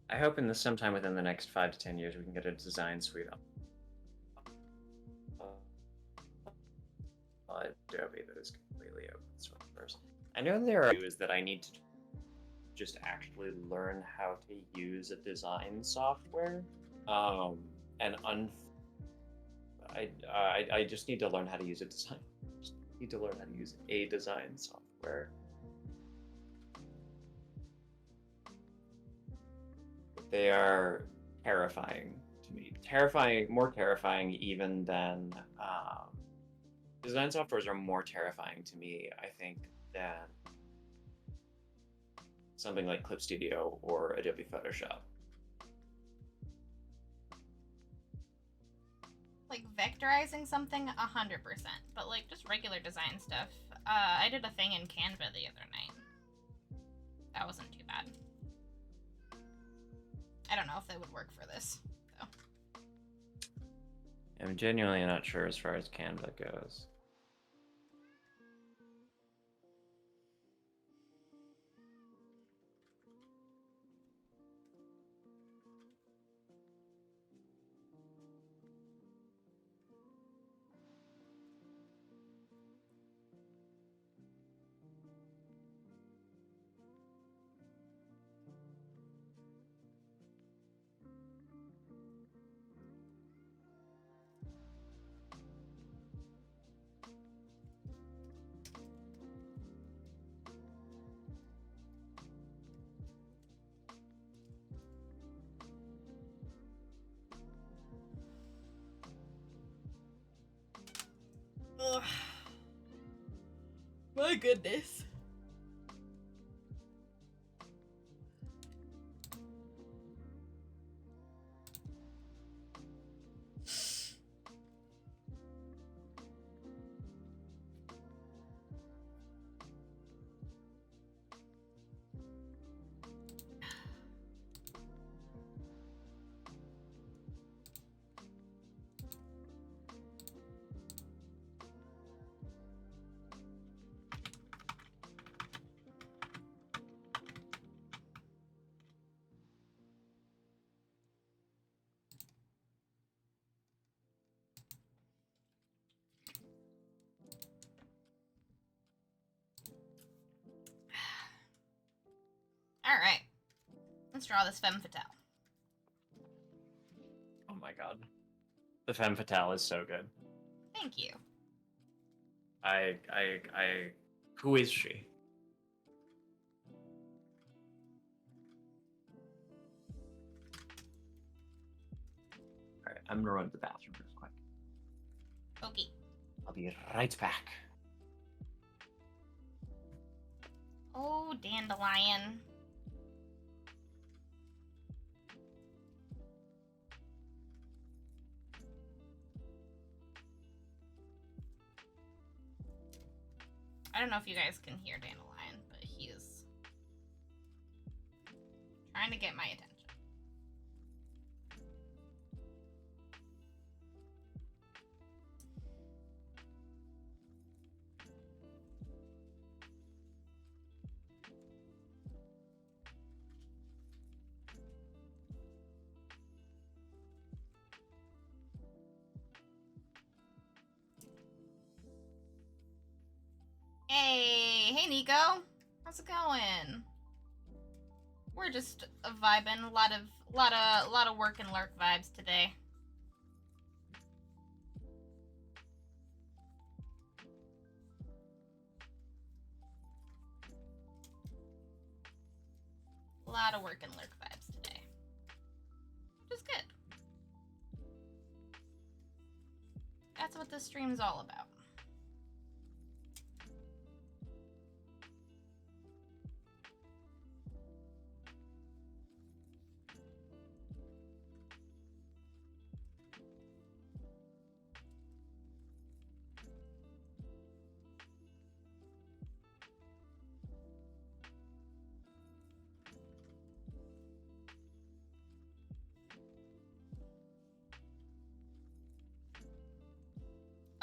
I hope in this sometime within the next 5 to 10 years we can get a design suite up. Adobe that is completely open source. I know there are is that I need to just actually learn how to use a design software, and I just need to learn how to use a design. Just need to learn how to use a design software. They are terrifying to me. Terrifying, more terrifying even than design softwares are more terrifying to me, I think, than something like Clip Studio or Adobe Photoshop. Like vectorizing something, 100%. But like just regular design stuff. I did a thing in Canva the other night. That wasn't too bad. I don't know if they would work for this, though. I'm genuinely not sure as far as Canva goes. Ugh. My goodness. Alright. Let's draw this femme fatale. Oh my god. The femme fatale is so good. Thank you. Who is she? Alright, I'm gonna run to the bathroom real quick. Okay. I'll be right back. Oh, dandelion. I don't know if you guys can hear Dandelion, but he is trying to get my attention. Hey Nico, how's it going? We're just vibing, a lot of work and lurk vibes today. A lot of work and lurk vibes today, which is good. That's what this stream's all about.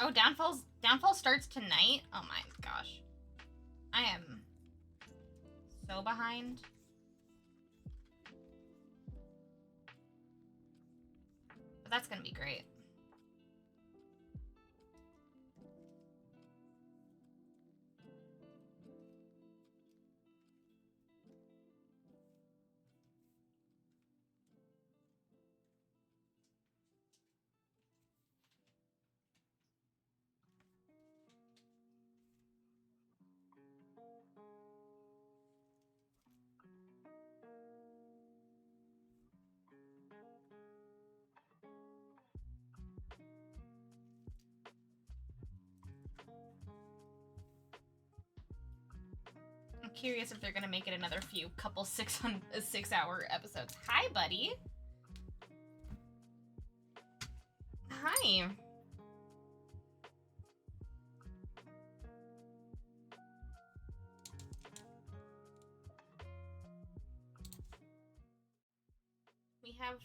Oh, Downfall starts tonight? Oh my gosh. I am so behind. But that's gonna be great. curious if they're gonna make it another couple 6-hour episodes. Hi, buddy. Hi.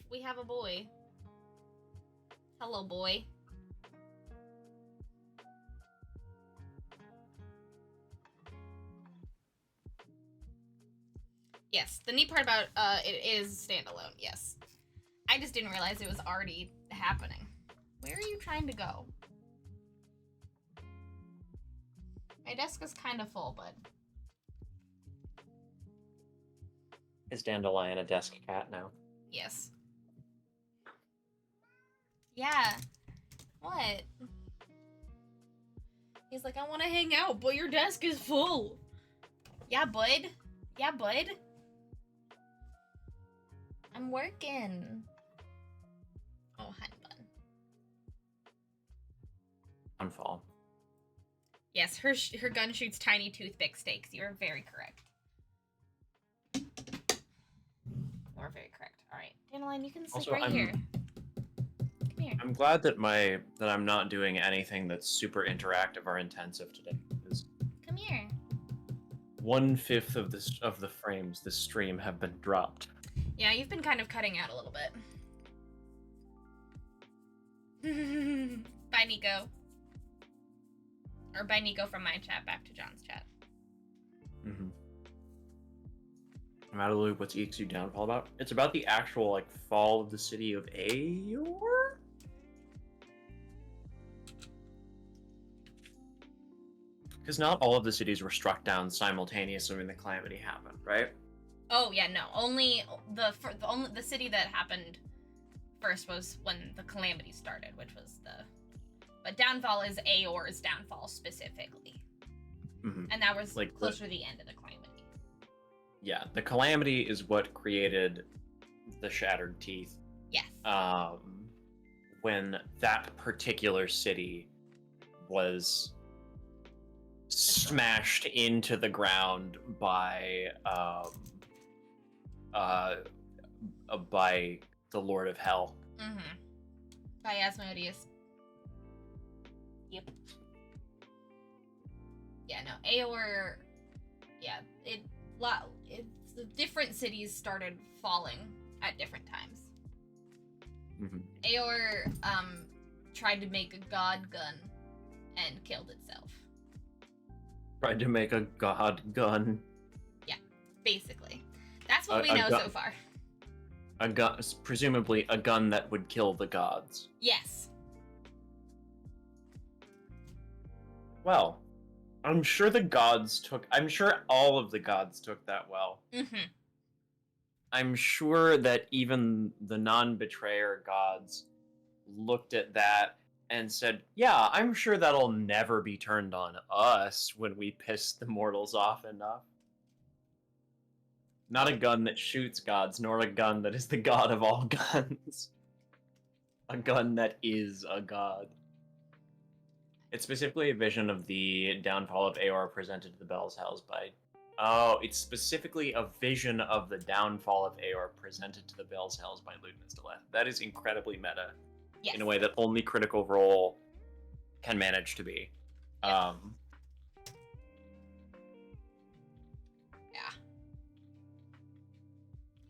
We have a boy. Hello, boy. Yes, the neat part about it is standalone, yes. I just didn't realize it was already happening. Where are you trying to go? My desk is kind of full, but... Is Dandelion a desk cat now? Yes. Yeah. What? He's like, I want to hang out, but your desk is full. Yeah, bud. Yeah, bud. I'm working. Oh, honey bun. Downfall. Yes, her gun shoots tiny toothpick stakes. You're very correct. You're very correct. All right, Dandelion, you can sleep Also, right here. Come here. I'm glad that I'm not doing anything that's super interactive or intensive today. Because Come here. 1/5 of the frames this stream have been dropped. Yeah, you've been kind of cutting out a little bit. Bye, Nico. Or bye, Nico, from my chat back to John's chat. Mm-hmm. I'm out of the loop. What's EXU Downfall about? It's about the actual like fall of the city of Aeor. Because not all of the cities were struck down simultaneously when the calamity happened, right? Oh yeah, no. Only the city that happened first was when the calamity started, which was the. But downfall is Aeor's downfall specifically, and that was like closer to the end of the calamity. Yeah, the calamity is what created the shattered teeth. Yes. When that particular city was smashed into the ground by the Lord of Hell. Mm-hmm. By Asmodeus. Yep. Yeah, no, Aeor. Yeah, it's different cities started falling at different times. Mm-hmm. Aeor tried to make a god gun and killed itself. Tried to make a god gun. Yeah, basically. That's what we know so far. A gun, presumably a gun that would kill the gods. Yes. Well, I'm sure all of the gods took that well. Mm-hmm. I'm sure that even the non-betrayer gods looked at that and said, yeah, I'm sure that'll never be turned on us when we piss the mortals off enough. Not a gun that shoots gods, nor a gun that is the god of all guns. A gun that is a god. It's specifically a vision of the downfall of Aeor presented to the Bell's Hells by... Oh, it's specifically a vision of the downfall of Aeor presented to the Bell's Hells by Ludinus Deleth. That is incredibly meta. Yes. In a way that only Critical Role can manage to be. Yeah.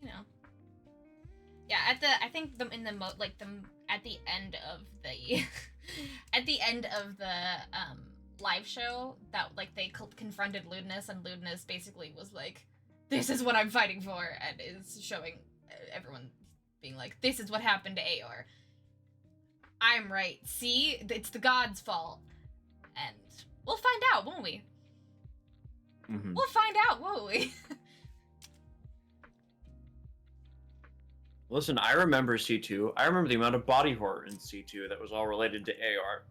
You know. Yeah, at the at the end of the at the end of the live show that they confronted Ludinus, and Ludinus basically was like, "This is what I'm fighting for," and is showing everyone being like, "This is what happened to Aeor. I'm right. See, it's the gods' fault." And we'll find out, won't we? Mm-hmm. We'll find out, won't we? Listen, I remember C2. I remember the amount of body horror in C2 that was all related to Aeor.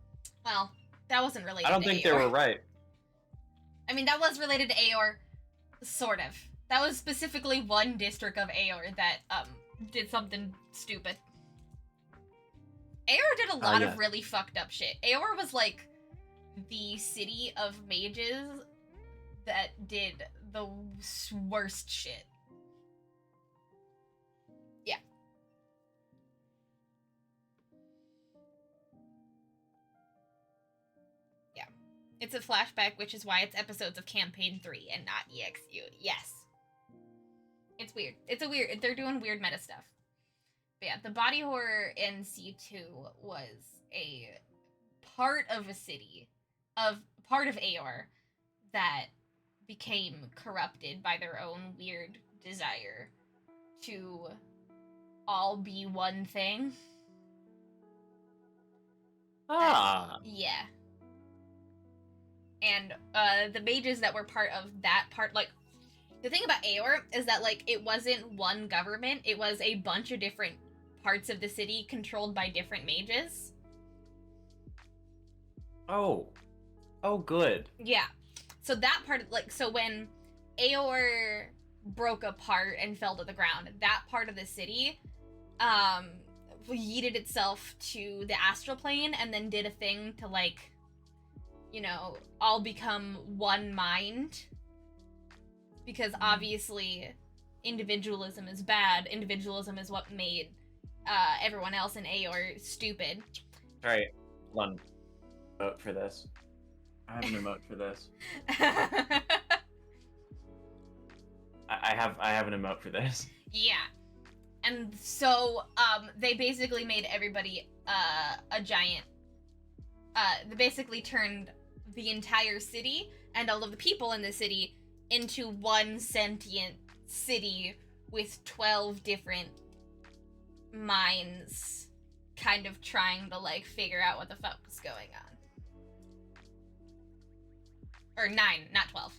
Well, that wasn't related to Aeor. I don't think they were right. I mean, that was related to Aeor, sort of. That was specifically one district of Aeor that did something stupid. Aeor did a lot of really fucked up shit. Aeor was like the city of mages that did the worst shit. Yeah. Yeah. It's a flashback, which is why it's episodes of Campaign 3 and not EXU. Yes. It's weird. They're doing weird meta stuff. But yeah, the body horror in C2 was a part of a city, part of Aor, that became corrupted by their own weird desire to all be one thing. Yeah. And the mages that were part of that part, like, the thing about Aor is that, like, it wasn't one government, it was a bunch of different parts of the city controlled by different mages. Oh, good. Yeah. So that part, like, so when Aor broke apart and fell to the ground, that part of the city, yeeted itself to the astral plane and then did a thing to, like, you know, all become one mind. Because obviously, individualism is bad. Individualism is what made everyone else in Aor stupid. Alright, hold on. Vote for this. I have an emote for this. I have an emote for this. Yeah. And so, they basically made everybody a giant... they basically turned the entire city and all of the people in the city into one sentient city with 12 different minds kind of trying to, like, figure out what the fuck was going on. Or 9, not 12.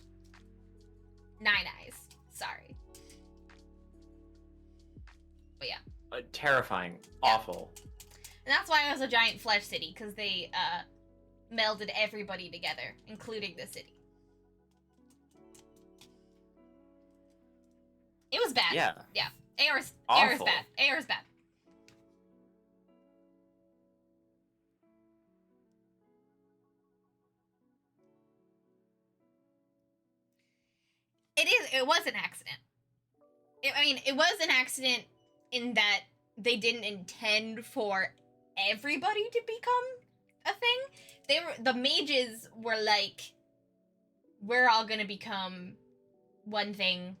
9 eyes. Sorry. But yeah. Terrifying. Awful. And that's why it was a giant flesh city, because they melded everybody together, including the city. It was bad. Yeah. Yeah. Aor's bad. Aor's bad. It was an accident. It was an accident in that they didn't intend for everybody to become a thing. The mages were like, we're all gonna become one thing,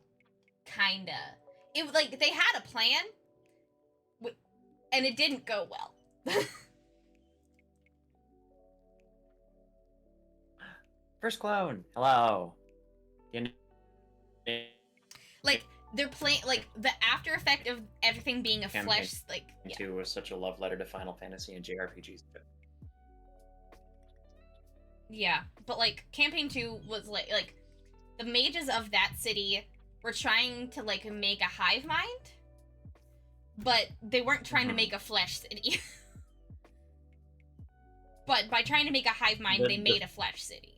kinda. It was like, they had a plan, and it didn't go well. First clone. Hello. Like, they're playing, like, the after effect of everything being a Campaign flesh, like, yeah. 2 was such a love letter to Final Fantasy and JRPGs. Yeah, but, like, Campaign 2 was, like, the mages of that city were trying to, like, make a hive mind, but they weren't trying to make a flesh city. But by trying to make a hive mind, they made a flesh city.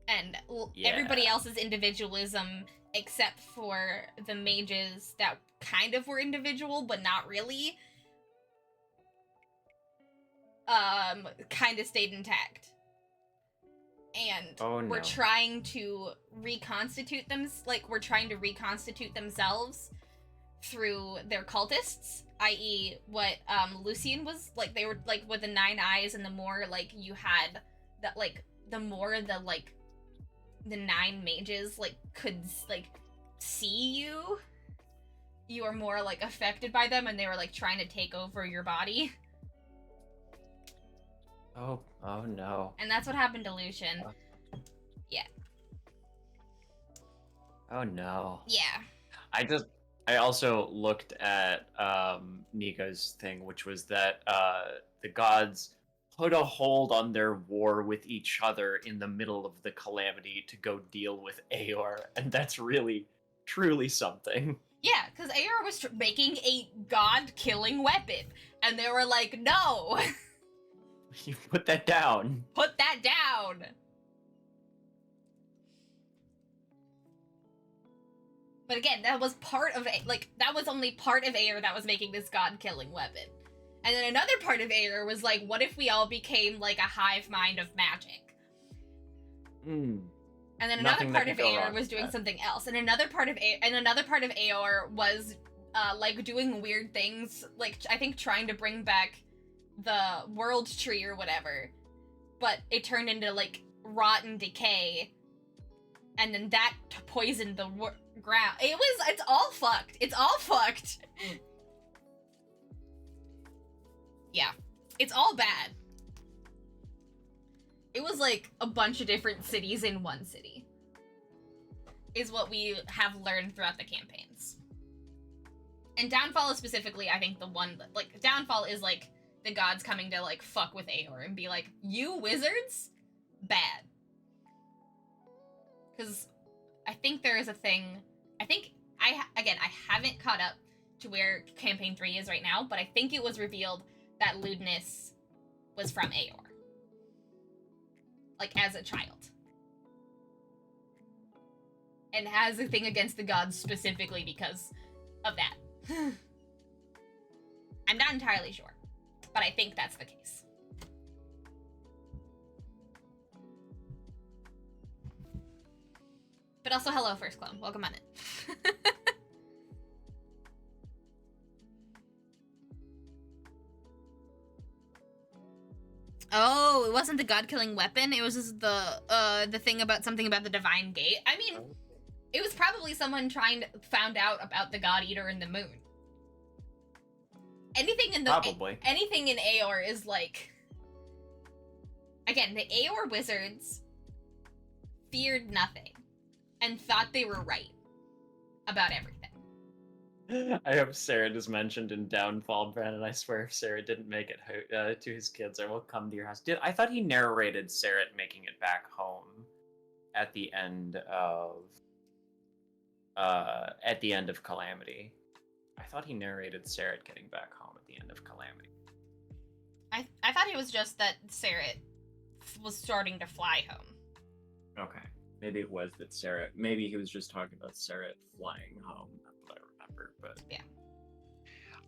And everybody else's individualism, except for the mages that kind of were individual, but not really, kind of stayed intact. And we're trying to reconstitute them, like, we're trying to reconstitute themselves through their cultists, i.e. what, Lucian was, like, they were, like, with the 9 eyes, and the more, like, you had, that, like, the more the, like, the 9 mages, like, could, like, see you were more, like, affected by them, and they were, like, trying to take over your body. Oh no. And that's what happened to Lucian. Yeah. Oh no. Yeah. I also looked at Nika's thing, which was that the gods put a hold on their war with each other in the middle of the calamity to go deal with Aor, and that's really, truly something. Yeah, because Aor was making a god-killing weapon, and they were like, no! You put that down. Put that down! But again, that was part of, like, that was only part of Aor that was making this god-killing weapon. And then another part of Aor was like, what if we all became, like, a hive mind of magic? And then another Nothing that part could of go Aor wrong was with doing that. something else, and another part of Aor was like doing weird things, like I think trying to bring back the world tree or whatever, but it turned into like rot and decay, and then that poisoned the ground. It's all fucked. It's all fucked. Yeah, it's all bad. It was like a bunch of different cities in one city, is what we have learned throughout the campaigns. And Downfall is specifically, I think, the one that, like, Downfall is like the gods coming to like fuck with Aor and be like, you wizards, bad. Because I think there is a thing. I think I haven't caught up to where campaign 3 is right now, but I think it was revealed that lewdness was from Aor, like as a child, and has a thing against the gods specifically because of that. I'm not entirely sure, but I think that's the case. But also, hello, First Clone. Welcome on in. Oh, it wasn't the god-killing weapon. It was just the thing about something about the divine gate. I mean, it was probably someone found out about the God Eater in the moon. Anything in Aor is like, again, the Aor wizards feared nothing and thought they were right about everything. I hope Sarah is mentioned in Downfall, Brandon. I swear if Sarah didn't make it to his kids, I will come to your house. I thought he narrated Sarah making it back home at the end of Calamity. I thought he narrated Sarah getting back home at the end of Calamity. I thought it was just that Sarah was starting to fly home. Okay. Maybe it was that Sarah. Maybe he was just talking about Sarah flying home. That's what I remember. But yeah,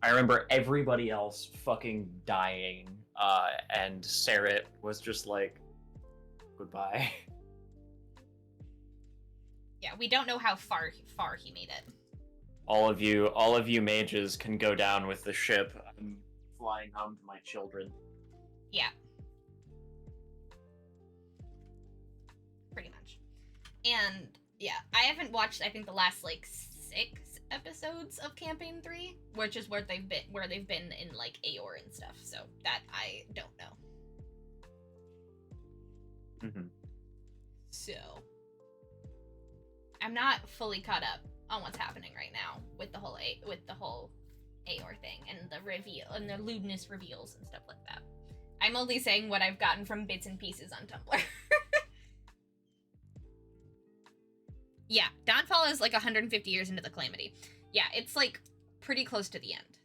I remember everybody else fucking dying, and Sarah was just like, "Goodbye." Yeah, we don't know how far he made it. All of you mages can go down with the ship. I'm flying home to my children. Yeah. Pretty much. And yeah, I haven't watched, I think, the last like 6 episodes of campaign 3, which is where they've been in like Aor and stuff, so that I don't know. Mm-hmm. So I'm not fully caught up on what's happening right now with the whole Aor thing and the reveal and the lewdness reveals and stuff like that. I'm only saying what I've gotten from bits and pieces on Tumblr. Yeah, Dawnfall is like 150 years into the Calamity. Yeah, it's like pretty close to the end.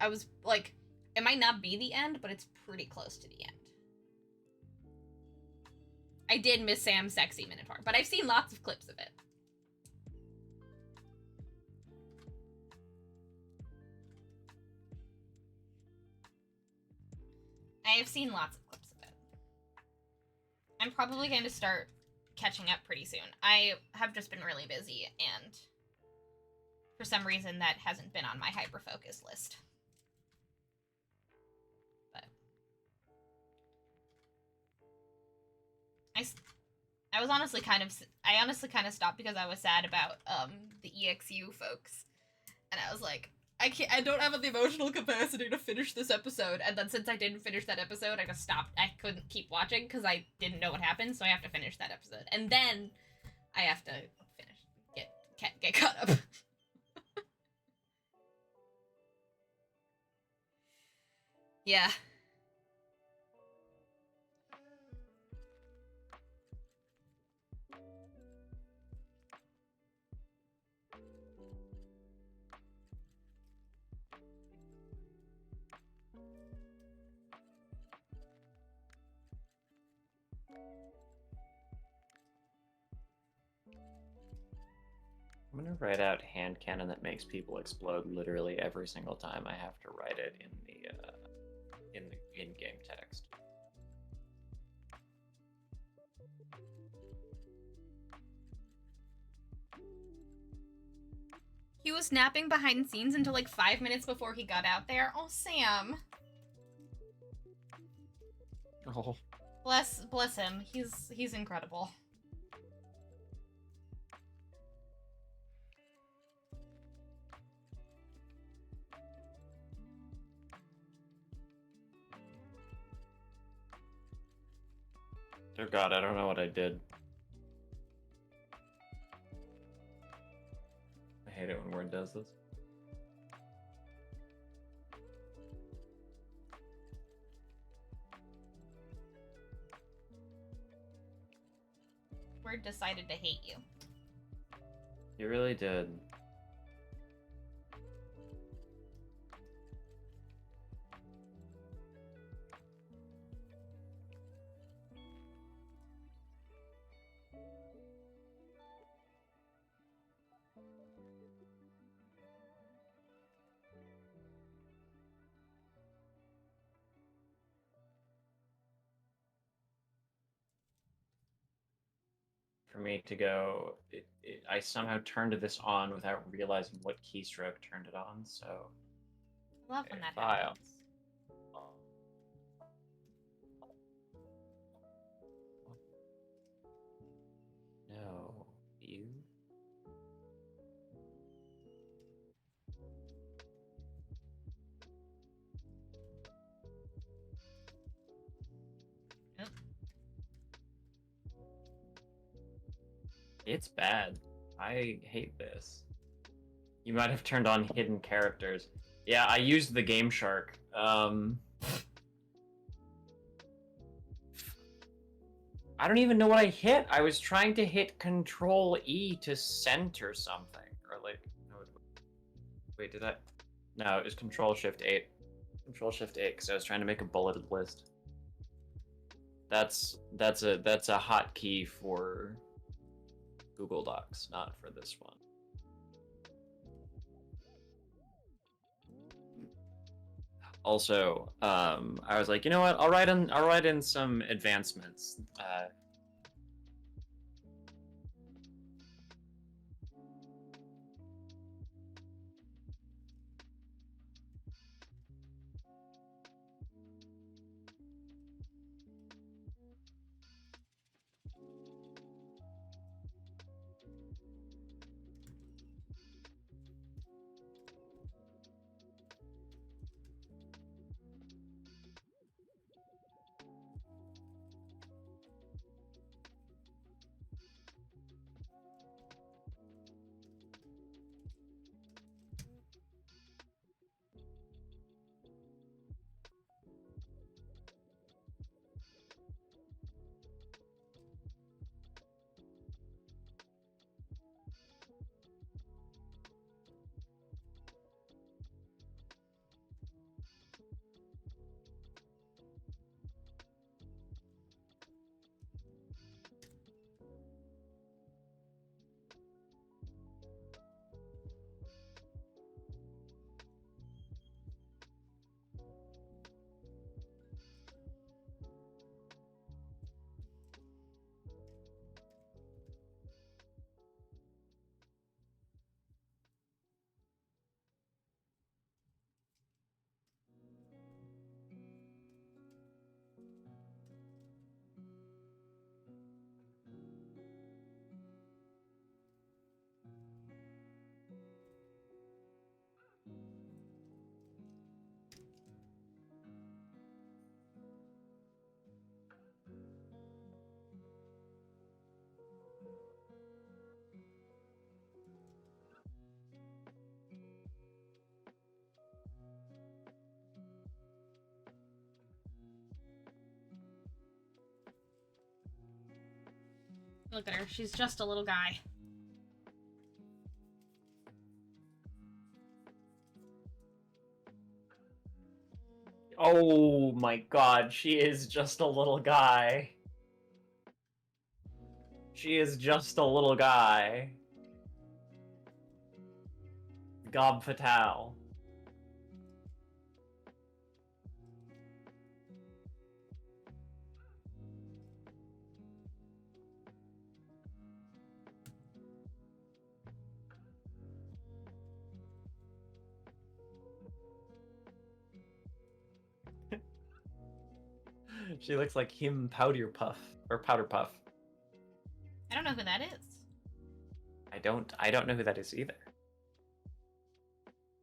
I was like, it might not be the end, but it's pretty close to the end. I did miss Sam's sexy Minotaur, but I've seen lots of clips of it. I have seen lots of clips of it. I'm probably going to start catching up pretty soon. I have just been really busy, and for some reason that hasn't been on my hyper-focus list. But I honestly kind of stopped because I was sad about the EXU folks, and I was like, I don't have the emotional capacity to finish this episode. And then since I didn't finish that episode, I just stopped. I couldn't keep watching because I didn't know what happened, so I have to finish that episode, and then I have to get caught up. Yeah. I'm gonna write out hand cannon that makes people explode literally every single time I have to write it in the in-game text. He was napping behind scenes until like 5 minutes before he got out there. Oh, Sam. Oh. Bless him. He's incredible. Dear God, I don't know what I did. I hate it when Word does this. Word decided to hate you. You really did. For me to go, I somehow turned this on without realizing what keystroke turned it on, so... I love when that file. happens. No, you? Nope. It's bad. I hate this. You might have turned on hidden characters. Yeah, I used the Game Shark. I don't even know what I hit. I was trying to hit Control E to center something. Or like, no, wait, did I? No, it was Control Shift 8. Control Shift 8, because I was trying to make a bulleted list. That's a hotkey for Google Docs, not for this one. Also, I was like, you know what? I'll write in some advancements. Look at her. She's just a little guy. Oh my God, she is just a little guy. She is just a little guy. Gob Fatal. She looks like him Powder Puff or Powder Puff. I don't know who that is. I don't know who that is either.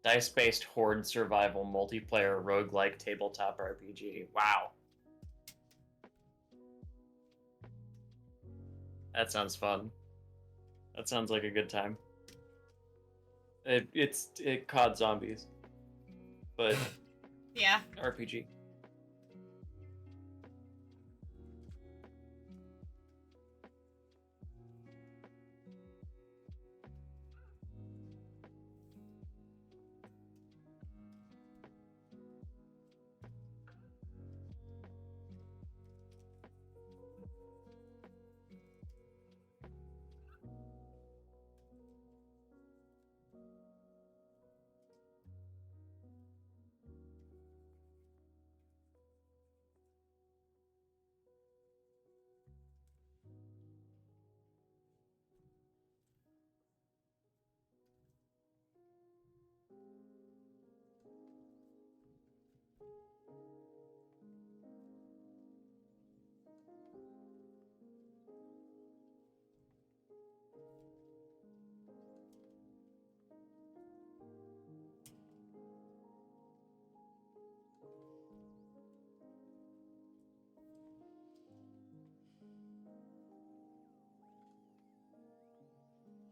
Dice-based horde survival multiplayer roguelike tabletop RPG. Wow. That sounds fun. That sounds like a good time. It's COD Zombies, but Yeah. RPG.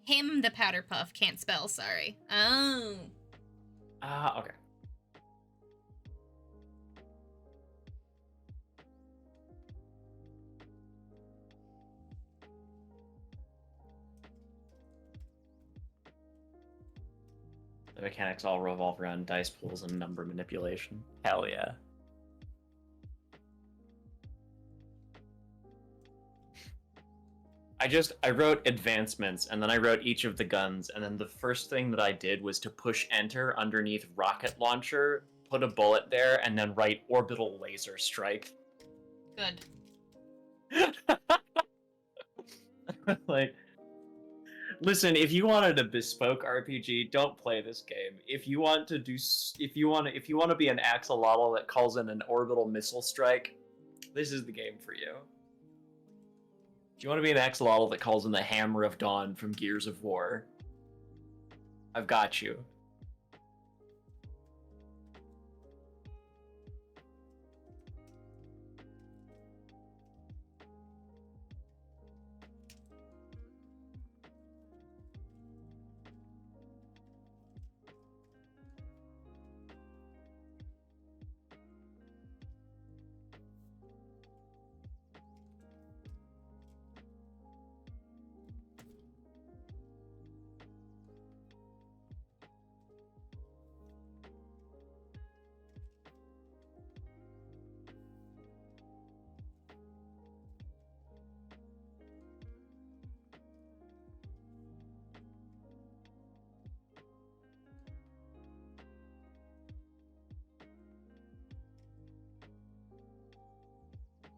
Him, the Powder Puff, can't spell, sorry. Oh. Ah, okay. The mechanics all revolve around dice pools and number manipulation. Hell yeah. I wrote advancements, and then I wrote each of the guns, and then the first thing that I did was to push enter underneath rocket launcher, put a bullet there, and then write orbital laser strike. Good. Like, listen, if you wanted a bespoke RPG, don't play this game. If you want to be an axolotl that calls in an orbital missile strike, this is the game for you. If you want to be an axolotl that calls in the Hammer of Dawn from Gears of War, I've got you.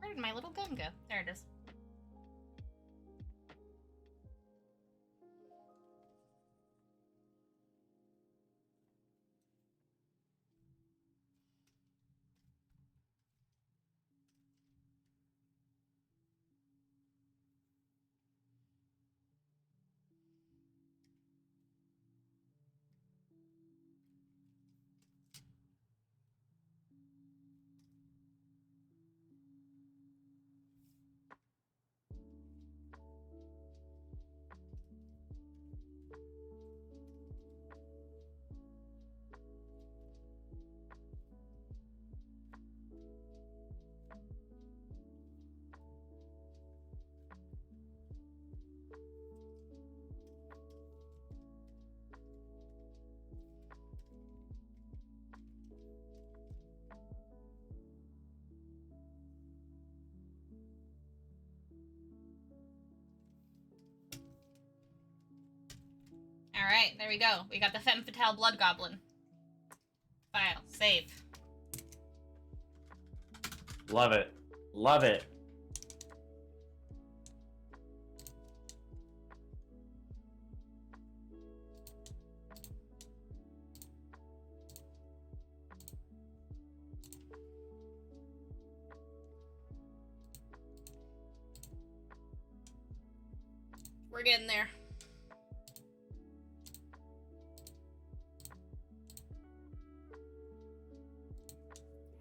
Where did my little gun go? There it is. Alright, there we go. We got the Femme Fatale Blood Goblin. File. Save. Love it. Love it. We're getting there.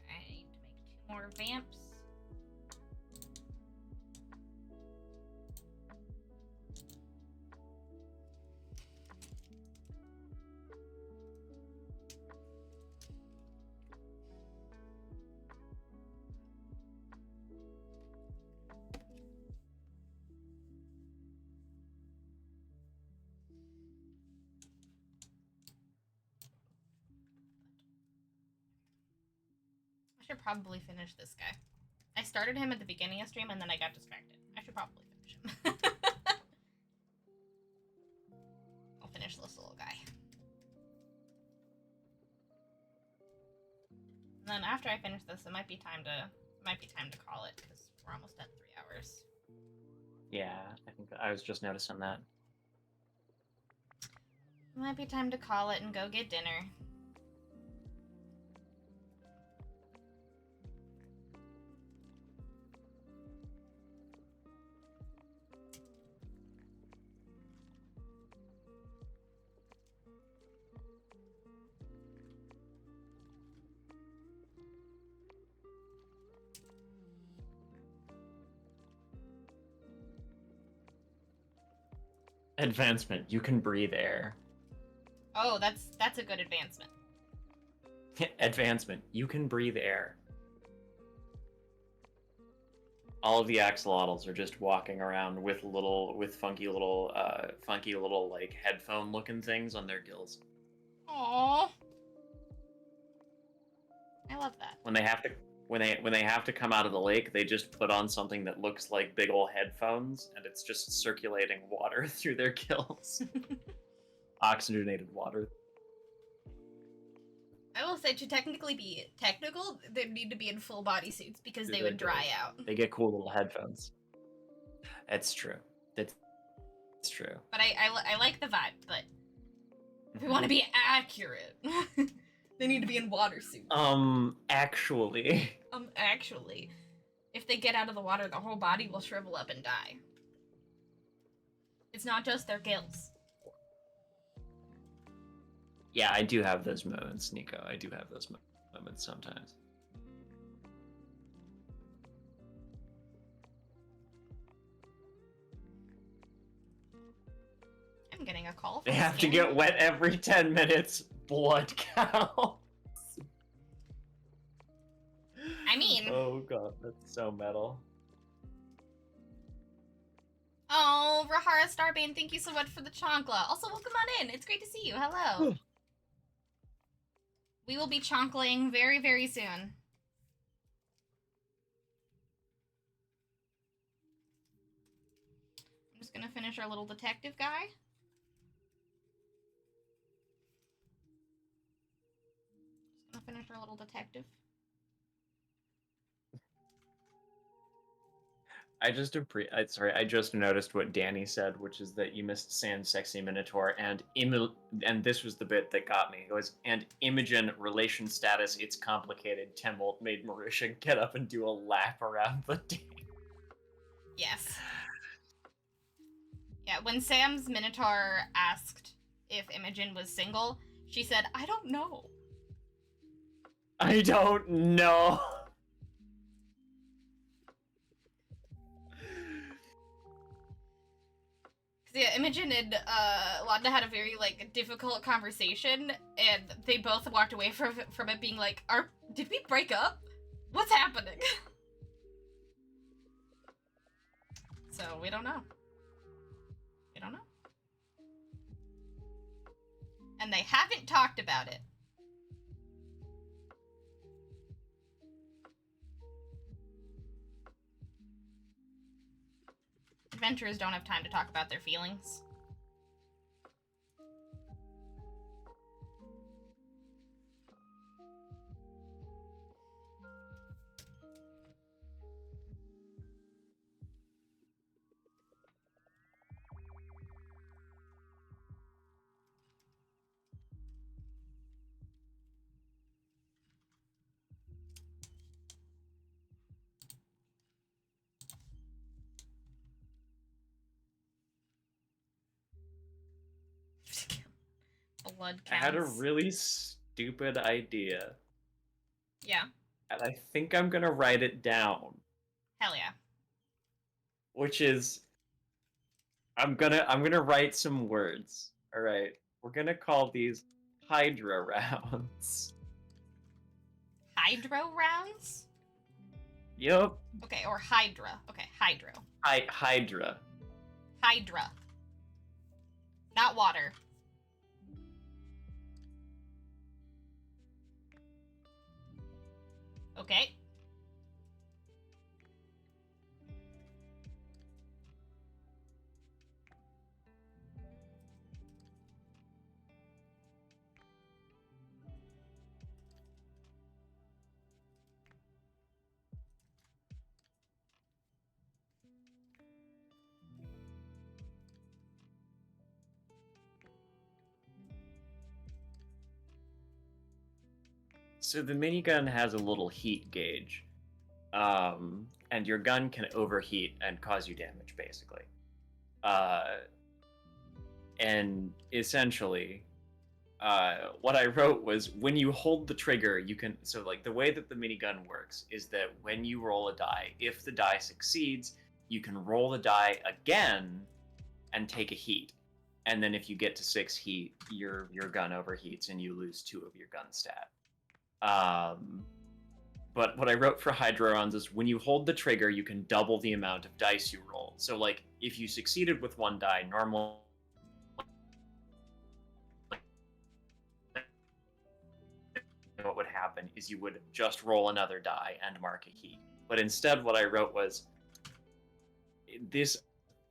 I need to make 2 more vamps. I should probably finish this guy. I started him at the beginning of stream and then I got distracted. I should probably finish him. I'll finish this little guy. And then after I finish this, it might be time to call it because we're almost at 3 hours. Yeah, I think I was just noticing that. It might be time to call it and go get dinner. Advancement. You can breathe air. Oh, that's a good advancement. Advancement. You can breathe air. All of the axolotls are just walking around with funky little like headphone looking things on their gills. Aww. I love that. When they have to come out of the lake, they just put on something that looks like big old headphones, and it's just circulating water through their gills. Oxygenated water. I will say, to technically be technical, they need to be in full body suits because they would dry out. They get cool little headphones. That's true. That's true. But I like the vibe, but if we want to be accurate, they need to be in water suits. Actually. Actually. If they get out of the water, the whole body will shrivel up and die. It's not just their gills. Yeah, I do have those moments, Nico. I do have those moments sometimes. I'm getting a call. They have to get wet every 10 minutes. Blood cow. I mean... Oh god, that's so metal. Oh, Rahara Starbane, thank you so much for the chonkla. Also, welcome on in. It's great to see you. Hello. We will be chonkling very, very soon. I'm just gonna finish our little detective guy. Just gonna finish our little detective. I just noticed what Danny said, which is that you missed Sand Sexy Minotaur, and this was the bit that got me. It was, and Imogen, relation status, it's complicated. Temult made Marisha get up and do a lap around the day. Yes. Yeah, when Sam's Minotaur asked if Imogen was single, she said, I don't know. I don't know. Yeah, Imogen and Wanda had a very difficult conversation, and they both walked away from it being like, did we break up? What's happening? So we don't know. We don't know. And they haven't talked about it. Adventurers don't have time to talk about their feelings. blood I counts. had a really stupid idea, Yeah. and I think I'm gonna write it down. Hell yeah. Which is, I'm gonna write some words. All right, we're gonna call these Hydra rounds. Hydro rounds? Yup. Okay, or Hydra. Okay, Hydro. Hydra. Hydra. Not water. Okay. So the minigun has a little heat gauge, and your gun can overheat and cause you damage, basically. And essentially, what I wrote was when you hold the trigger, you can. So, like, the way that the minigun works is that when you roll a die, if the die succeeds, you can roll the die again and take a heat. And then if you get to 6 heat, your gun overheats and you lose 2 of your gun stat. But what I wrote for Hydra rounds is when you hold the trigger, you can double the amount of dice you roll. So, like, if you succeeded with 1 die, normally what would happen is you would just roll another die and mark a heat. But instead, what I wrote was this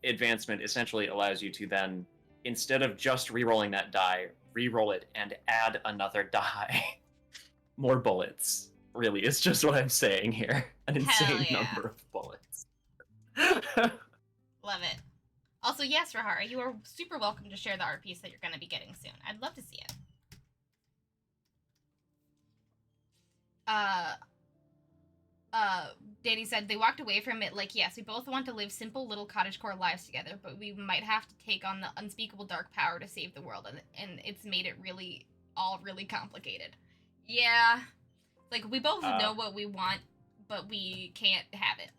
advancement essentially allows you to then, instead of just re-rolling that die, re-roll it and add another die. More bullets, really, is just what I'm saying here. An insane number of bullets. Love it. Also, yes, Rahara, you are super welcome to share the art piece that you're going to be getting soon. I'd love to see it. Danny said they walked away from it like, yes, we both want to live simple little cottagecore lives together, but we might have to take on the unspeakable dark power to save the world, and it's made it really complicated. Yeah. Like, we both know what we want, but we can't have it.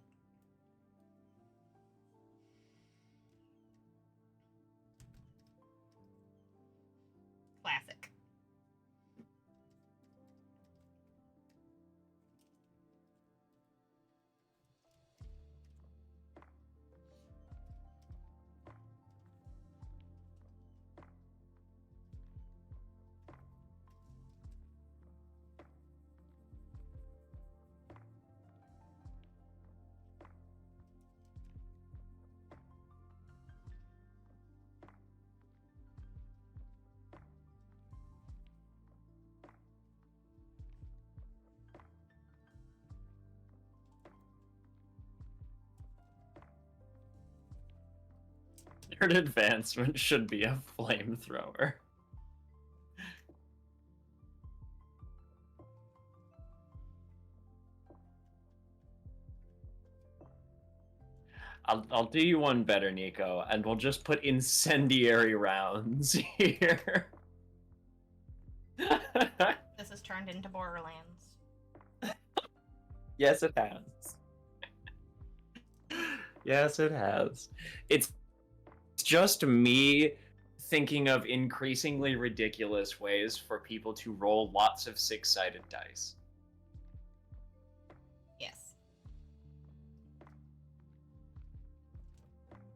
Classic. Nerd advancement should be a flamethrower. I'll do you one better, Nico, and we'll just put incendiary rounds here. This has turned into Borderlands. Yes, it has. Yes, it has. It's just me thinking of increasingly ridiculous ways for people to roll lots of 6-sided dice. Yes.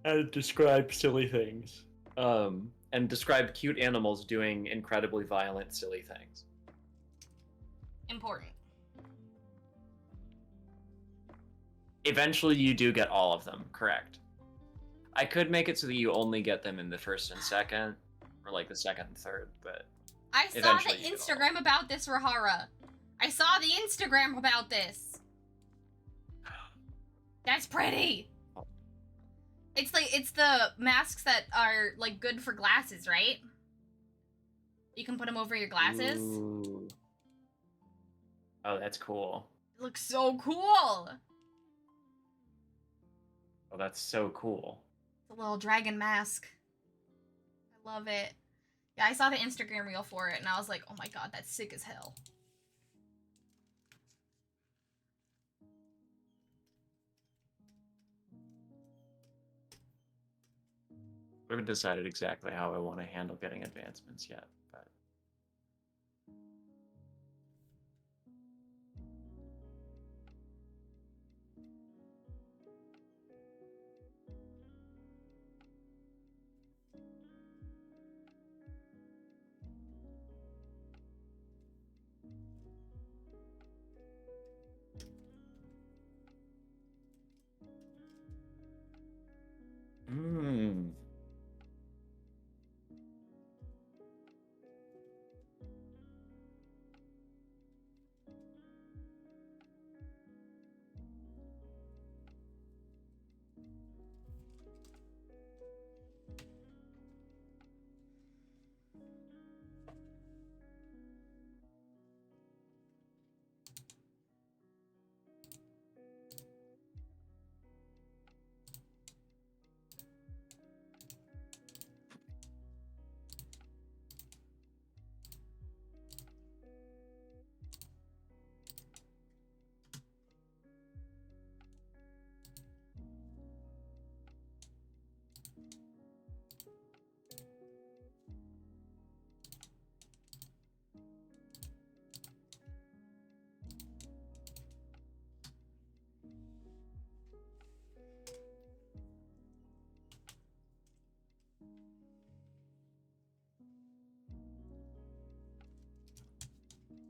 And describe silly things. And describe cute animals doing incredibly violent, silly things. Important. Eventually, you do get all of them, correct. I could make it so that you only get them in the first and second, or like the second and third, but I saw the Instagram about this, Rahara. I saw the Instagram about this. That's pretty. It's like, it's the masks that are like good for glasses, right? You can put them over your glasses. Ooh. Oh, that's cool. It looks so cool. Oh, that's so cool. The little dragon mask. I love it. Yeah, I saw the Instagram reel for it, and I was like, oh my god, that's sick as hell. I haven't decided exactly how I want to handle getting advancements yet, but Hmm.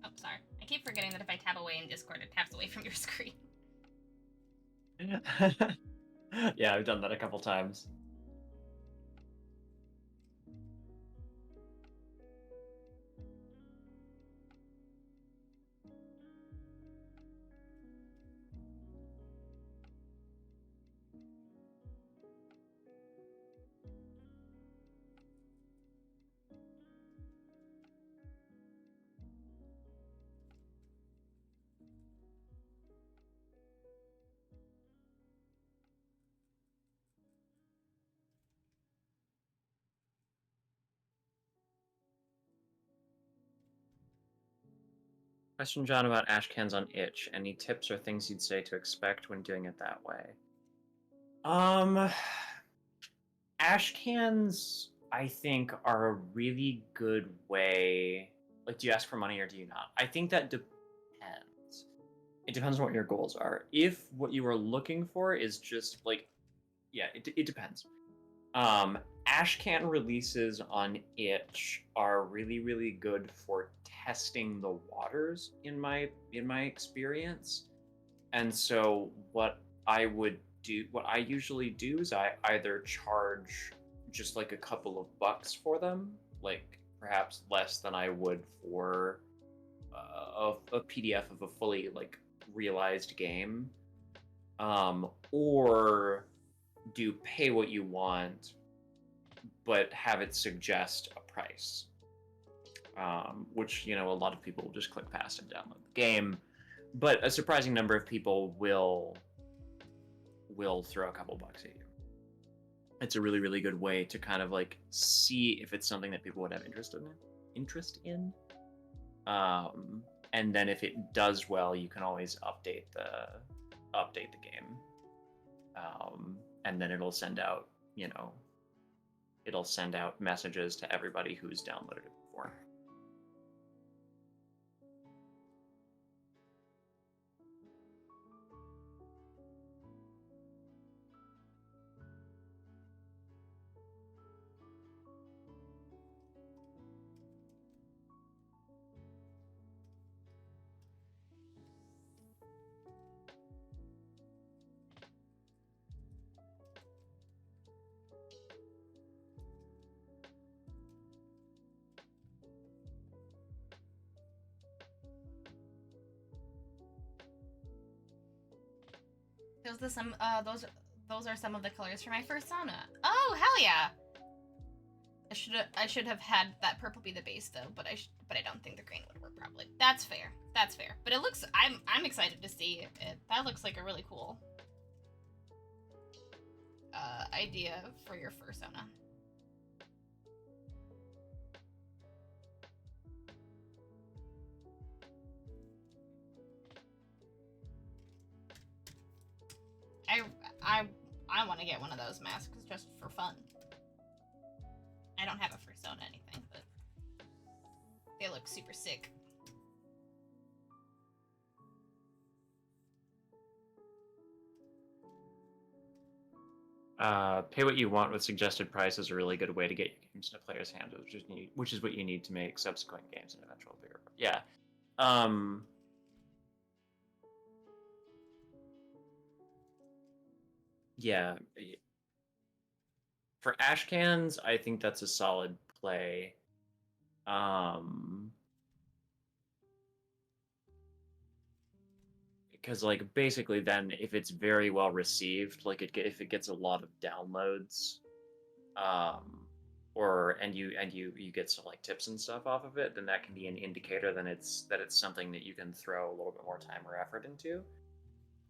Oh, sorry. I keep forgetting that if I tap away in Discord, it taps away from your screen. Yeah, I've done that a couple times. Question, John, about ash cans on itch. Any tips or things you'd say to expect when doing it that way? Ash cans, I think, are a really good way. Like, do you ask for money or do you not? I think that depends. It depends on what your goals are. If what you are looking for is just like, yeah, it depends. Um, Ash can releases on itch are really, really good for testing the waters in my experience. And so what I usually do is I either charge just like a couple of bucks for them, like perhaps less than I would for a PDF of a fully like realized game, or do pay what you want, but have it suggest a price, which a lot of people will just click past and download the game, but a surprising number of people will throw a couple bucks at you. It's a really, really good way to kind of like see if it's something that people would have interest in. And then if it does well, you can always update the game. And then it'll send out messages to everybody who's downloaded it before. Those are some of the colors for my first sauna. Oh, hell yeah! I should have had that purple be the base though, but I don't think the green would work probably. That's fair. That's fair. But it looks I'm excited to see it. That looks like a really cool idea for your fursona. of those masks just for fun. I don't have a persona or anything, but they look super sick. Pay what you want with suggested price is a really good way to get your games into players' hands, which is what you need to make subsequent games an eventual bigger. Yeah. Yeah. For ash cans, I think that's a solid play. Because like basically then if it's very well received, like if it gets a lot of downloads, and you get some like tips and stuff off of it, then that can be an indicator that it's something that you can throw a little bit more time or effort into.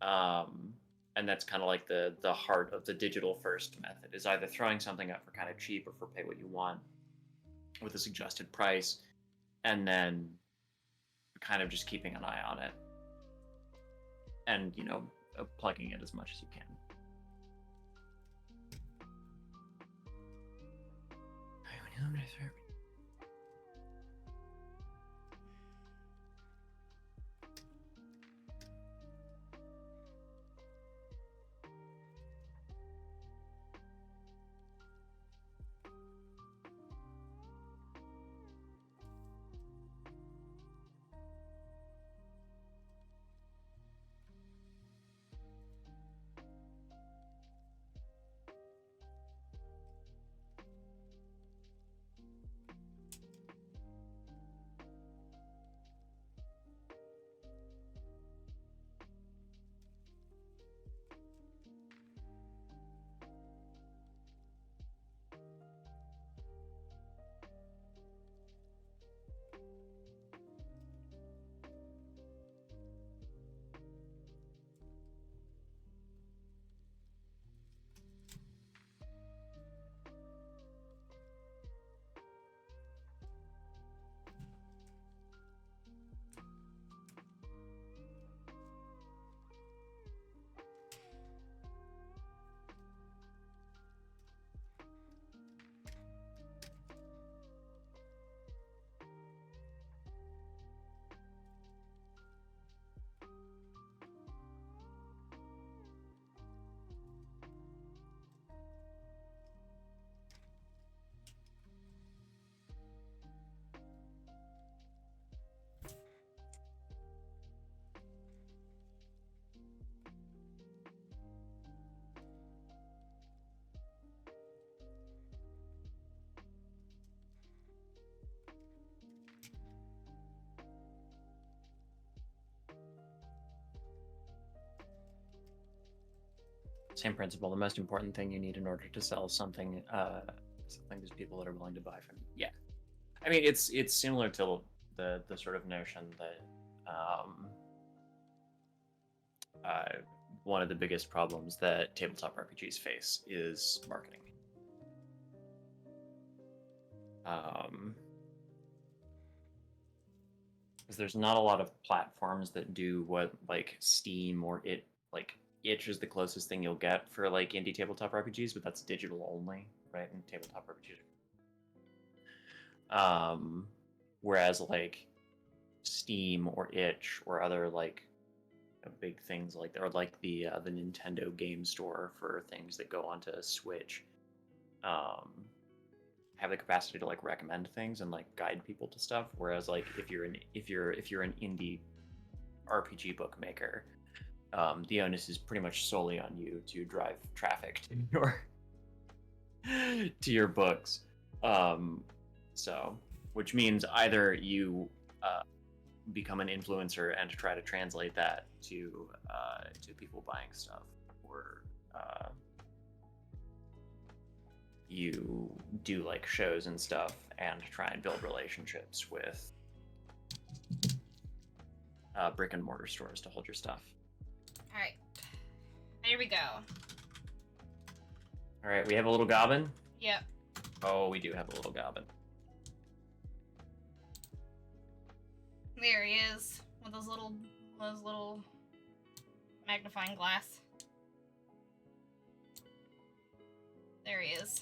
And that's kind of like the heart of the digital first method, is either throwing something up for kind of cheap or for pay what you want with a suggested price, and then kind of just keeping an eye on it and plugging it as much as you can. I'm gonna throw Same principle. The most important thing you need in order to sell something to people that are willing to buy from you. Yeah, I mean it's similar to the sort of notion that one of the biggest problems that tabletop RPGs face is marketing. Because there's not a lot of platforms that do what like Steam or Itch is the closest thing you'll get for like indie tabletop RPGs, but that's digital only, right? And tabletop RPGs. Whereas like Steam or Itch or other like big things like that, or like the Nintendo Game Store for things that go onto Switch, have the capacity to like recommend things and like guide people to stuff. Whereas like if you're an indie RPG bookmaker, the onus is pretty much solely on you to drive traffic to your books. So, which means either you become an influencer and try to translate that to people buying stuff, or you do like shows and stuff and try and build relationships with brick and mortar stores to hold your stuff. All right, there we go. All right, we have a little goblin. Yep. Oh, we do have a little goblin. There he is with those little magnifying glass. There he is.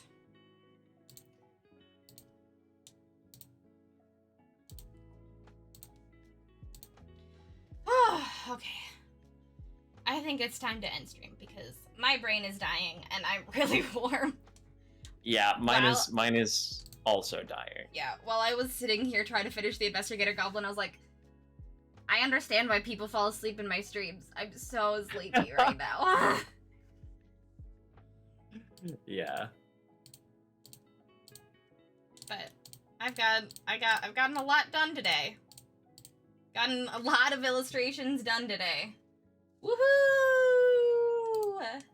Oh, okay. I think it's time to end stream because my brain is dying and I'm really warm. Yeah, mine is also dying. Yeah, while I was sitting here trying to finish the Investigator Goblin, I was like, I understand why people fall asleep in my streams. I'm so sleepy right now. Yeah. But I've gotten a lot done today. Gotten a lot of illustrations done today. Woohoo!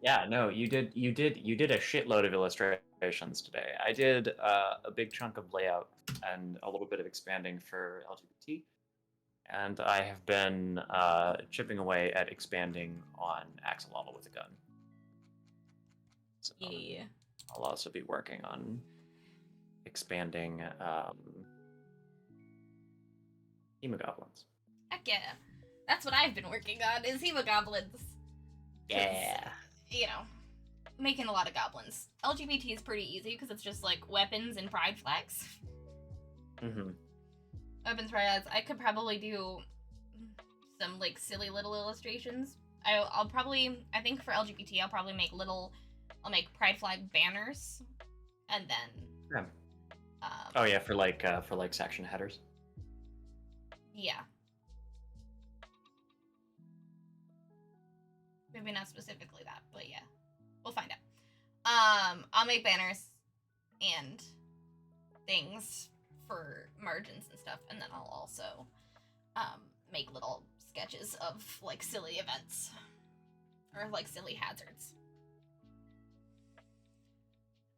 Yeah, no, you did a shitload of illustrations today. I did a big chunk of layout and a little bit of expanding for LGBT, and I have been chipping away at expanding on Axolotl with a gun. So Yeah. I'll also be working on expanding Hemogoblins. Heck yeah. That's what I've been working on, is Hemogoblins. Yeah. You know, making a lot of goblins. LGBT is pretty easy because it's just like weapons and pride flags. Mm-hmm. Weapons, pride flags. I could probably do some like silly little illustrations. I'll probably, I think for LGBT, I'll make pride flag banners, and then. Yeah. Oh yeah, for like section headers. Yeah. Maybe not specifically that, but yeah. We'll find out. I'll make banners and things for margins and stuff, and then I'll also make little sketches of like silly events or like silly hazards.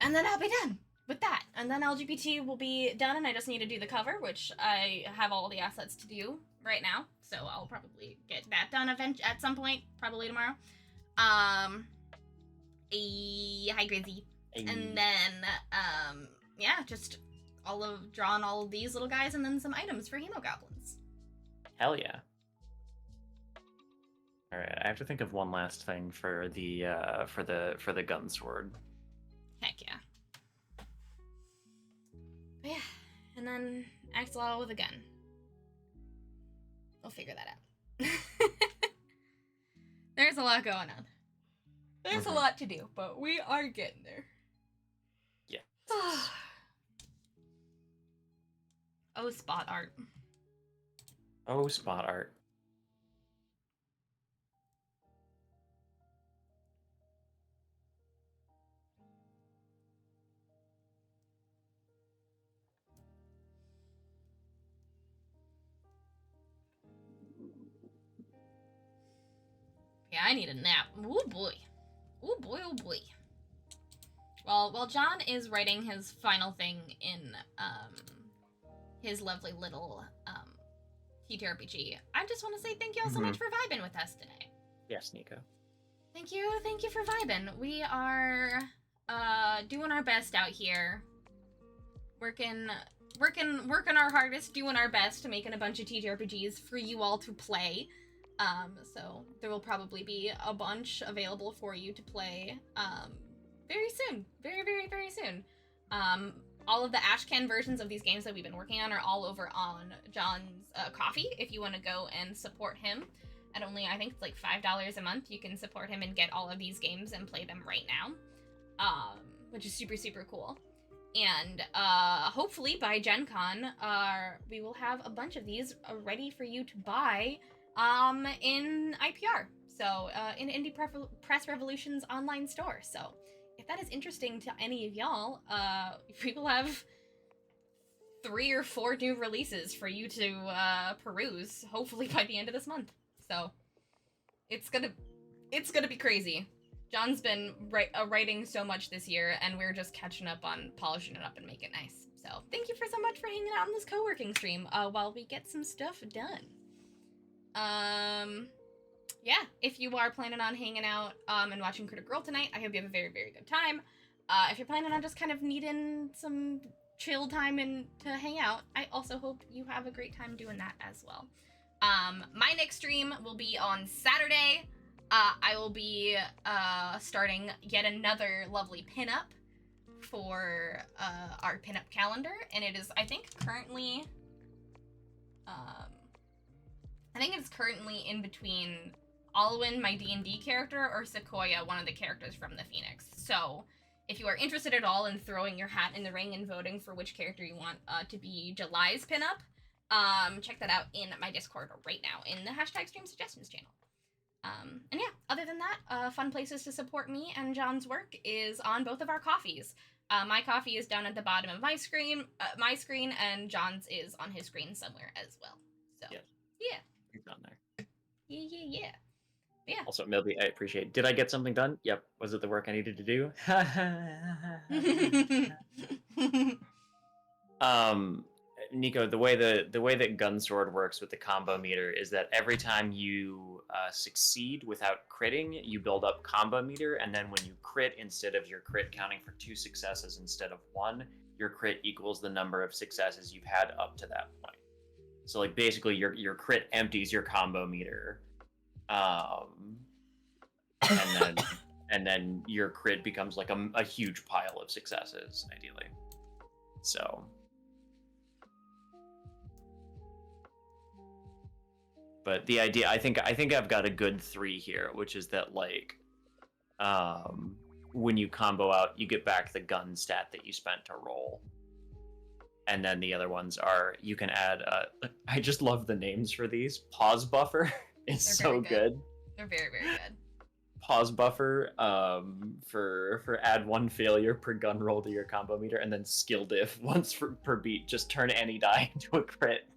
And then I'll be done with that. And then LGBT will be done, and I just need to do the cover, which I have all the assets to do right now. So I'll probably get that done at some point, probably tomorrow. Hi Grizzy. Hey. And then yeah, just drawn all of these little guys and then some items for Hemogoblins. Hell yeah. All right, I have to think of one last thing for the gun sword. Heck yeah. But yeah, and then Axolotl with a gun. We'll figure that out. There's a lot going on. There's a lot to do, but we are getting there. Yeah. Oh, spot art. Oh, spot art. Yeah, I need a nap. Oh boy. Oh boy, oh boy. Well, while John is writing his final thing in his lovely little TTRPG, I just want to say thank you all so much for vibing with us today. Yes, Nico. Thank you for vibing. We are doing our best out here. Working our hardest, doing our best to making a bunch of TTRPGs for you all to play. So there will probably be a bunch available for you to play very soon. Very, very, very soon. All of the Ashcan versions of these games that we've been working on are all over on John's Kofi, if you want to go and support him. At only, I think it's like $5 a month, you can support him and get all of these games and play them right now. Which is super, super cool. And hopefully by Gen Con, we will have a bunch of these ready for you to buy in IPR. So, in Indie Press Revolution's online store. So, if that is interesting to any of y'all, we will have 3 or 4 new releases for you to peruse, hopefully by the end of this month. So, it's gonna be crazy. John's been writing so much this year, and we're just catching up on polishing it up and make it nice. So, thank you so much for hanging out on this co-working stream while we get some stuff done. Yeah, if you are planning on hanging out and watching Critter Girl tonight, I hope you have a very, very good time. If you're planning on just kind of needing some chill time and to hang out, I also hope you have a great time doing that as well. My next stream will be on Saturday. I will be starting yet another lovely pinup for our pinup calendar, and it is, I think, currently, in between Alwyn, my D&D character, or Sequoia, one of the characters from the Phoenix. So, if you are interested at all in throwing your hat in the ring and voting for which character you want to be July's pinup, check that out in my Discord right now in the #StreamSuggestions channel. And yeah, other than that, fun places to support me and John's work is on both of our coffees. My coffee is down at the bottom of my screen, and John's is on his screen somewhere as well. So, Yes. yeah. It's on there. Yeah. Also, Milby, I appreciate it. Did I get something done? Yep. Was it the work I needed to do? Nico, the way that Gunsword works with the combo meter is that every time you succeed without critting, you build up combo meter, and then when you crit, instead of your crit counting for 2 successes instead of 1, your crit equals the number of successes you've had up to that point. So, like, basically, your crit empties your combo meter, and then your crit becomes like a huge pile of successes, ideally. So. But the idea, I think I've got a good 3 here, which is that, like, when you combo out, you get back the gun stat that you spent to roll. And then the other ones are, you can add, I just love the names for these. Pause buffer is so good. They're very, very good. Pause buffer for add 1 failure per gun roll to your combo meter, and then skill diff once per beat. Just turn any die into a crit.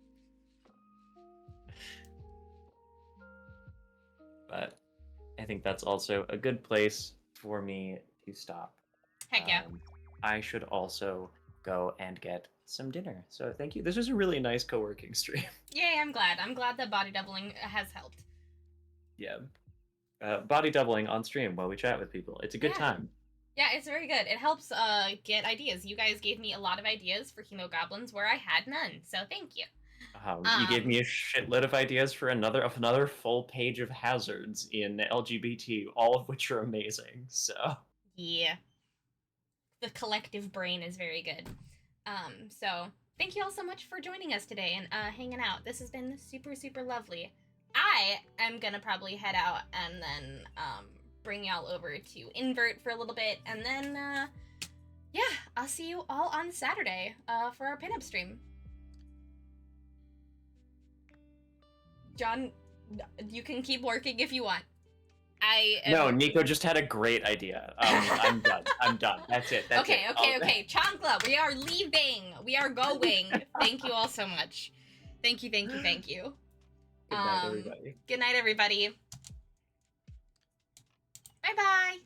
But I think that's also a good place for me to stop. Heck yeah. I should also go and get some dinner. So thank you. This was a really nice co-working stream. Yay, I'm glad. I'm glad that body doubling has helped. Yeah. Body doubling on stream while we chat with people. It's a good time. Yeah, it's very good. It helps get ideas. You guys gave me a lot of ideas for Hemogoblins where I had none, so thank you. You gave me a shitload of ideas for another full page of hazards in LGBT, all of which are amazing. So yeah, the collective brain is very good. So thank you all so much for joining us today and hanging out. This has been super, super lovely. I am gonna probably head out and then bring y'all over to Invert for a little bit, and then yeah, I'll see you all on Saturday for our pinup stream. John, you can keep working if you want. No, Nico just had a great idea. I'm done. I'm done. That's it. That's okay, it. Okay. Chancla, we are leaving. We are going. Thank you all so much. Thank you. Good night, everybody. Good night, everybody. Bye-bye.